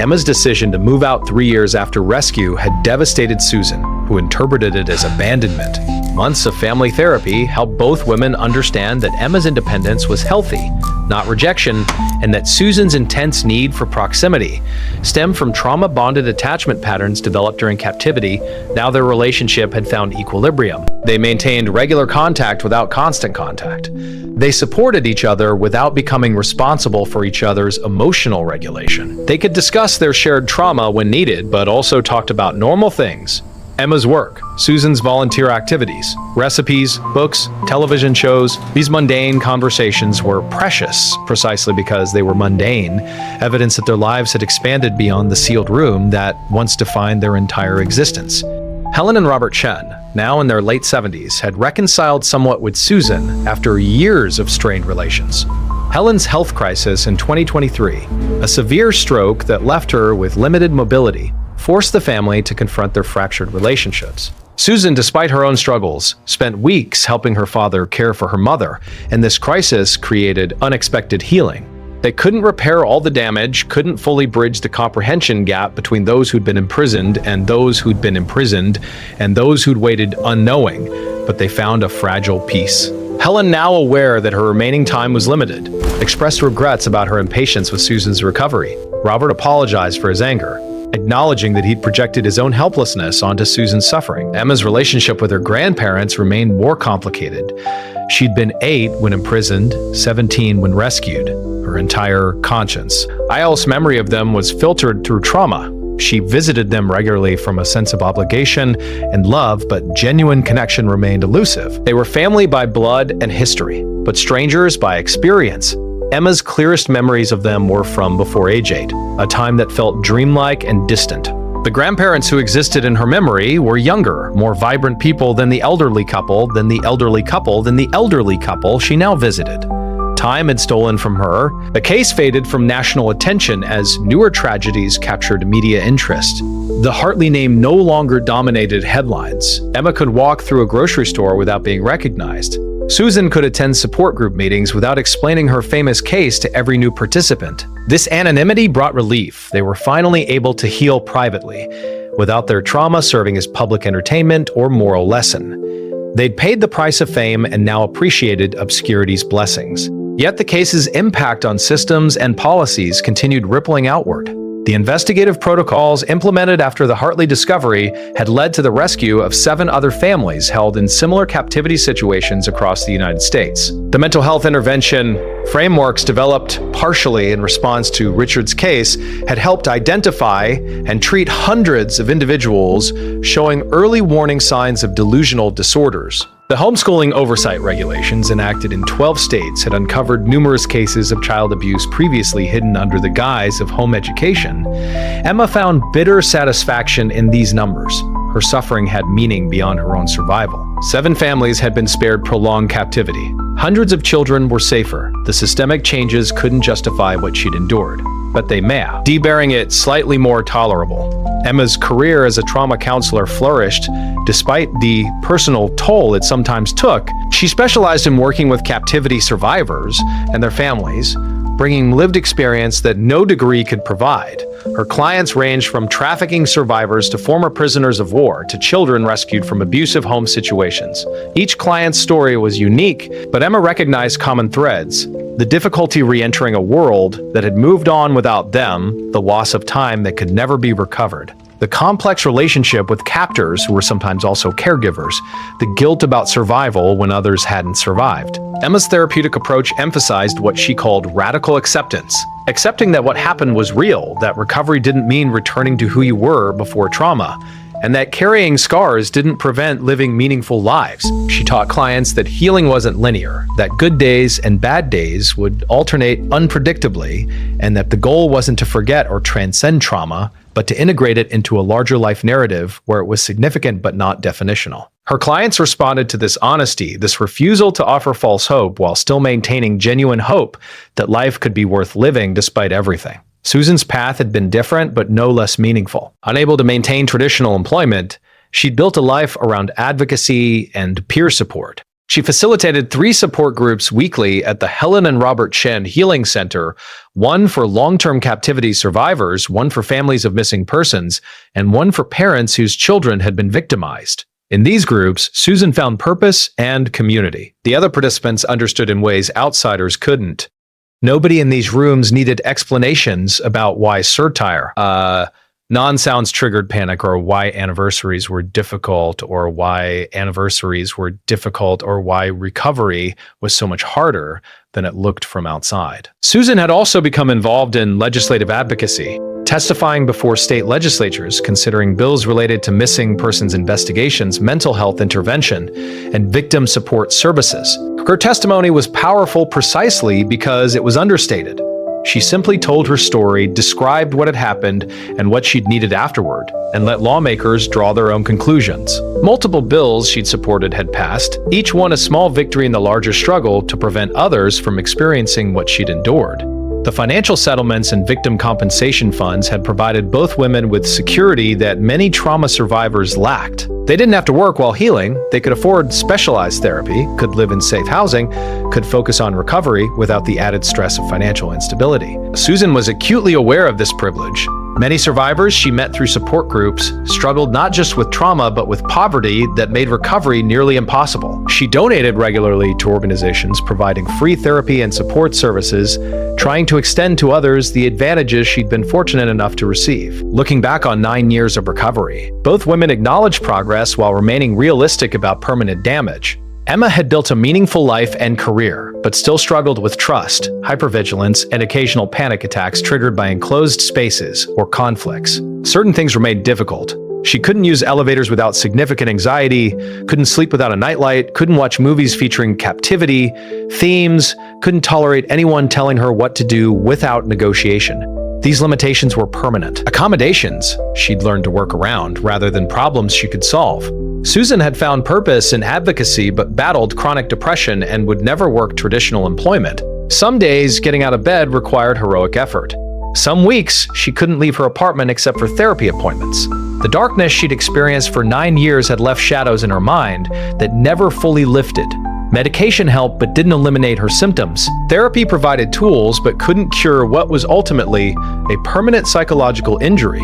Emma's decision to move out 3 years after rescue had devastated Susan, who interpreted it as abandonment. Months of family therapy helped both women understand that Emma's independence was healthy, not rejection, and that Susan's intense need for proximity stemmed from trauma-bonded attachment patterns developed during captivity. Now their relationship had found equilibrium. They maintained regular contact without constant contact. They supported each other without becoming responsible for each other's emotional regulation. They could discuss their shared trauma when needed, but also talked about normal things. Emma's work, Susan's volunteer activities, recipes, books, television shows. These mundane conversations were precious precisely because they were mundane, evidence that their lives had expanded beyond the sealed room that once defined their entire existence. Helen and Robert Chen, now in their late 70s, had reconciled somewhat with Susan after years of strained relations. Helen's health crisis in 2023, a severe stroke that left her with limited mobility, forced the family to confront their fractured relationships. Susan, despite her own struggles, spent weeks helping her father care for her mother, and this crisis created unexpected healing. They couldn't repair all the damage, couldn't fully bridge the comprehension gap between those who'd been imprisoned and those who'd been imprisoned and those who'd waited unknowing, but they found a fragile peace. Helen, now aware that her remaining time was limited, expressed regrets about her impatience with Susan's recovery. Robert apologized for his anger, acknowledging that he'd projected his own helplessness onto Susan's suffering. Emma's relationship with her grandparents remained more complicated. She'd been 8 when imprisoned, 17 when rescued, her entire conscience. Ayal's memory of them was filtered through trauma. She visited them regularly from a sense of obligation and love, but genuine connection remained elusive. They were family by blood and history, but strangers by experience. Emma's clearest memories of them were from before age 8, a time that felt dreamlike and distant. The grandparents who existed in her memory were younger, more vibrant people than the elderly couple, she now visited. time had stolen from her, the case faded from national attention as newer tragedies captured media interest. The Hartley name no longer dominated headlines. Emma could walk through a grocery store without being recognized. Susan could attend support group meetings without explaining her famous case to every new participant. This anonymity brought relief. They were finally able to heal privately, without their trauma serving as public entertainment or moral lesson. They'd paid the price of fame and now appreciated obscurity's blessings. Yet the case's impact on systems and policies continued rippling outward. The investigative protocols implemented after the Hartley discovery had led to the rescue of 7 other families held in similar captivity situations across the United States. The mental health intervention frameworks developed partially in response to Richard's case had helped identify and treat hundreds of individuals showing early warning signs of delusional disorders. The homeschooling oversight regulations enacted in 12 states had uncovered numerous cases of child abuse previously hidden under the guise of home education. Emma found bitter satisfaction in these numbers. Her suffering had meaning beyond her own survival. 7 families had been spared prolonged captivity. Hundreds of children were safer. The systemic changes couldn't justify what she'd endured, but they may have, debarring it slightly more tolerable. Emma's career as a trauma counselor flourished despite the personal toll it sometimes took. She specialized in working with captivity survivors and their families, bringing lived experience that no degree could provide. Her clients ranged from trafficking survivors to former prisoners of war to children rescued from abusive home situations. Each client's story was unique, but Emma recognized common threads: the difficulty re-entering a world that had moved on without them, the loss of time that could never be recovered, the complex relationship with captors who were sometimes also caregivers, the guilt about survival when others hadn't survived. Emma's therapeutic approach emphasized what she called radical acceptance, accepting that what happened was real, that recovery didn't mean returning to who you were before trauma, and that carrying scars didn't prevent living meaningful lives. She taught clients that healing wasn't linear, that good days and bad days would alternate unpredictably, and that the goal wasn't to forget or transcend trauma, but to integrate it into a larger life narrative where it was significant but not definitional. Her clients responded to this honesty, this refusal to offer false hope while still maintaining genuine hope that life could be worth living despite everything. Susan's path had been different, but no less meaningful. Unable to maintain traditional employment, she'd built a life around advocacy and peer support. She facilitated 3 support groups weekly at the Helen and Robert Chen Healing Center, one for long-term captivity survivors, one for families of missing persons, and one for parents whose children had been victimized. In these groups, Susan found purpose and community. The other participants understood in ways outsiders couldn't. Nobody in these rooms needed explanations about why satire, non-sounds triggered panic, or why anniversaries were difficult, or why recovery was so much harder than it looked from outside. Susan had also become involved in legislative advocacy, testifying before state legislatures, considering bills related to missing persons investigations, mental health intervention, and victim support services. Her testimony was powerful precisely because it was understated. She simply told her story, described what had happened and what she'd needed afterward, and let lawmakers draw their own conclusions. Multiple bills she'd supported had passed, each one a small victory in the larger struggle to prevent others from experiencing what she'd endured. The financial settlements and victim compensation funds had provided both women with security that many trauma survivors lacked. They didn't have to work while healing, they could afford specialized therapy, could live in safe housing, could focus on recovery without the added stress of financial instability. Susan was acutely aware of this privilege. Many survivors she met through support groups struggled not just with trauma but with poverty that made recovery nearly impossible. She donated regularly to organizations providing free therapy and support services, trying to extend to others the advantages she'd been fortunate enough to receive. Looking back on 9 years of recovery, both women acknowledged progress while remaining realistic about permanent damage. Emma had built a meaningful life and career, but still struggled with trust, hypervigilance, and occasional panic attacks triggered by enclosed spaces or conflicts. Certain things remained difficult. She couldn't use elevators without significant anxiety, couldn't sleep without a nightlight, couldn't watch movies featuring captivity themes, couldn't tolerate anyone telling her what to do without negotiation. These limitations were permanent. Accommodations she'd learned to work around rather than problems she could solve. Susan had found purpose in advocacy but battled chronic depression and would never work traditional employment. Some days, getting out of bed required heroic effort. Some weeks, she couldn't leave her apartment except for therapy appointments. The darkness she'd experienced for 9 years had left shadows in her mind that never fully lifted. Medication helped but didn't eliminate her symptoms. Therapy provided tools but couldn't cure what was ultimately a permanent psychological injury.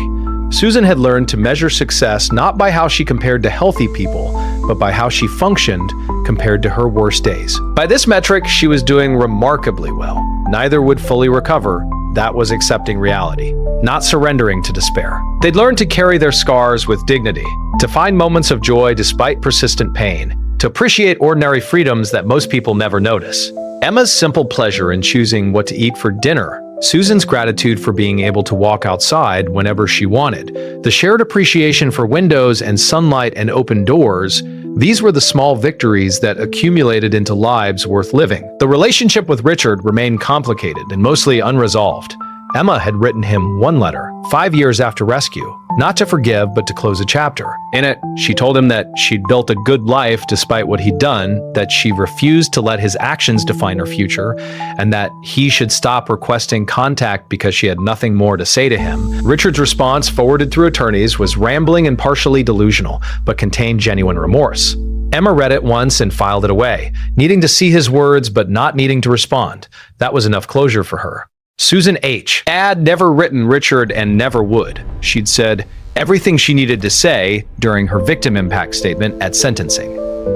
Susan had learned to measure success not by how she compared to healthy people, but by how she functioned compared to her worst days. By this metric, she was doing remarkably well. Neither would fully recover. That was accepting reality, not surrendering to despair. They'd learned to carry their scars with dignity, to find moments of joy despite persistent pain, to appreciate ordinary freedoms that most people never notice. Emma's simple pleasure in choosing what to eat for dinner, Susan's gratitude for being able to walk outside whenever she wanted, the shared appreciation for windows and sunlight and open doors, these were the small victories that accumulated into lives worth living. The relationship with Richard remained complicated and mostly unresolved. Emma had written him one letter, 5 years after rescue, not to forgive but to close a chapter. In it, she told him that she'd built a good life despite what he'd done, that she refused to let his actions define her future, and that he should stop requesting contact because she had nothing more to say to him. Richard's response, forwarded through attorneys, was rambling and partially delusional, but contained genuine remorse. Emma read it once and filed it away, needing to see his words but not needing to respond. That was enough closure for her. Susan H. had never written Richard and never would. She'd said everything she needed to say during her victim impact statement at sentencing.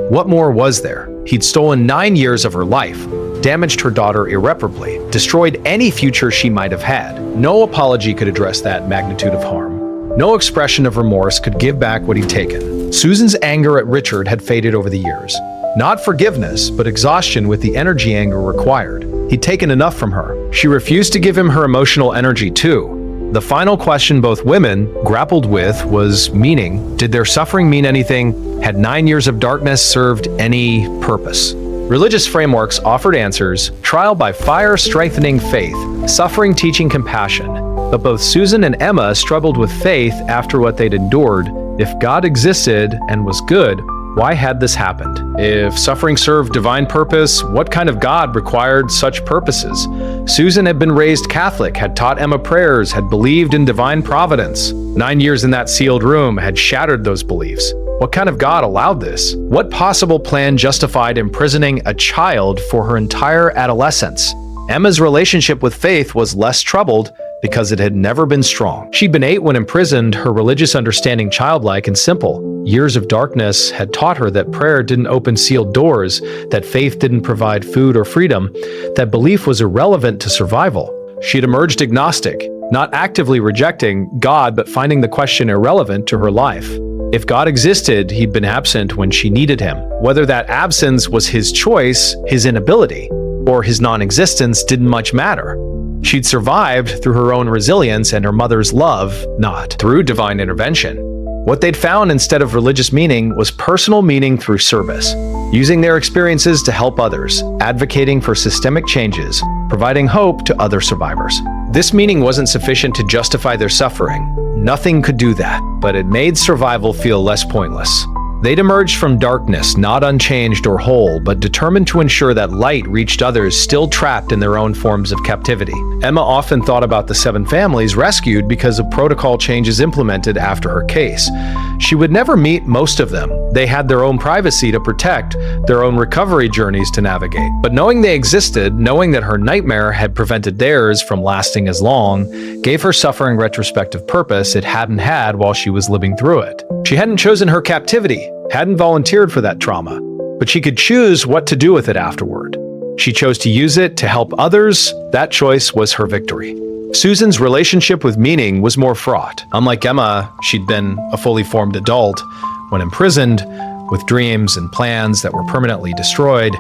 What more was there? He'd stolen 9 years of her life, damaged her daughter irreparably, destroyed any future she might have had. No apology could address that magnitude of harm. No expression of remorse could give back what he'd taken. Susan's anger at Richard had faded over the years. Not forgiveness, but exhaustion with the energy anger required. He'd taken enough from her. She refused to give him her emotional energy too. The final question both women grappled with was meaning. Did their suffering mean anything? Had 9 years of darkness served any purpose? Religious frameworks offered answers, trial by fire strengthening faith, suffering teaching compassion. But both Susan and Emma struggled with faith after what they'd endured. If God existed and was good, why had this happened? If suffering served divine purpose, what kind of God required such purposes? Susan had been raised Catholic, had taught Emma prayers, had believed in divine providence. 9 years in that sealed room had shattered those beliefs. What kind of God allowed this? What possible plan justified imprisoning a child for her entire adolescence? Emma's relationship with faith was less troubled because it had never been strong. She'd been 8 when imprisoned, her religious understanding childlike and simple. Years of darkness had taught her that prayer didn't open sealed doors, that faith didn't provide food or freedom, that belief was irrelevant to survival. She'd emerged agnostic, not actively rejecting God but finding the question irrelevant to her life. If God existed, he'd been absent when she needed him. Whether that absence was his choice, his inability, or his non-existence didn't much matter. She'd survived through her own resilience and her mother's love, not through divine intervention. What they'd found instead of religious meaning was personal meaning through service, using their experiences to help others, advocating for systemic changes, providing hope to other survivors. This meaning wasn't sufficient to justify their suffering. Nothing could do that, but it made survival feel less pointless. They'd emerged from darkness, not unchanged or whole, but determined to ensure that light reached others still trapped in their own forms of captivity. Emma often thought about the 7 families rescued because of protocol changes implemented after her case. She would never meet most of them. They had their own privacy to protect, their own recovery journeys to navigate. But knowing they existed, knowing that her nightmare had prevented theirs from lasting as long, gave her suffering retrospective purpose it hadn't had while she was living through it. She hadn't chosen her captivity, hadn't volunteered for that trauma, but she could choose what to do with it afterward. She chose to use it to help others. That choice was her victory. Susan's relationship with meaning was more fraught. Unlike Emma, she'd been a fully formed adult. When imprisoned, with dreams and plans that were permanently destroyed,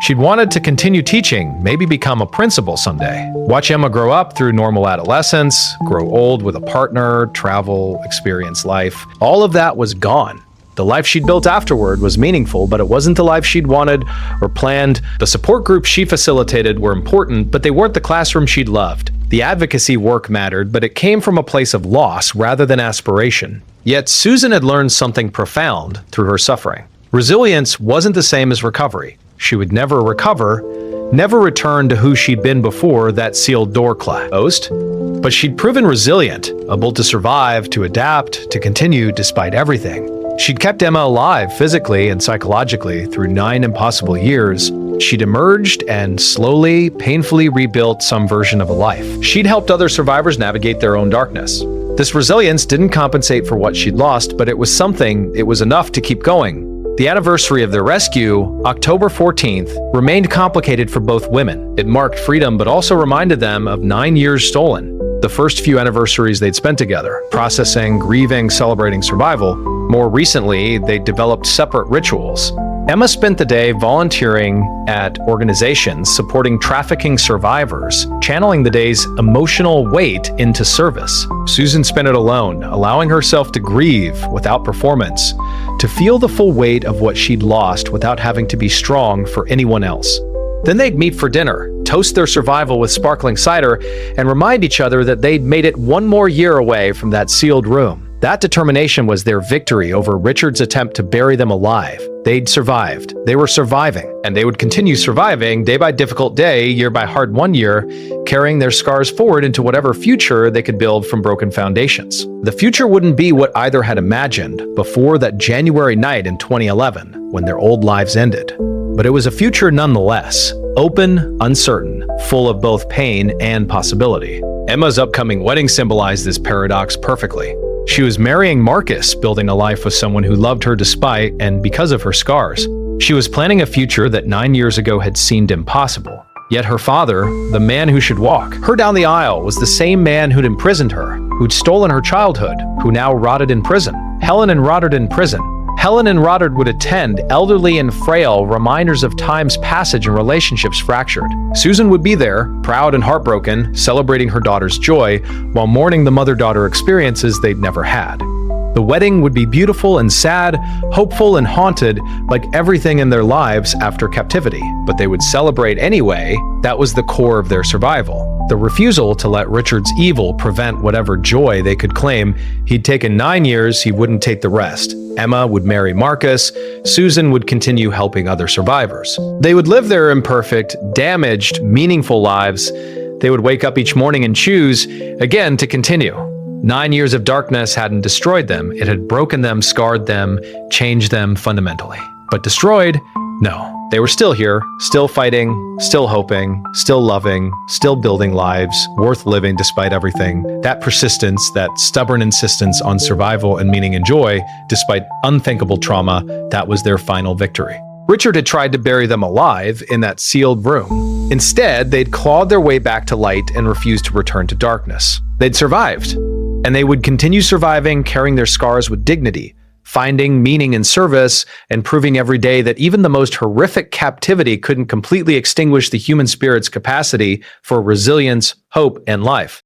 she'd wanted to continue teaching, maybe become a principal someday. Watch Emma grow up through normal adolescence, grow old with a partner, travel, experience life. All of that was gone. The life she'd built afterward was meaningful, but it wasn't the life she'd wanted or planned. The support groups she facilitated were important, but they weren't the classroom she'd loved. The advocacy work mattered, but it came from a place of loss rather than aspiration. Yet Susan had learned something profound through her suffering. Resilience wasn't the same as recovery. She would never recover, never returned to who she'd been before that sealed door closed. But she'd proven resilient, able to survive, to adapt, to continue despite everything. She'd kept Emma alive physically and psychologically through 9 impossible years. She'd emerged and slowly, painfully rebuilt some version of a life. She'd helped other survivors navigate their own darkness. This resilience didn't compensate for what she'd lost, but it was enough to keep going. The anniversary of their rescue, October 14th, remained complicated for both women. It marked freedom, but also reminded them of 9 years stolen. The first few anniversaries they'd spent together, processing, grieving, celebrating survival. More recently, they developed separate rituals. Emma spent the day volunteering at organizations supporting trafficking survivors, channeling the day's emotional weight into service. Susan spent it alone, allowing herself to grieve without performance, to feel the full weight of what she'd lost without having to be strong for anyone else. Then they'd meet for dinner, toast their survival with sparkling cider, and remind each other that they'd made it 1 more year away from that sealed room. That determination was their victory over Richard's attempt to bury them alive. They'd survived. They were surviving. And they would continue surviving day by difficult day, year by hard one year, carrying their scars forward into whatever future they could build from broken foundations. The future wouldn't be what either had imagined before that January night in 2011, when their old lives ended. But it was a future nonetheless, open, uncertain, full of both pain and possibility. Emma's upcoming wedding symbolized this paradox perfectly. She was marrying Marcus, building a life with someone who loved her despite and because of her scars. She was planning a future that 9 years ago had seemed impossible. Yet her father, the man who should walk her down the aisle, was the same man who'd imprisoned her, who'd stolen her childhood, who now rotted in prison. Helen and Rodard would attend, elderly and frail, reminders of time's passage and relationships fractured. Susan would be there, proud and heartbroken, celebrating her daughter's joy, while mourning the mother-daughter experiences they'd never had. The wedding would be beautiful and sad, hopeful and haunted, like everything in their lives after captivity. But they would celebrate anyway. That was the core of their survival. The refusal to let Richard's evil prevent whatever joy they could claim. He'd taken 9 years, he wouldn't take the rest. Emma would marry Marcus. Susan would continue helping other survivors. They would live their imperfect, damaged, meaningful lives. They would wake up each morning and choose, again, to continue. 9 years of darkness hadn't destroyed them. It had broken them, scarred them, changed them fundamentally. But destroyed? No. They were still here, still fighting, still hoping, still loving, still building lives worth living despite everything. That persistence, that stubborn insistence on survival and meaning and joy, despite unthinkable trauma, that was their final victory. Richard had tried to bury them alive in that sealed room. Instead, they'd clawed their way back to light and refused to return to darkness. They'd survived. And they would continue surviving, carrying their scars with dignity, finding meaning in service, and proving every day that even the most horrific captivity couldn't completely extinguish the human spirit's capacity for resilience, hope, and life.